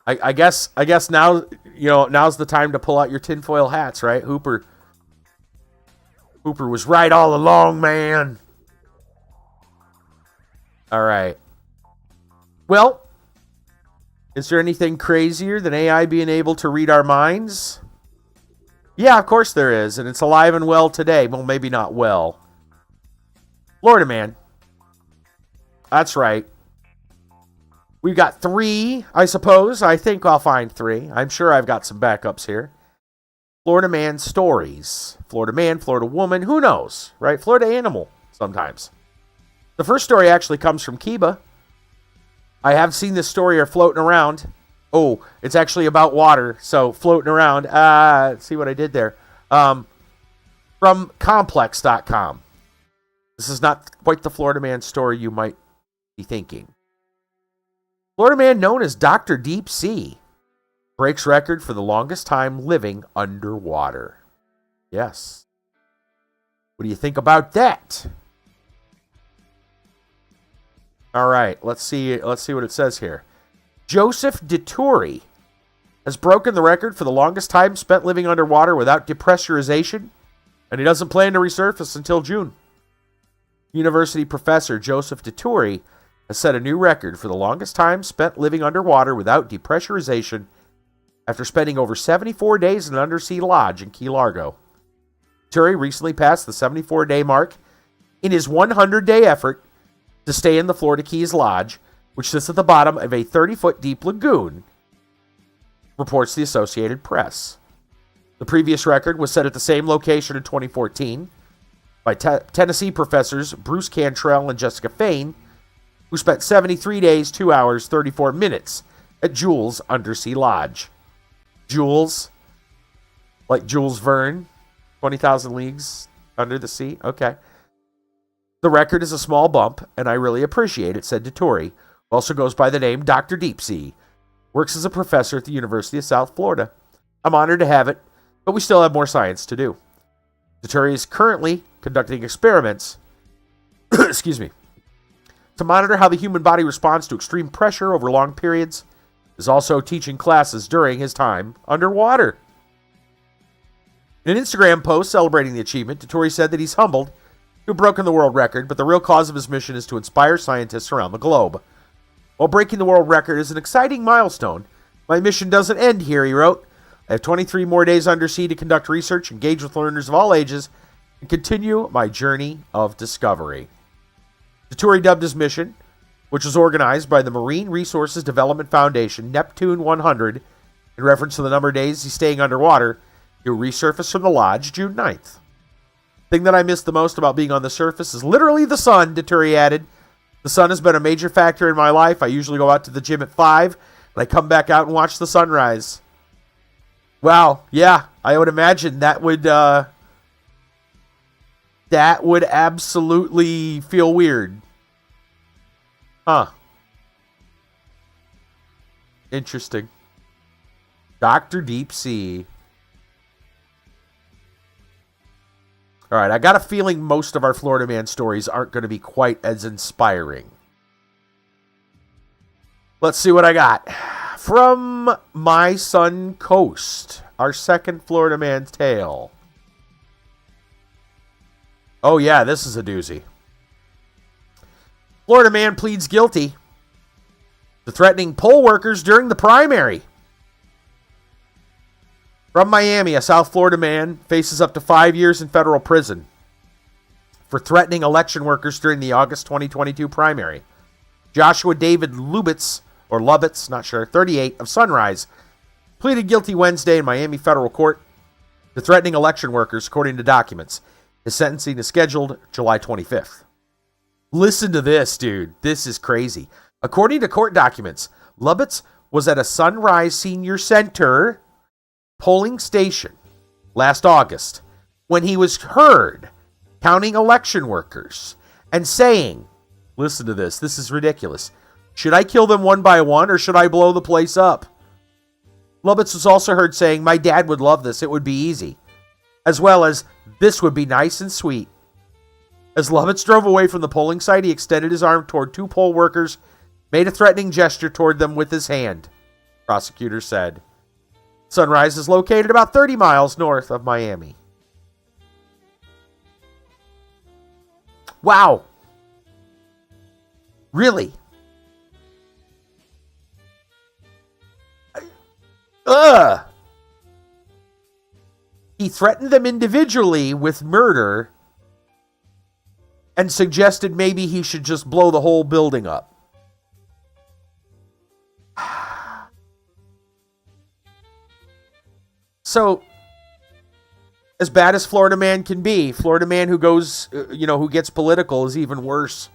I guess now, now's the time to pull out your tinfoil hats, right? Hooper was right all along, man. All right. Well, is there anything crazier than AI being able to read our minds? Yeah, of course there is, and it's alive and well today. Well, maybe not well. Florida man. That's right. We've got 3, I suppose. I think I'll find 3. I'm sure I've got some backups here. Florida man stories. Florida man, Florida woman, who knows, right? Florida animal sometimes. The first story actually comes from Kiba. I have seen this story floating around. Oh, it's actually about water, so floating around. Let's see what I did there. From complex.com. This is not quite the Florida man story you might be thinking. Florida man known as Dr. Deep Sea breaks record for the longest time living underwater. Yes. What do you think about that? All right, let's see what it says here. Joseph Dituri has broken the record for the longest time spent living underwater without depressurization, and he doesn't plan to resurface until June. University professor Joseph Dituri has set a new record for the longest time spent living underwater without depressurization after spending over 74 days in an undersea lodge in Key Largo. Dituri recently passed the 74-day mark in his 100-day effort to stay in the Florida Keys Lodge, which sits at the bottom of a 30-foot deep lagoon, reports the Associated Press. The previous record was set at the same location in 2014 by Tennessee professors Bruce Cantrell and Jessica Fain, who spent 73 days, 2 hours, 34 minutes at Jules Undersea Lodge. Jules, like Jules Verne, 20,000 Leagues Under the Sea? Okay. The record is a small bump, and I really appreciate it, said Dituri, who also goes by the name Dr. Deep Sea, works as a professor at the University of South Florida. I'm honored to have it, but we still have more science to do. Dituri is currently conducting experiments excuse me, to monitor how the human body responds to extreme pressure over long periods. Is also teaching classes during his time underwater. In an Instagram post celebrating the achievement, Dituri said that he's humbled to have broken the world record, but the real cause of his mission is to inspire scientists around the globe. While breaking the world record is an exciting milestone, my mission doesn't end here, he wrote. I have 23 more days undersea to conduct research, engage with learners of all ages, and continue my journey of discovery. Dituri dubbed his mission, which was organized by the Marine Resources Development Foundation, Neptune 100, in reference to the number of days he's staying underwater. He'll resurface from the lodge June 9th. The thing that I miss the most about being on the surface is literally the sun, Dituri added. The sun has been a major factor in my life. I usually go out to the gym at 5, and I come back out and watch the sunrise. Wow, yeah, I would imagine that would absolutely feel weird. Huh. Interesting. Dr. Deep Sea. All right, I got a feeling most of our Florida man stories aren't going to be quite as inspiring. Let's see what I got. From My Sun Coast, our second Florida man tale. Oh yeah, this is a doozy. Florida man pleads guilty to threatening poll workers during the primary. From Miami, a South Florida man faces up to 5 years in federal prison for threatening election workers during the August 2022 primary. Joshua David Lubitz, or Lubitz, not sure, 38, of Sunrise, pleaded guilty Wednesday in Miami federal court to threatening election workers, according to documents. His sentencing is scheduled July 25th. Listen to this, dude. This is crazy. According to court documents, Lubitz was at a Sunrise Senior Center polling station last August when he was heard counting election workers and saying, listen to this, this is ridiculous. Should I kill them one by one or should I blow the place up? Lubitz was also heard saying, my dad would love this, it would be easy. As well as, this would be nice and sweet. As Lovitz drove away from the polling site, he extended his arm toward two poll workers, made a threatening gesture toward them with his hand, prosecutors said. Sunrise is located about 30 miles north of Miami. Wow. Really? Ugh. He threatened them individually with murder and suggested maybe he should just blow the whole building up. So, as bad as Florida Man can be, Florida Man who goes, who gets political is even worse.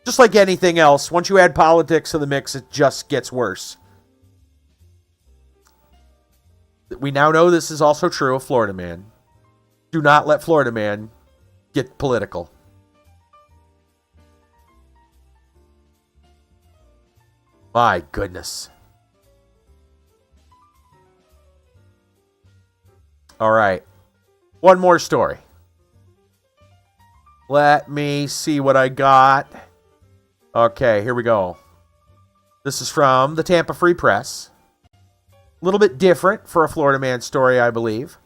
Just like anything else, once you add politics to the mix, it just gets worse. We now know this is also true of Florida Man. Do not let Florida Man get political. My goodness. All right. One more story. Let me see what I got. Okay, here we go. This is from the Tampa Free Press. A little bit different for a Florida Man story, I believe.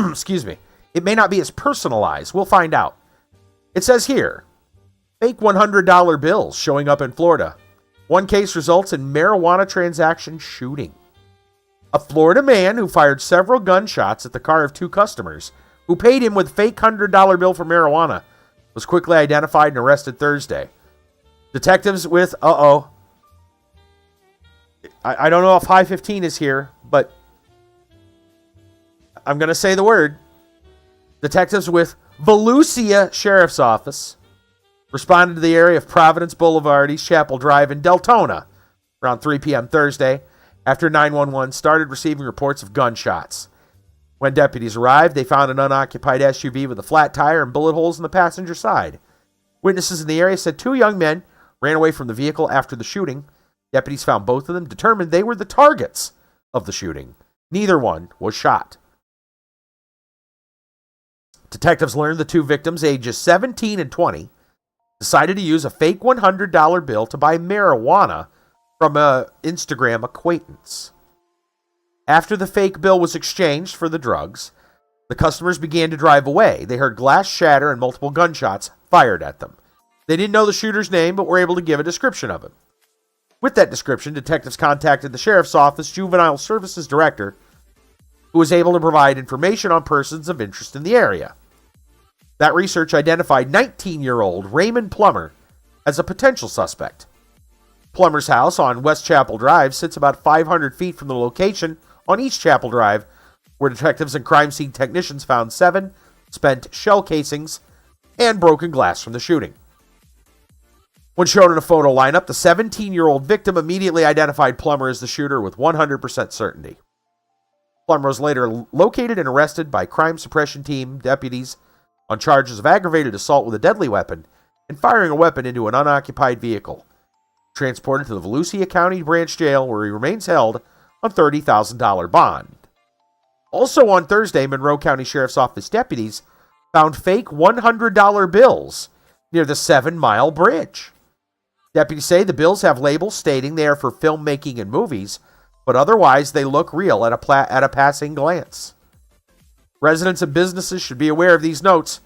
Excuse me. It may not be as personalized. We'll find out. It says here, fake $100 bills showing up in Florida. One case results in marijuana transaction shooting. A Florida man who fired several gunshots at the car of two customers who paid him with fake $100 bill for marijuana was quickly identified and arrested Thursday. Detectives with, I don't know if High 15 is here, but I'm going to say the word. Detectives with Volusia Sheriff's Office responded to the area of Providence Boulevard, East Chapel Drive in Deltona around 3 p.m. Thursday after 911 started receiving reports of gunshots. When deputies arrived, they found an unoccupied SUV with a flat tire and bullet holes in the passenger side. Witnesses in the area said two young men ran away from the vehicle after the shooting. Deputies found both of them, determined they were the targets of the shooting. Neither one was shot. Detectives learned the two victims, ages 17 and 20, decided to use a fake $100 bill to buy marijuana from an Instagram acquaintance. After the fake bill was exchanged for the drugs, the customers began to drive away. They heard glass shatter and multiple gunshots fired at them. They didn't know the shooter's name, but were able to give a description of him. With that description, detectives contacted the Sheriff's Office Juvenile Services Director, who was able to provide information on persons of interest in the area. That research identified 19-year-old Raymond Plummer as a potential suspect. Plummer's house on West Chapel Drive sits about 500 feet from the location on East Chapel Drive, where detectives and crime scene technicians found 7 spent shell casings and broken glass from the shooting. When shown in a photo lineup, the 17-year-old victim immediately identified Plummer as the shooter with 100% certainty. Plummer was later located and arrested by crime suppression team deputies on charges of aggravated assault with a deadly weapon and firing a weapon into an unoccupied vehicle. Transported to the Volusia County Branch Jail, where he remains held on $30,000 bond. Also on Thursday, Monroe County Sheriff's Office deputies found fake $100 bills near the 7 Mile Bridge. Deputies say the bills have labels stating they are for filmmaking and movies, but otherwise they look real at a passing glance. Residents and businesses should be aware of these notes.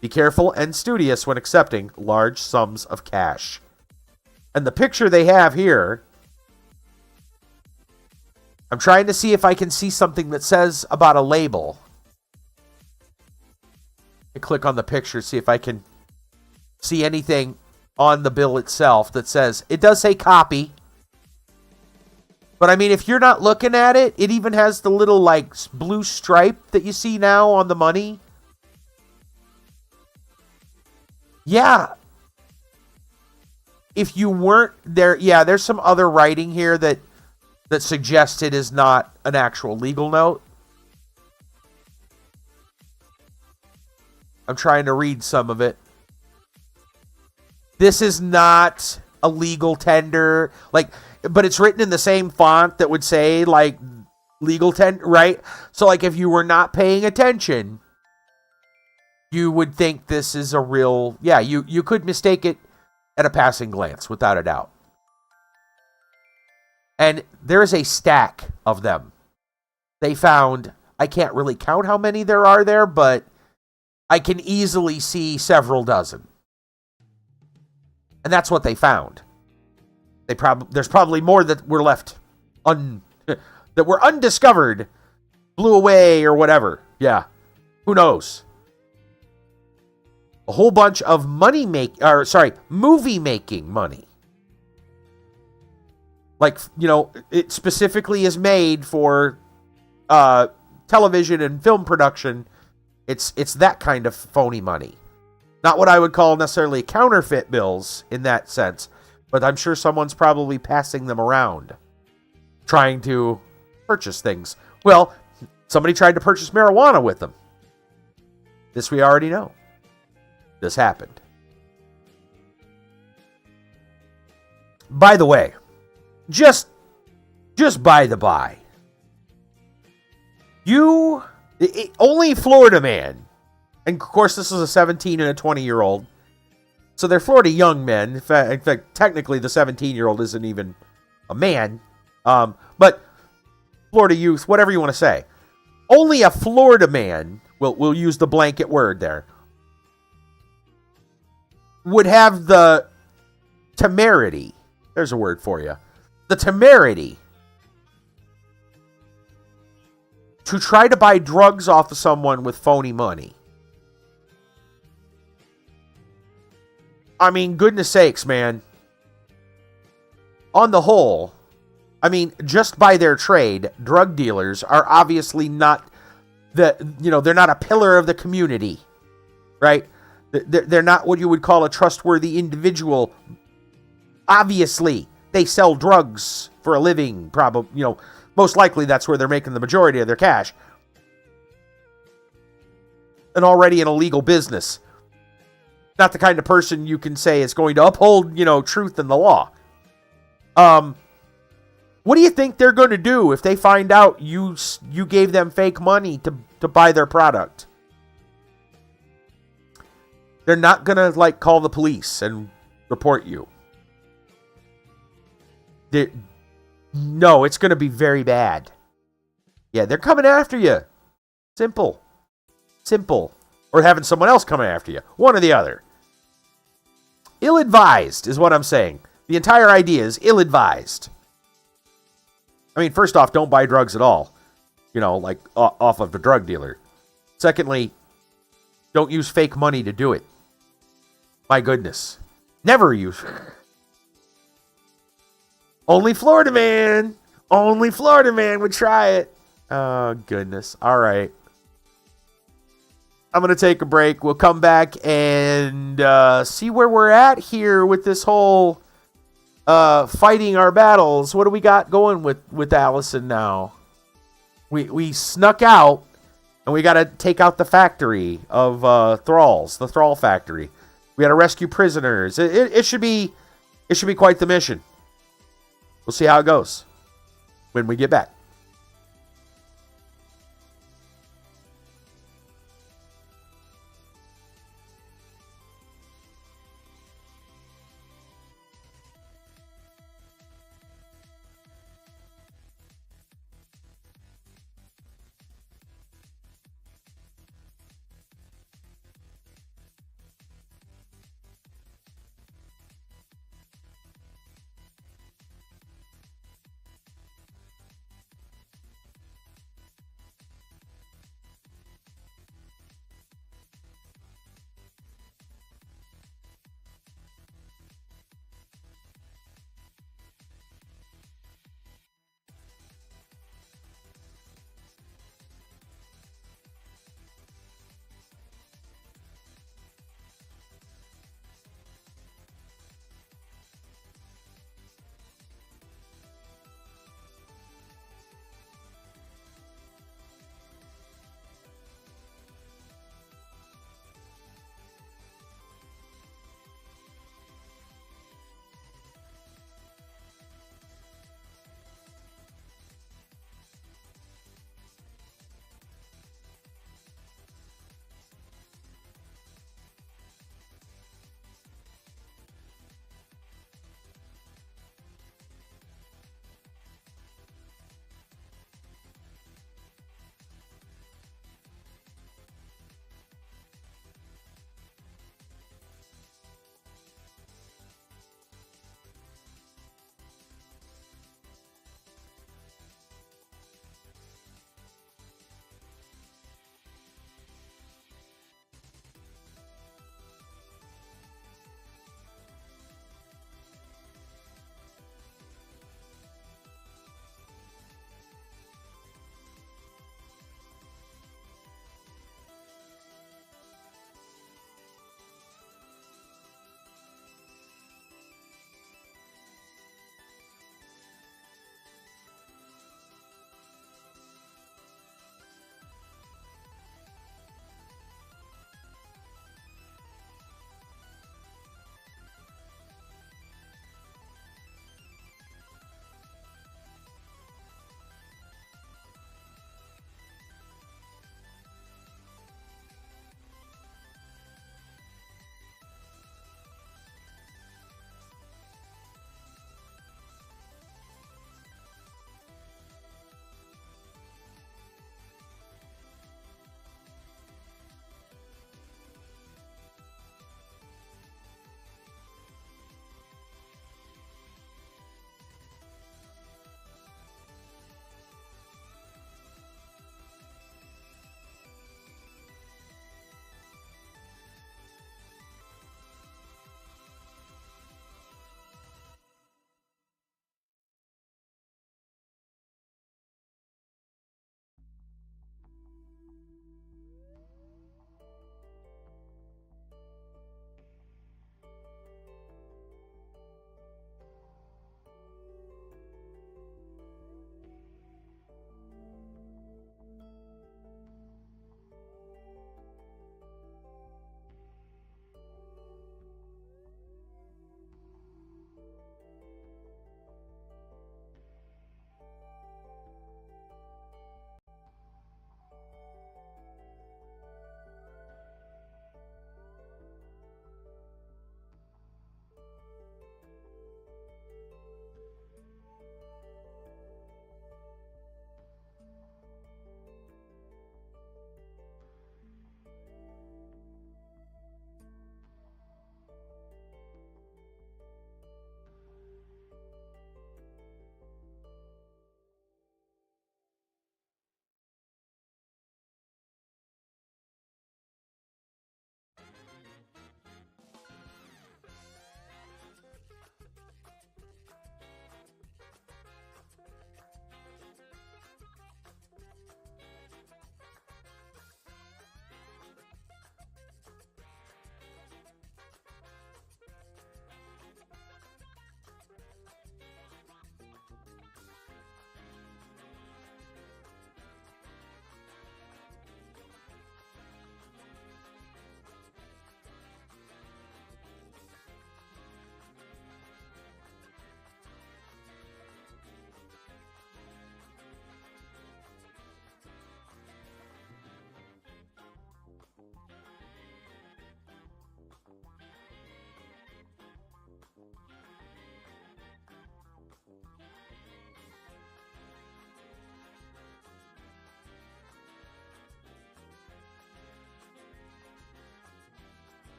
Be careful and studious when accepting large sums of cash. And the picture they have here, I'm trying to see if I can see something that says about a label. I click on the picture, see if I can see anything on the bill itself that says, it does say copy. But I mean, if you're not looking at it, it even has the little like blue stripe that you see now on the money. Yeah. If you weren't there, yeah, there's some other writing here that suggests it is not an actual legal note. I'm trying to read some of it. This is not a legal tender, but it's written in the same font that would say like legal tender, right? So like if you were not paying attention, you would think this is a real... Yeah, you could mistake it at a passing glance, without a doubt. And there is a stack of them. They found... I can't really count how many there are there, but I can easily see several dozen. And that's what they found. There's probably more that were left that were undiscovered, blew away or whatever. Yeah. Who knows? A whole bunch of movie making money. Like, it specifically is made for television and film production. It's that kind of phony money. Not what I would call necessarily counterfeit bills in that sense, but I'm sure someone's probably passing them around, trying to purchase things. Well, somebody tried to purchase marijuana with them. This we already know. This happened. By the way, just by the by, only Florida man, and of course this is a 17 and a 20-year-old, so they're Florida young men. In fact, technically the 17-year-old isn't even a man, but Florida youth, whatever you want to say. Only a Florida man, we'll use the blanket word there, would have the temerity, there's a word for you, the temerity to try to buy drugs off of someone with phony money. I mean, goodness sakes, man. On the whole, I mean, just by their trade, drug dealers are obviously not they're not a pillar of the community, right? They're not what you would call a trustworthy individual. Obviously, they sell drugs for a living, probably, most likely that's where they're making the majority of their cash. And already an illegal business. Not the kind of person you can say is going to uphold, truth and the law. What do you think they're going to do if they find out you gave them fake money to buy their product? They're not going to, call the police and report you. No, it's going to be very bad. Yeah, they're coming after you. Simple. Or having someone else coming after you. One or the other. Ill-advised is what I'm saying. The entire idea is ill-advised. I mean, first off, don't buy drugs at all. Off of a drug dealer. Secondly, don't use fake money to do it. My goodness. Never use... Only Florida man would try it. Oh, goodness. All right. I'm going to take a break. We'll come back and see where we're at here with this whole fighting our battles. What do we got going with Allison now? We snuck out, and we got to take out the factory of thralls, the thrall factory. We got to rescue prisoners. It should be quite the mission. We'll see how it goes when we get back.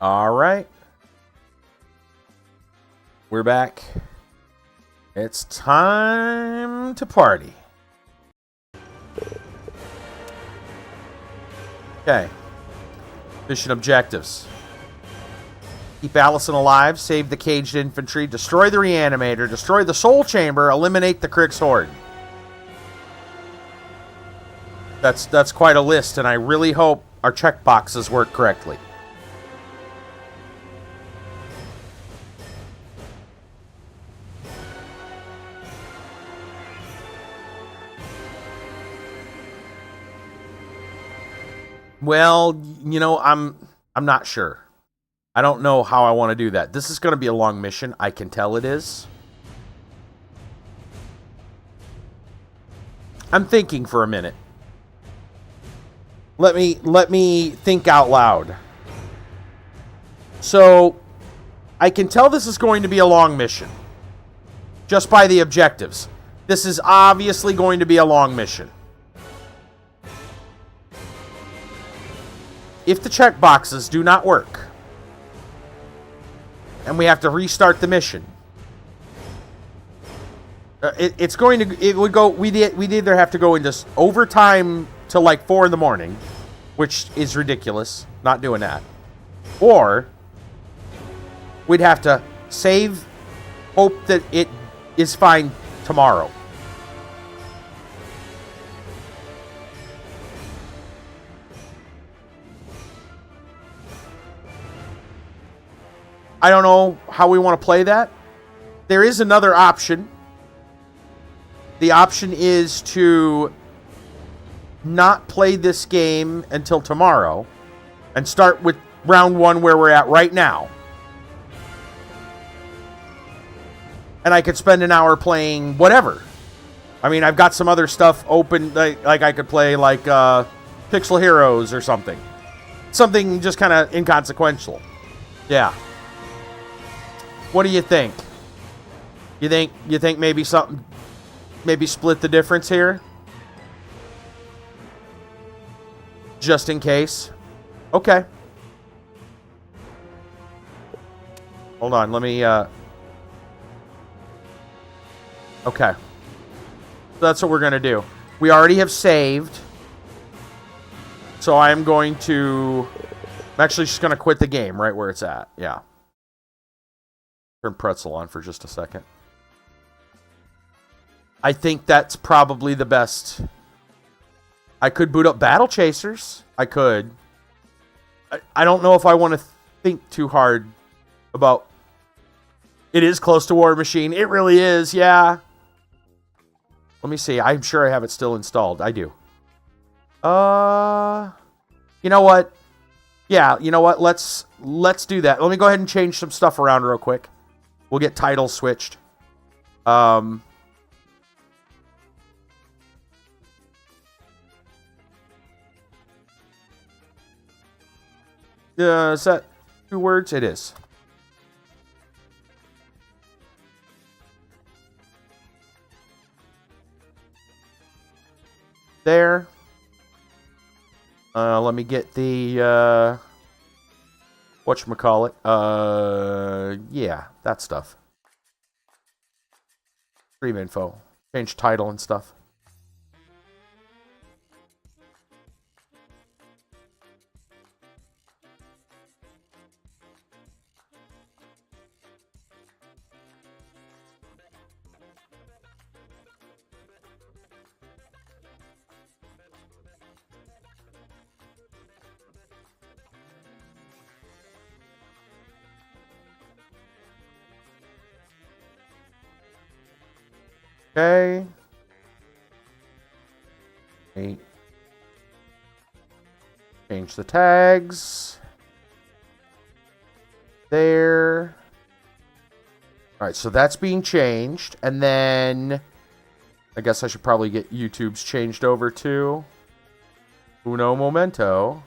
All right. We're back. It's time to party. Okay. Mission objectives. Keep Allison alive, save the caged infantry, destroy the reanimator, destroy the soul chamber, eliminate the Krix horde. That's quite a list, and I really hope our checkboxes work correctly. Well, you know, I'm not sure. I don't know how I want to do that. This is going to be a long mission. I can tell it is. I'm thinking for a minute. Let me think out loud. So, I can tell this is going to be a long mission. Just by the objectives. This is obviously going to be a long mission. If the checkboxes do not work, and we have to restart the mission, we'd either have to go into overtime till like 4 in the morning, which is ridiculous, not doing that, or we'd have to save, hope that it is fine tomorrow. I don't know how we want to play that. There is another option. The option is to not play this game until tomorrow and start with round 1 where we're at right now. And I could spend an hour playing whatever. I mean, I've got some other stuff open, like I could play like Pixel Heroes or something. Something just kind of inconsequential. Yeah. What do you think? You think maybe something, maybe split the difference here? Just in case. Okay. Hold on, let me okay. So that's what we're going to do. We already have saved. So I'm actually just going to quit the game right where it's at. Yeah. Turn Pretzel on for just a second. I think that's probably the best. I could boot up Battle Chasers. I could. I don't know if I want to think too hard about... It is close to Warmachine. It really is, yeah. Let me see. I'm sure I have it still installed. I do. You know what? Yeah, you know what? Let's do that. Let me go ahead and change some stuff around real quick. We'll get titles switched. Is that 2 words? It is. There. Let me get the whatchamacallit. Yeah, that stuff. Stream info. Change title and stuff. Okay. 8. Change the tags. There. Alright, so that's being changed. And then I guess I should probably get YouTube's changed over to Uno Momento.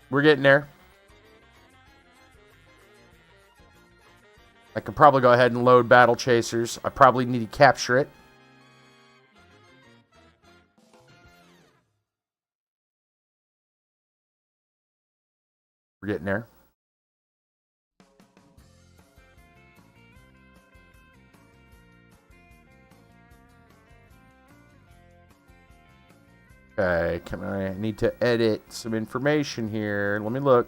We're getting there. I can probably go ahead and load Battle Chasers. I probably need to capture it. We're getting there. Okay, I need to edit some information here. Let me look.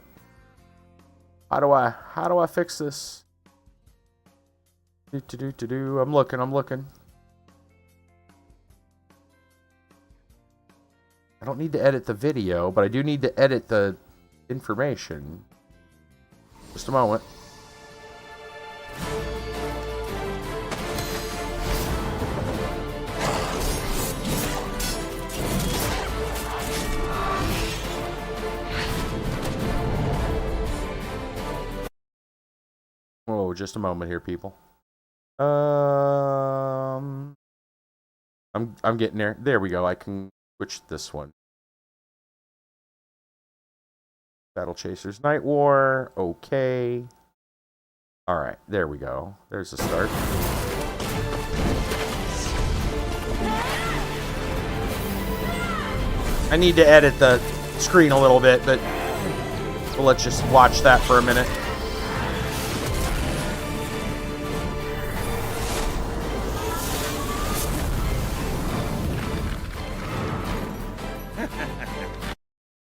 How do I fix this? I'm looking. I don't need to edit the video, but I do need to edit the information. Just a moment. Oh, just a moment here, people. I'm getting there. There we go. I can switch this one. Battle Chasers Nightwar. Okay. Alright, there we go. There's a start. I need to edit the screen a little bit, but let's just watch that for a minute.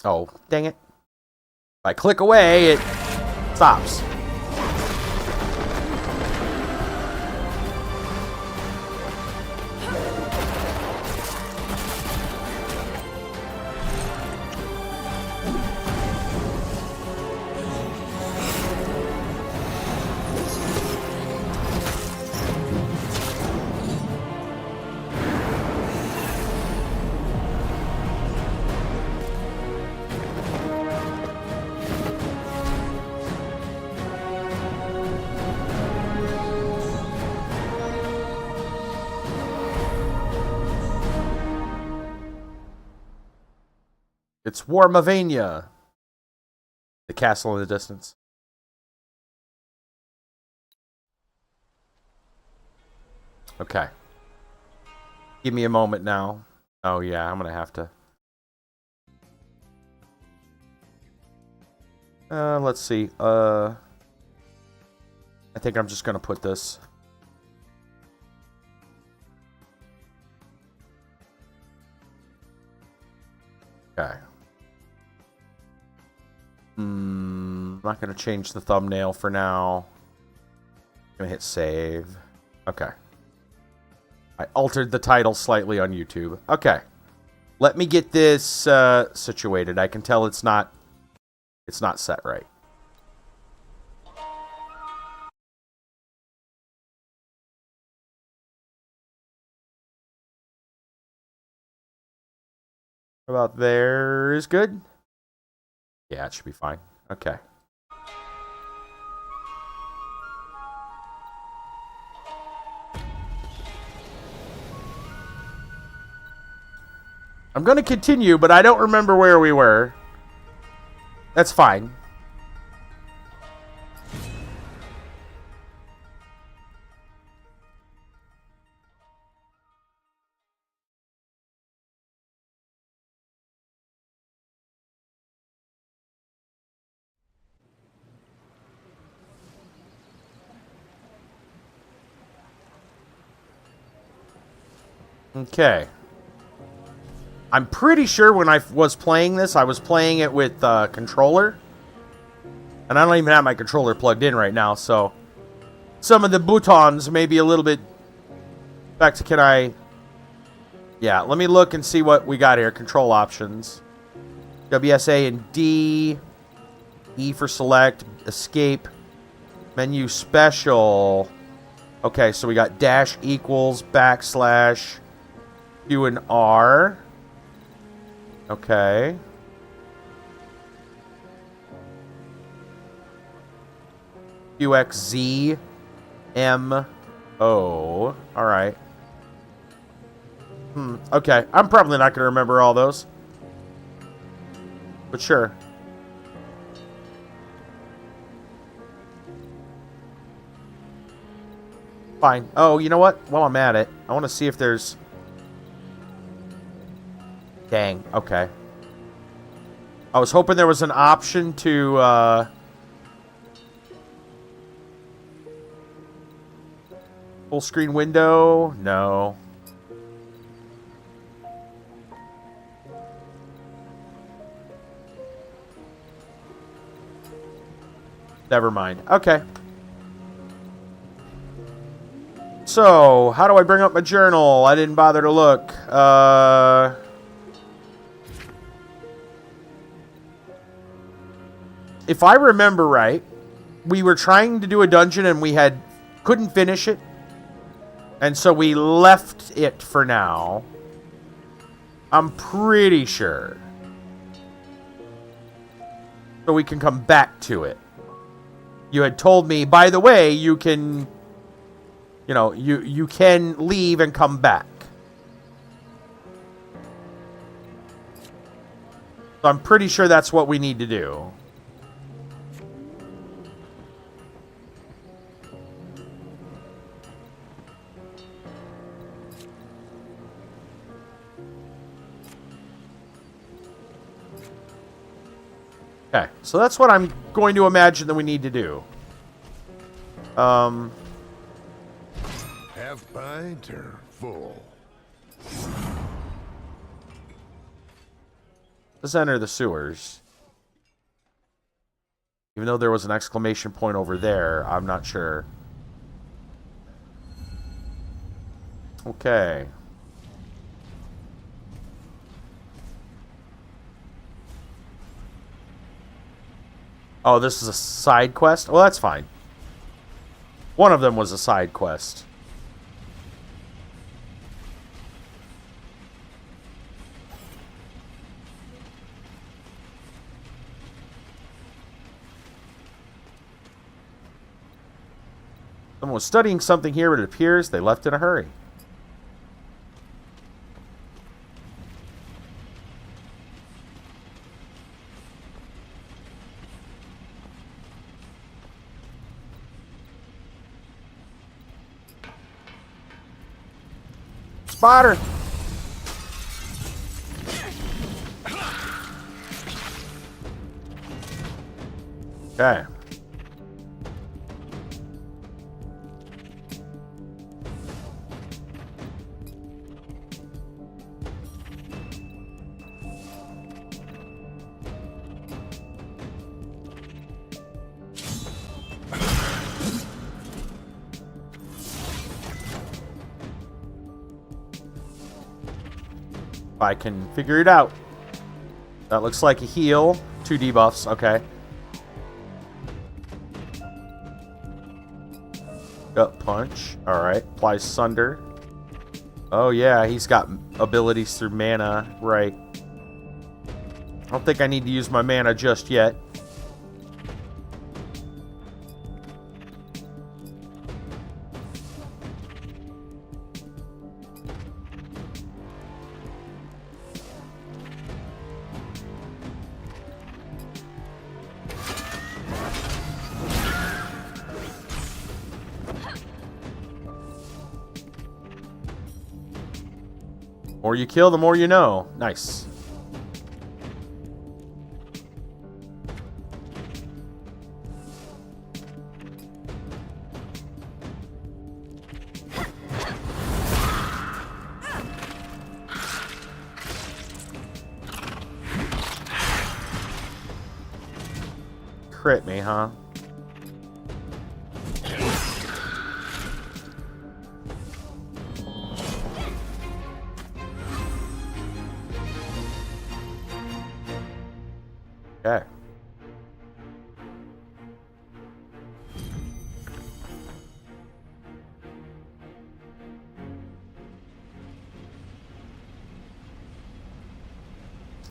Oh, dang it. If I click away, it stops. It's Warmachine. The castle in the distance. Okay. Give me a moment now. Oh yeah, I'm gonna have to. Let's see. I think I'm just gonna put this. Okay. I'm not going to change the thumbnail for now. I'm going to hit save. Okay. I altered the title slightly on YouTube. Okay. Let me get this situated. I can tell it's not set right. About there is good? Yeah, it should be fine. Okay. I'm going to continue, but I don't remember where we were. That's fine. Okay. I'm pretty sure when I was playing this, I was playing it with controller. And I don't even have my controller plugged in right now, so some of the buttons may be a little bit... In fact, can I... Yeah, let me look and see what we got here. Control options. WSA and D. E for select. Escape. Menu special. Okay, so we got dash equals, backslash, Q and R. Okay. QXZ M O. Alright. Okay. I'm probably not going to remember all those. But sure. Fine. Oh, you know what? While I'm at it, I want to see if there's... Dang. Okay. I was hoping there was an option to, full screen window? No. Never mind. Okay. So, how do I bring up my journal? I didn't bother to look. If I remember right, we were trying to do a dungeon and we couldn't finish it. And so we left it for now. I'm pretty sure. So we can come back to it. You had told me, by the way, you can, you know, you can leave and come back. So I'm pretty sure that's what we need to do. Okay, so that's what I'm going to imagine that we need to do. Half pint or full? Let's enter the sewers. Even though there was an exclamation point over there, I'm not sure. Okay. Oh, this is a side quest? Well, that's fine. One of them was a side quest. Someone was studying something here, but it appears they left in a hurry. Spotter! Okay. I can figure it out. That looks like a heal. 2 debuffs. Okay. Gut punch. Alright. Applies sunder. Oh yeah, he's got abilities through mana. Right. I don't think I need to use my mana just yet. The more you kill, the more you know. Nice. Crit me, huh? Okay.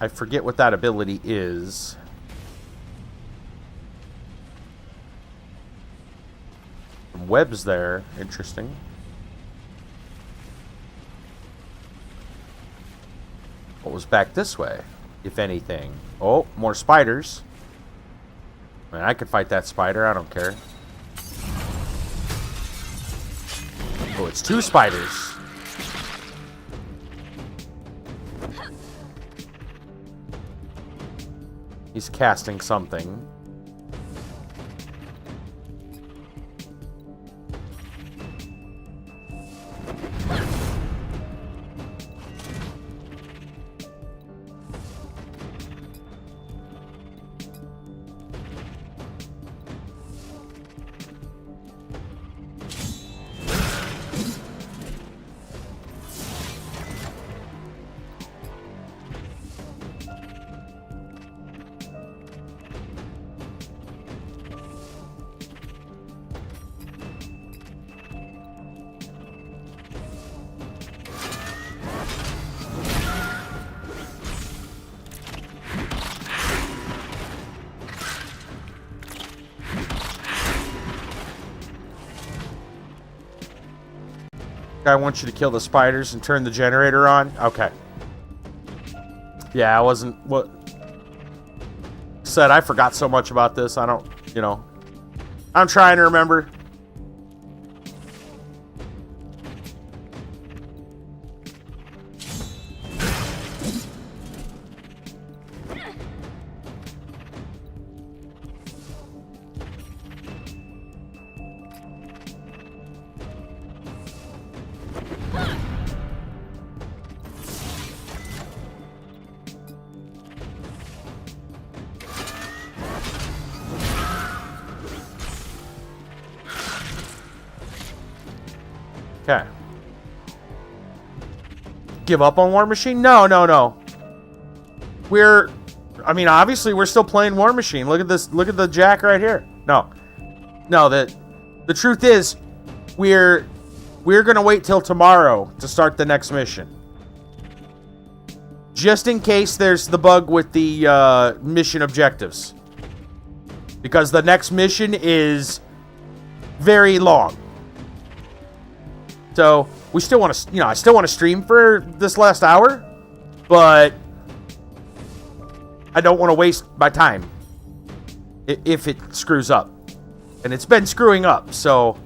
I forget what that ability is. Some webs there. Interesting. What was back this way, if anything? Oh, more spiders. I mean, I could fight that spider. I don't care. Oh, it's 2 spiders. He's casting something. I want you to kill the spiders and turn the generator on. Okay. Yeah, I wasn't... What... Said I forgot so much about this. I don't... You know... I'm trying to remember. Okay. Give up on Warmachine? No, no, no. I mean, obviously we're still playing Warmachine. Look at this. Look at the jack right here. No. No, the truth is we're going to wait till tomorrow to start the next mission. Just in case there's the bug with the mission objectives. Because the next mission is very long. So, we still want to, I still want to stream for this last hour, but I don't want to waste my time if it screws up. And it's been screwing up, so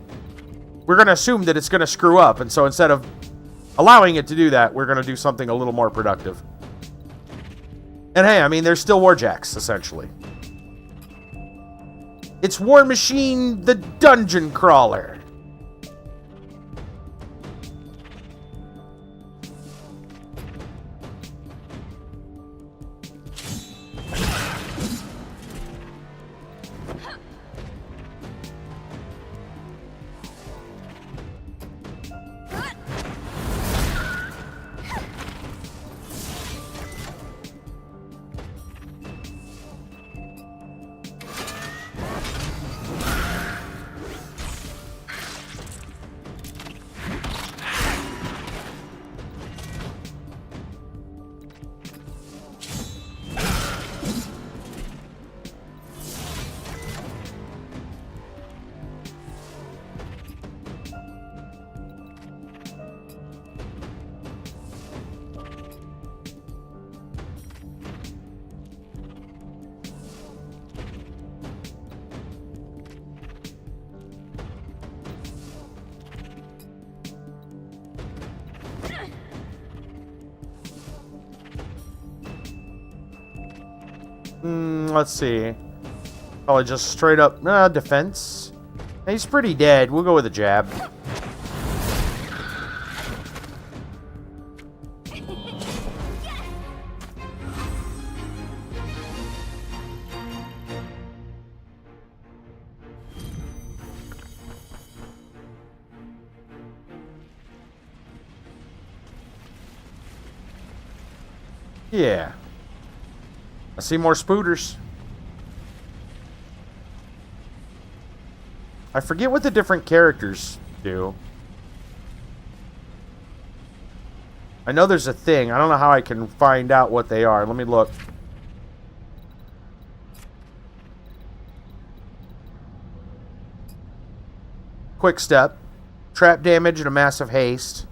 we're going to assume that it's going to screw up. And so instead of allowing it to do that, we're going to do something a little more productive. And hey, I mean, there's still warjacks, essentially. It's Warmachine the Dungeon Crawler. Let's see. Probably just straight up defense. He's pretty dead. We'll go with a jab. Yeah. I see more spooters. I forget what the different characters do. I know there's a thing. I don't know how I can find out what they are. Let me look. Quick step. Trap damage and a massive haste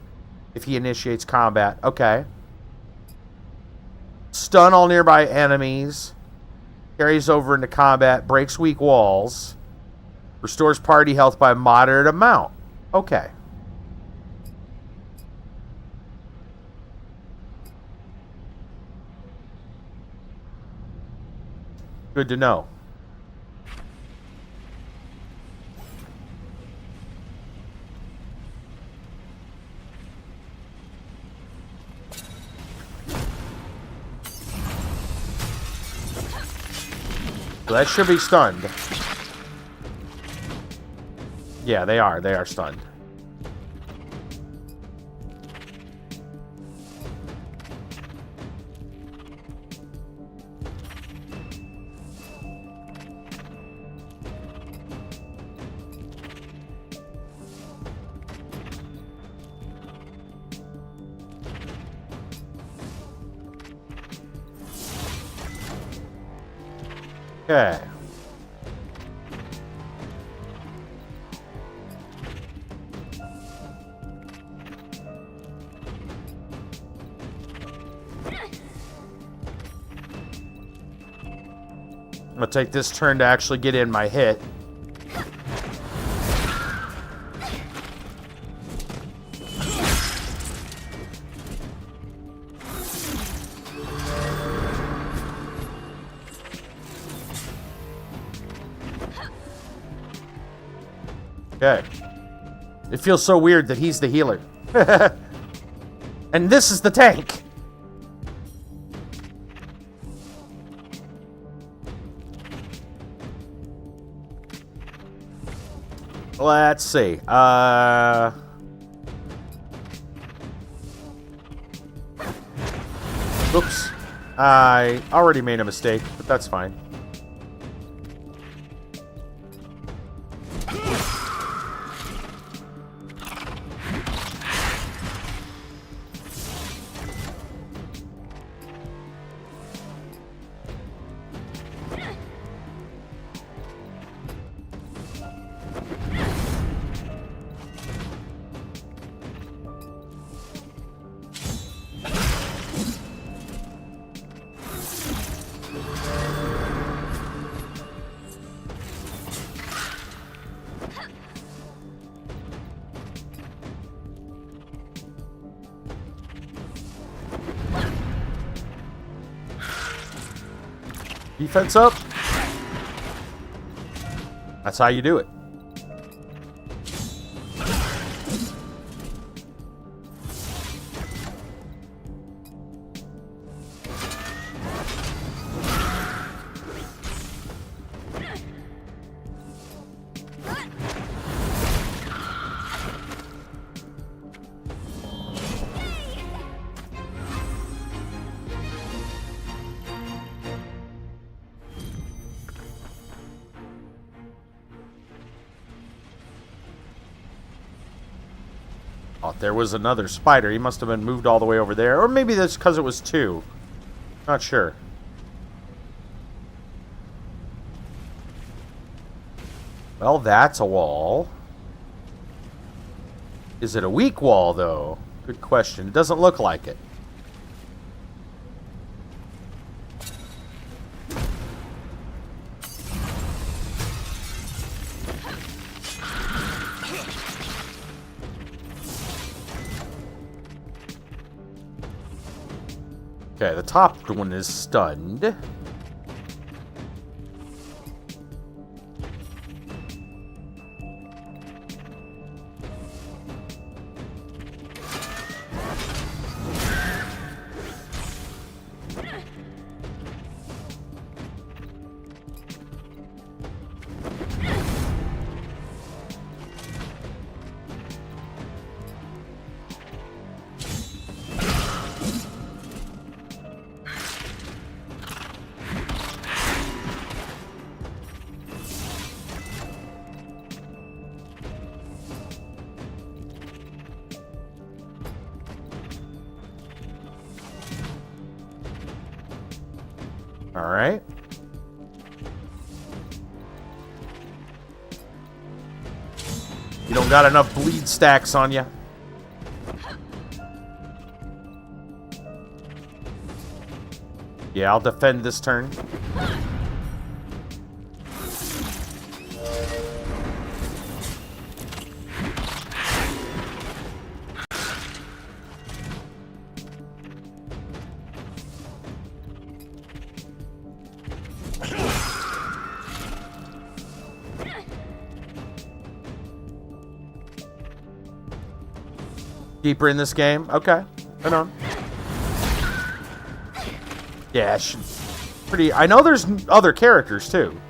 if he initiates combat. Okay. Stun all nearby enemies. Carries over into combat. Breaks weak walls. Restores party health by a moderate amount. Okay. Good to know. So that should be stunned. Yeah, they are. They are stunned. Okay. I'm gonna take this turn to actually get in my hit. Okay. It feels so weird that he's the healer. And this is the tank. Let's see. Oops. I already made a mistake, but that's fine. Defense up. That's how you do it. Oh, there was another spider. He must have been moved all the way over there. Or maybe that's because it was two. Not sure. Well, that's a wall. Is it a weak wall, though? Good question. It doesn't look like it. Okay, the top one is stunned. Alright. You don't got enough bleed stacks on you. Yeah, I'll defend this turn. Deeper in this game? Okay. Right on. Yeah, pretty... I know there's other characters, too.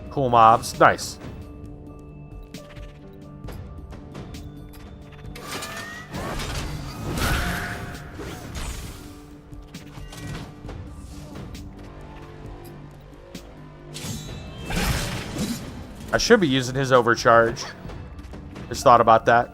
Cool mobs. Nice. I should be using his overcharge. Just thought about that.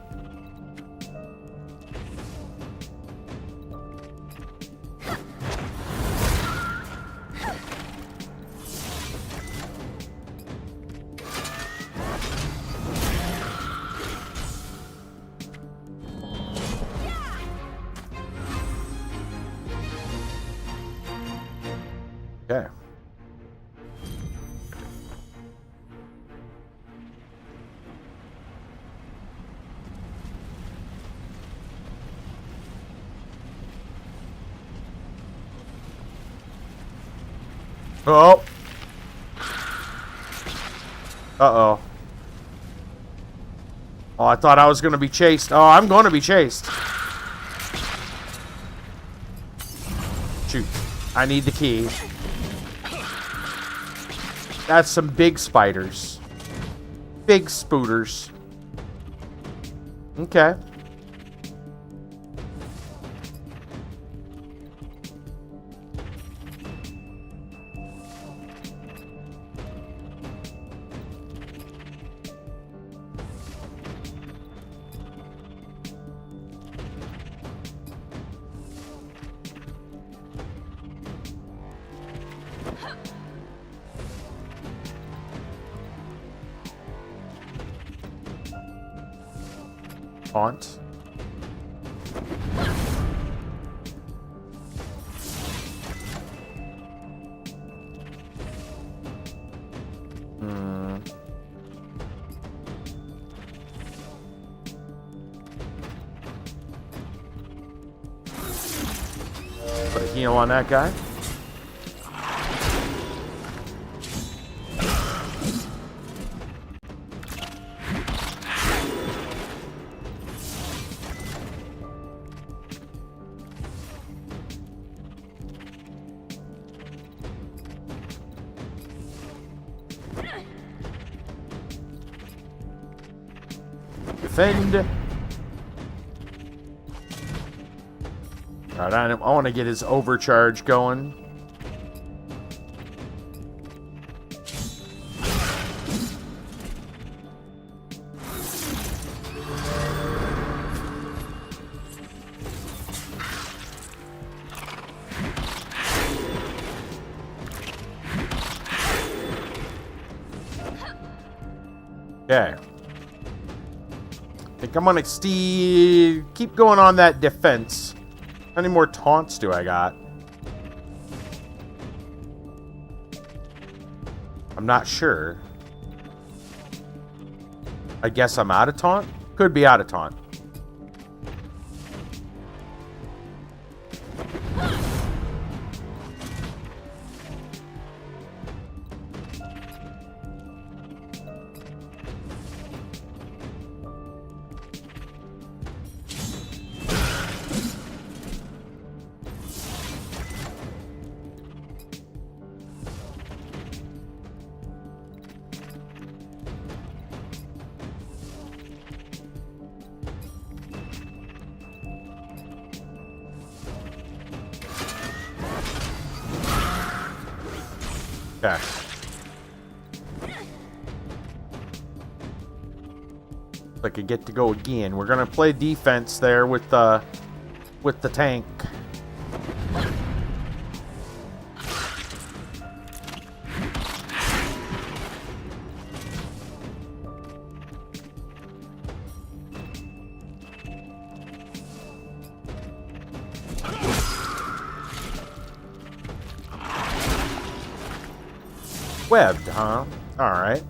Okay. Oh. Uh-oh. Oh, I thought I was going to be chased. Oh, I'm going to be chased. Shoot. I need the key. That's some big spiders. Big spooters. Okay. Taunt. Put a heal on that guy. Defend. Alright, I want to get his overcharge going. Okay. I think I'm gonna keep going on that defense. How many more taunts do I got? I'm not sure. I guess I'm out of taunt? Could be out of taunt. Okay. I could get to go again. We're gonna play defense there with the tank. Webbed, huh? Alright.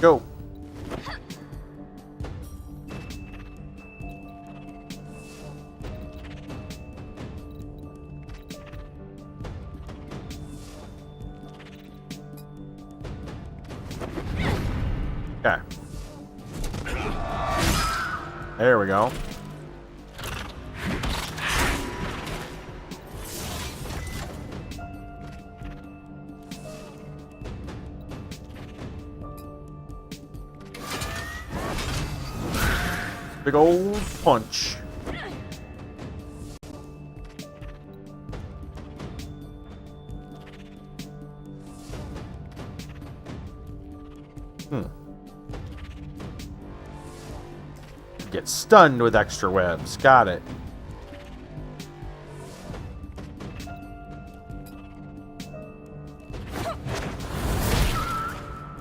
Go. Okay. There we go. Big old punch. Get stunned with extra webs. Got it.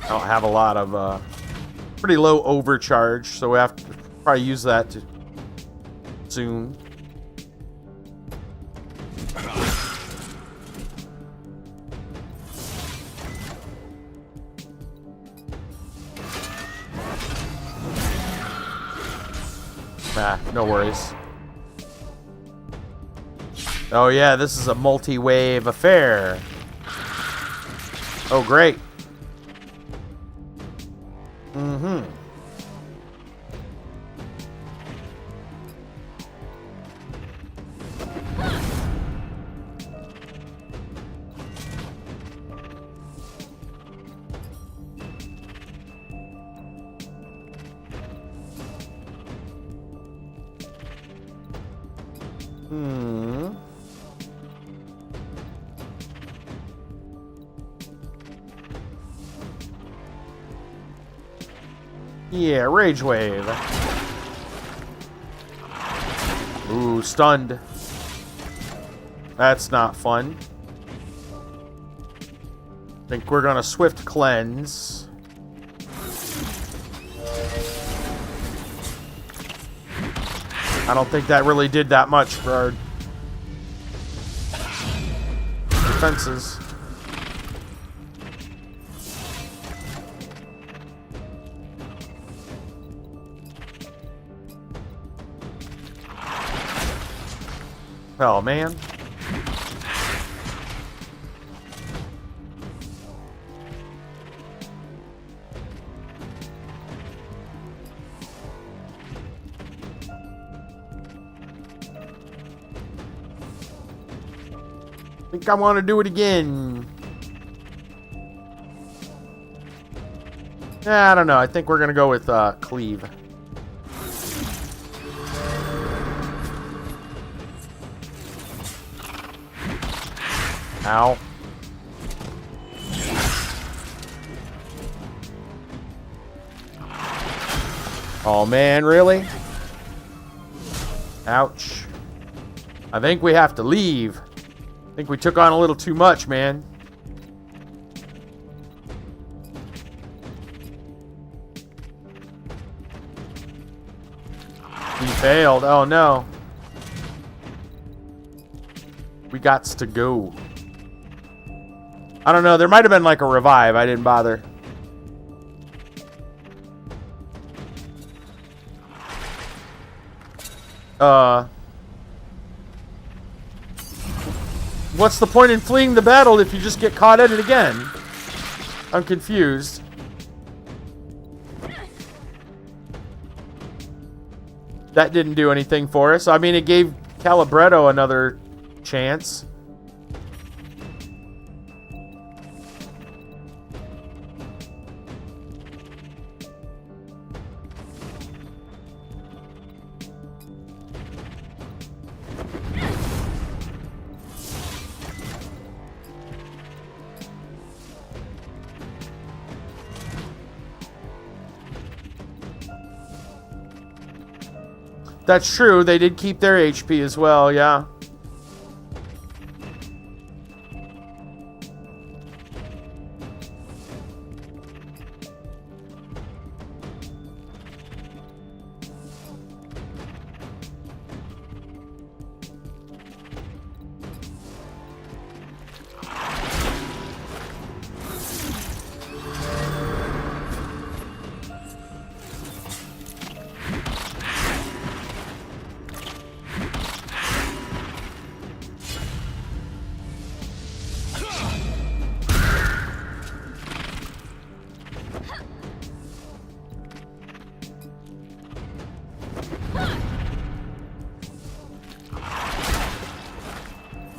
I don't have a lot of pretty low overcharge, so we have to probably use that soon. Ah, no worries. Oh yeah, this is a multi-wave affair. Oh great. Mm-hmm. Yeah, rage wave. Ooh, stunned. That's not fun. Think we're gonna swift cleanse. I don't think that really did that much for our defenses. Oh, man. I think I want to do it again. I don't know. I think we're going to go with cleave. Ow. Oh man, really? Ouch. I think we have to leave. I think we took on a little too much, man. We failed. Oh no. We gots to go. I don't know. There might have been like a revive. I didn't bother. What's the point in fleeing the battle if you just get caught in it again? I'm confused. That didn't do anything for us. I mean, it gave Calibretto another chance. That's true. They did keep their HP as well, yeah.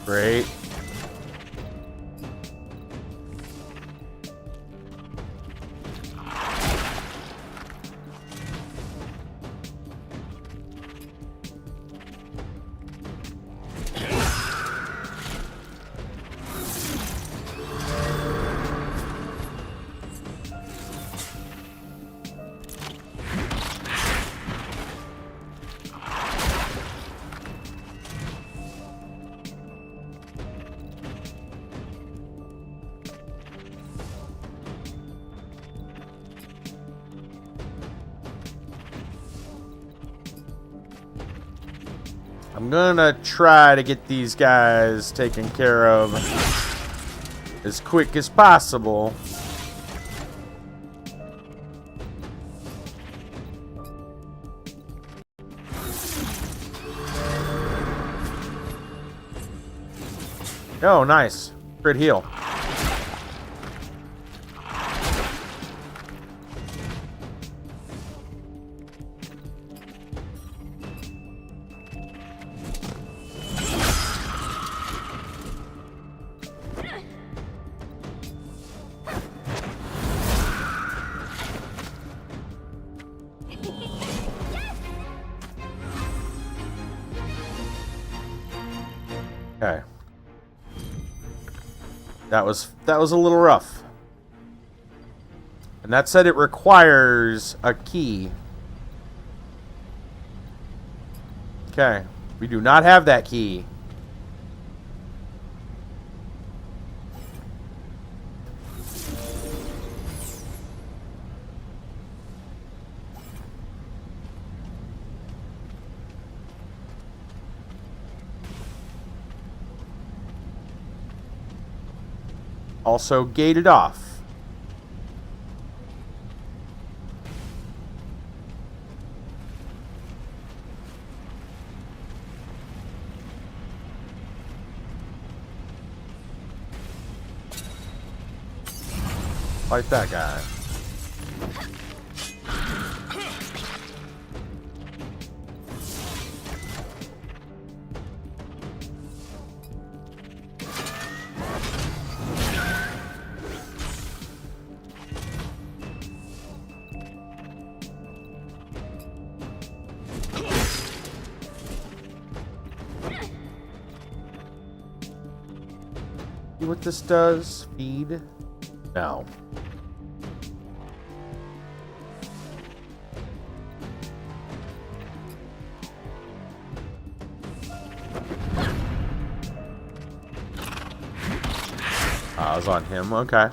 Great. I'm gonna try to get these guys taken care of as quick as possible. Oh, nice. Crit heal. Okay. That was a little rough. And that said it requires a key. Okay. We do not have that key. Also gated off. Fight that guy. See what this does? Feed? No. I was on him, okay.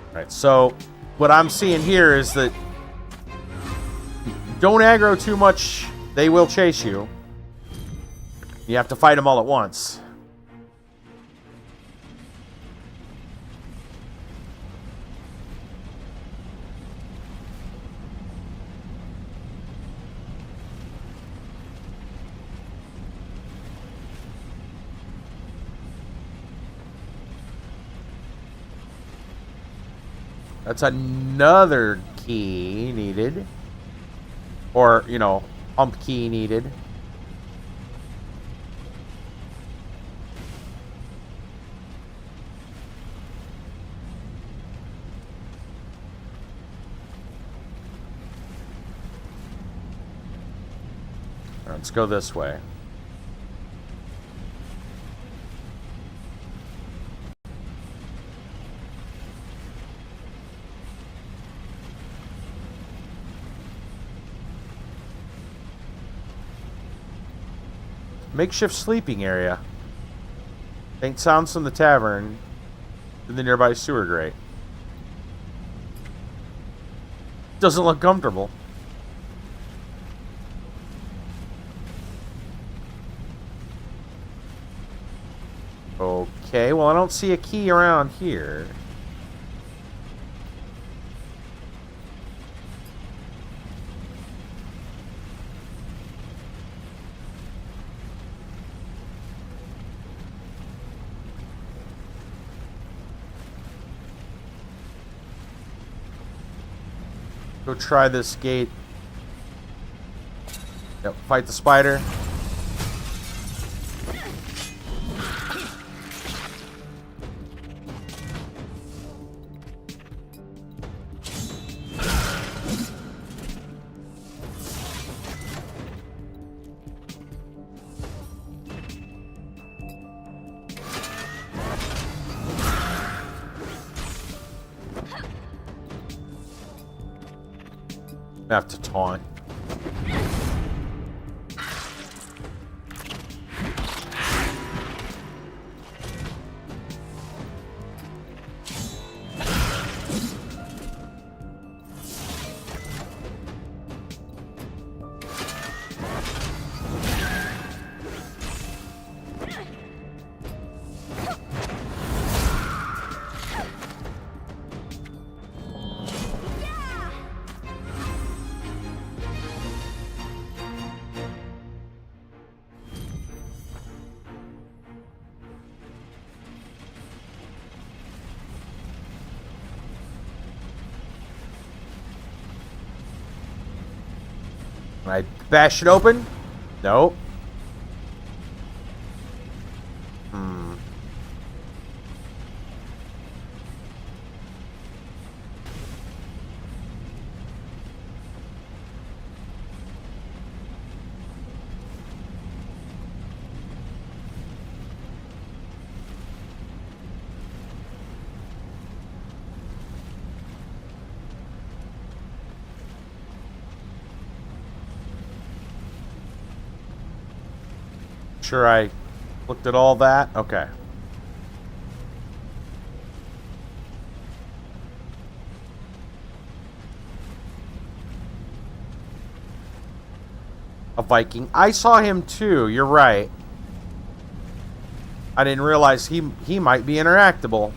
Alright, so what I'm seeing here is that don't aggro too much, they will chase you. You have to fight them all at once. That's another key needed. Or, you know, pump key needed. Let's go this way. Makeshift sleeping area. Faint sounds from the tavern in the nearby sewer grate. Doesn't look comfortable. Okay, well I don't see a key around here. Go try this gate. Yep, fight the spider. I have to taunt. Can I bash it open? Nope. Sure, I looked at all that. Okay. A Viking. I saw him too. You're right. I didn't realize he might be interactable.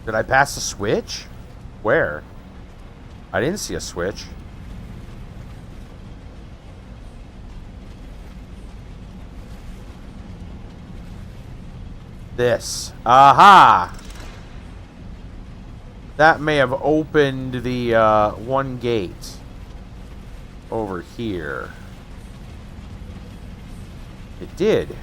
Did I pass a switch? Where? I didn't see a switch. This. Aha! That may have opened the one gate over here. It did.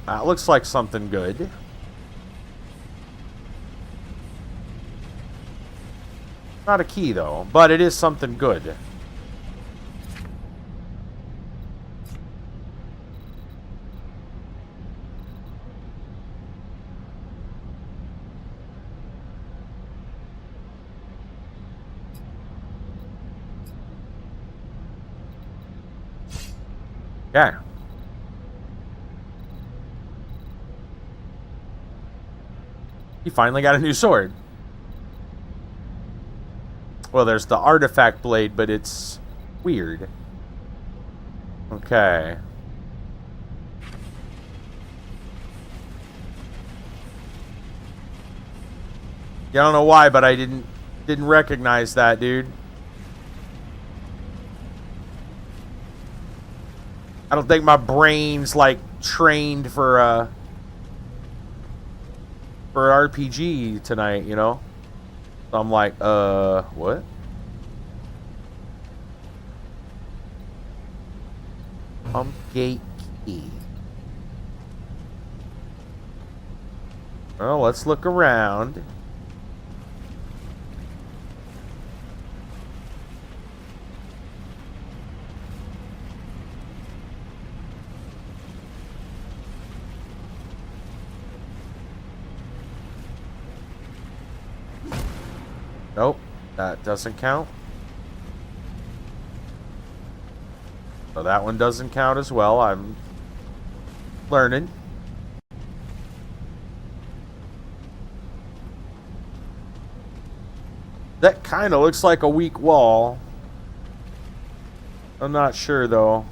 That looks like something good. Not a key, though, but it is something good. Yeah. He finally got a new sword. Well, there's the artifact blade, but it's weird. Okay. Yeah, I don't know why, but I didn't recognize that, dude. I don't think my brain's like trained for RPG tonight, you know? So I'm like, what? Pump gate key. Well, let's look around. Nope, that doesn't count. So that one doesn't count as well. I'm learning. That kind of looks like a weak wall. I'm not sure though.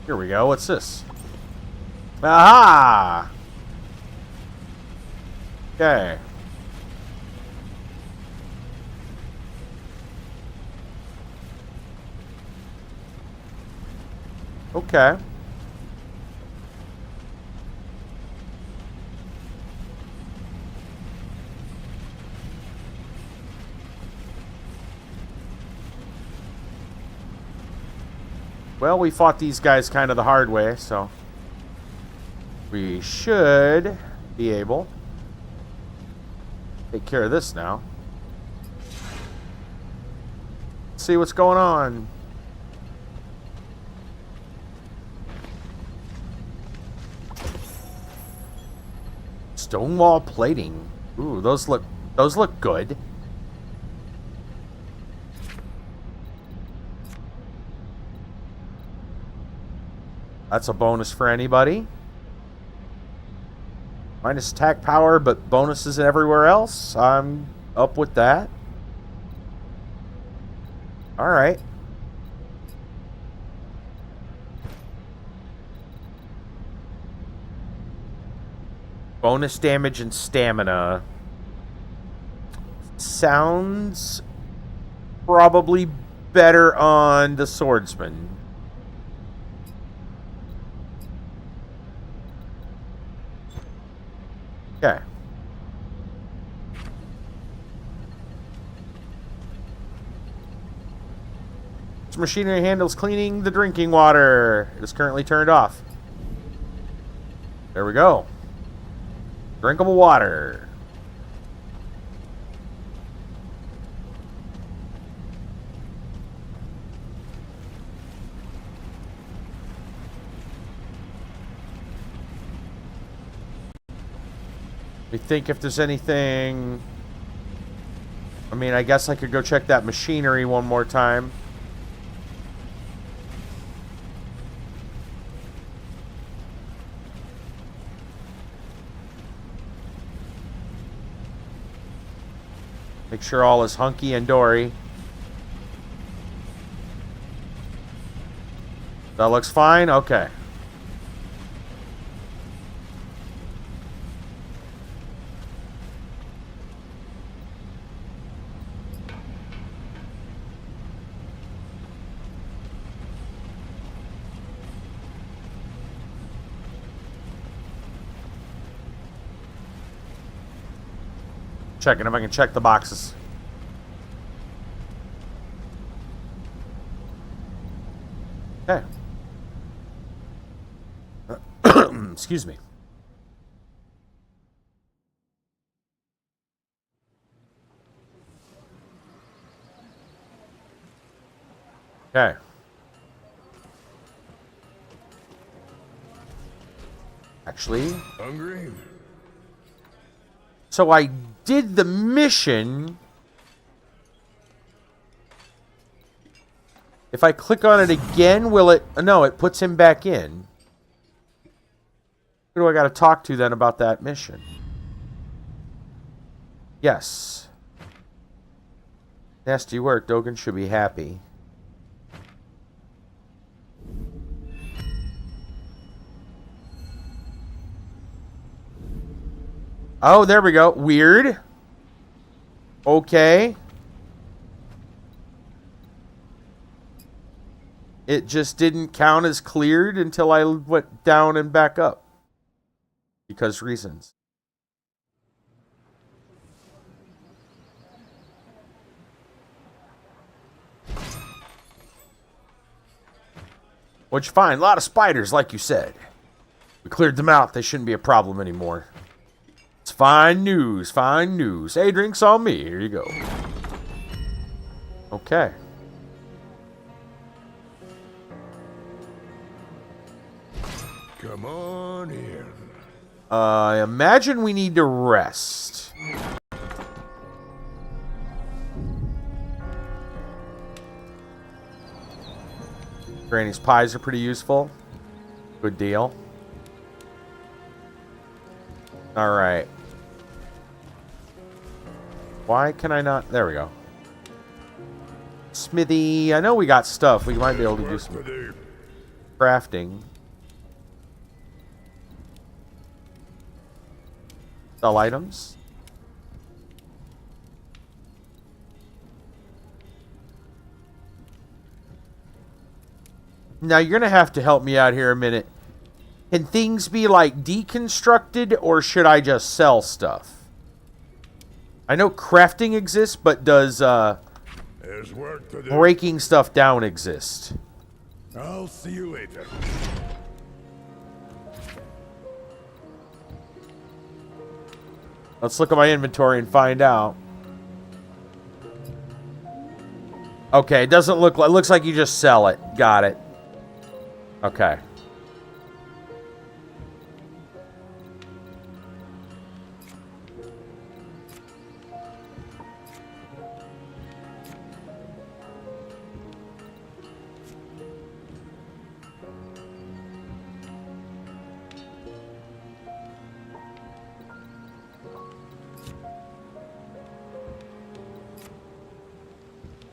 Here we go. What's this? Aha! Okay. Okay. Well, we fought these guys kind of the hard way, so we should be able to take care of this now. Let's see what's going on. Stonewall plating. Ooh, those look good. That's a bonus for anybody. Minus attack power, but bonuses everywhere else. I'm up with that. Alright. Bonus damage and stamina. Sounds probably better on the swordsman. Okay. This machinery handles cleaning the drinking water. It is currently turned off. There we go. Drinkable water. We think if there's anything... I mean, I guess I could go check that machinery one more time. Make sure all is hunky and dory. That looks fine? Okay. Checking if I can check the boxes. Okay. Excuse me. Okay. Actually, Hungry? so I did the mission. If I click on it again, will it... No, it puts him back in. Who do I got to talk to then about that mission? Yes. Nasty work. Dogen should be happy. Oh, there we go. Weird. Okay. It just didn't count as cleared until I went down and back up. Because reasons. Which, fine. A lot of spiders, like you said. We cleared them out. They shouldn't be a problem anymore. It's fine news, fine news. Hey, drinks on me. Here you go. Okay. Come on in. I imagine we need to rest. Granny's pies are pretty useful. Good deal. Alright. Why can I not? There we go. Smithy, I know we got stuff. We might be able to do some. crafting. Sell items. Now you're gonna have to help me out here a minute. Can things be like deconstructed, or should I just sell stuff? I know crafting exists, but does There's work to do. breaking stuff down exist? I'll see you later. Let's look at my inventory and find out. Okay, it doesn't look like, it looks like you just sell it. Got it. Okay.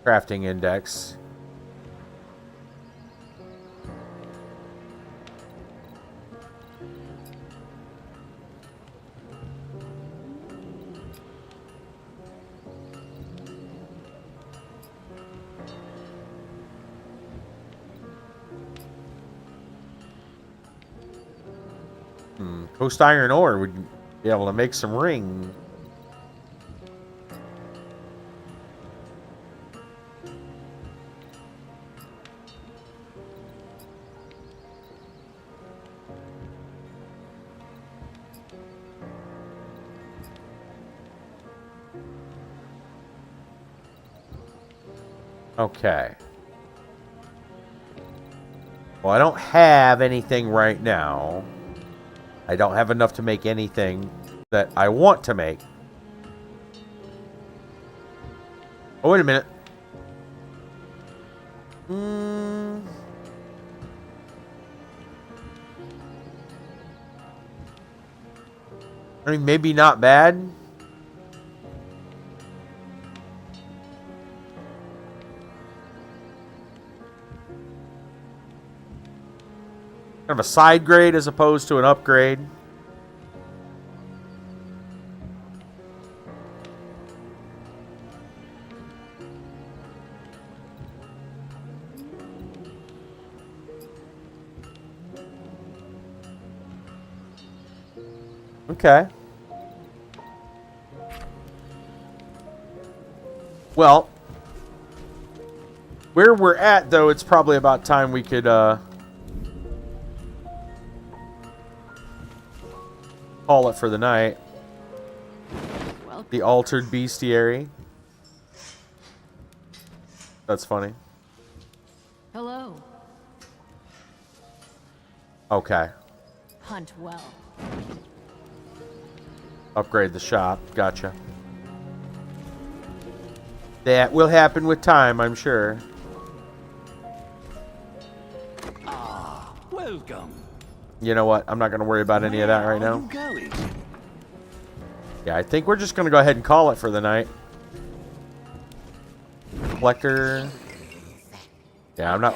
Crafting index. Coast iron ore would be able to make some ring. Okay. Well, I don't have anything right now. I don't have enough to make anything that I want to make. Oh, wait a minute. I mean, maybe not bad. Kind of a side grade as opposed to an upgrade. Okay. Well, where we're at, though, it's probably about time we could, call it for the night. The altered bestiary. That's funny. Hello. Okay. Hunt well. Upgrade the shop. Gotcha. That will happen with time, I'm sure. Welcome. You know what? I'm not going to worry about any of that right now. Yeah, I think we're just going to go ahead and call it for the night. Collector. Yeah, I'm not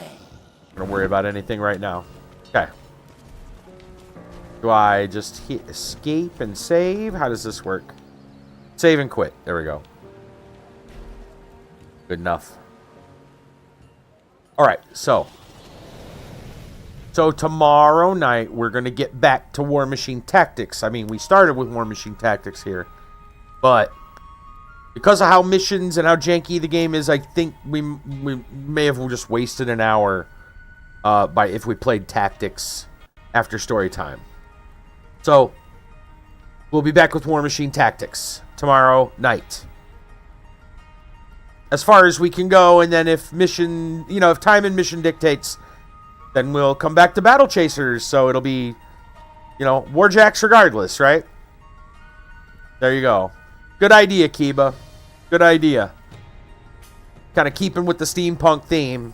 going to worry about anything right now. Okay. Do I just hit escape and save? How does this work? Save and quit. There we go. Good enough. Alright, so tomorrow night, we're going to get back to Warmachine Tactics. I mean, we started with Warmachine Tactics here. But because of how missions and how janky the game is, I think we may have just wasted an hour if we played Tactics after story time. So, we'll be back with Warmachine Tactics tomorrow night. As far as we can go, and then if time and mission dictates, then we'll come back to Battle Chasers, so it'll be, Warjacks regardless, right? There you go. Good idea, Kiba. Good idea. Kind of keeping with the steampunk theme.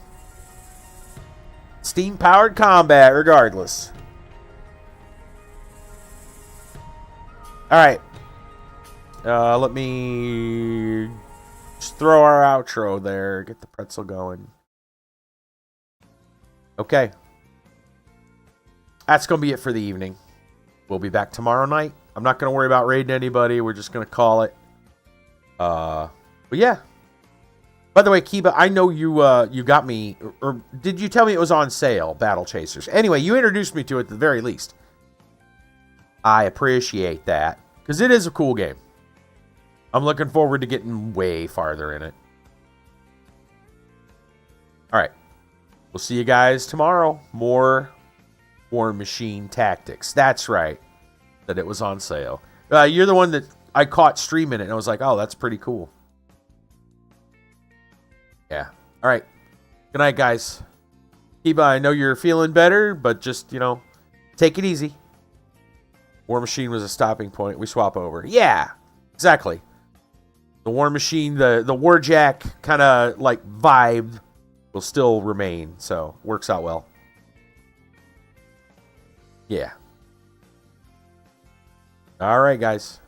Steam-powered combat regardless. Alright. Let me just throw our outro there. Get the pretzel going. Okay. that's going to be it for the evening. We'll be back tomorrow night. I'm not going to worry about raiding anybody. We're just going to call it. But yeah. By the way, Kiba, I know you got me, or did you tell me it was on sale, Battle Chasers? Anyway, you introduced me to it at the very least. I appreciate that, because it is a cool game. I'm looking forward to getting way farther in it. All right. We'll see you guys tomorrow. More Warmachine Tactics. That's right. That it was on sale. You're the one that I caught streaming it, and I was like, oh, that's pretty cool. Yeah. All right. Good night, guys. Kiba, I know you're feeling better, but just, take it easy. Warmachine was a stopping point. We swap over. Yeah, exactly. The Warmachine, the Warjack kind of like vibe will still remain, so works out well. Yeah. All right, guys.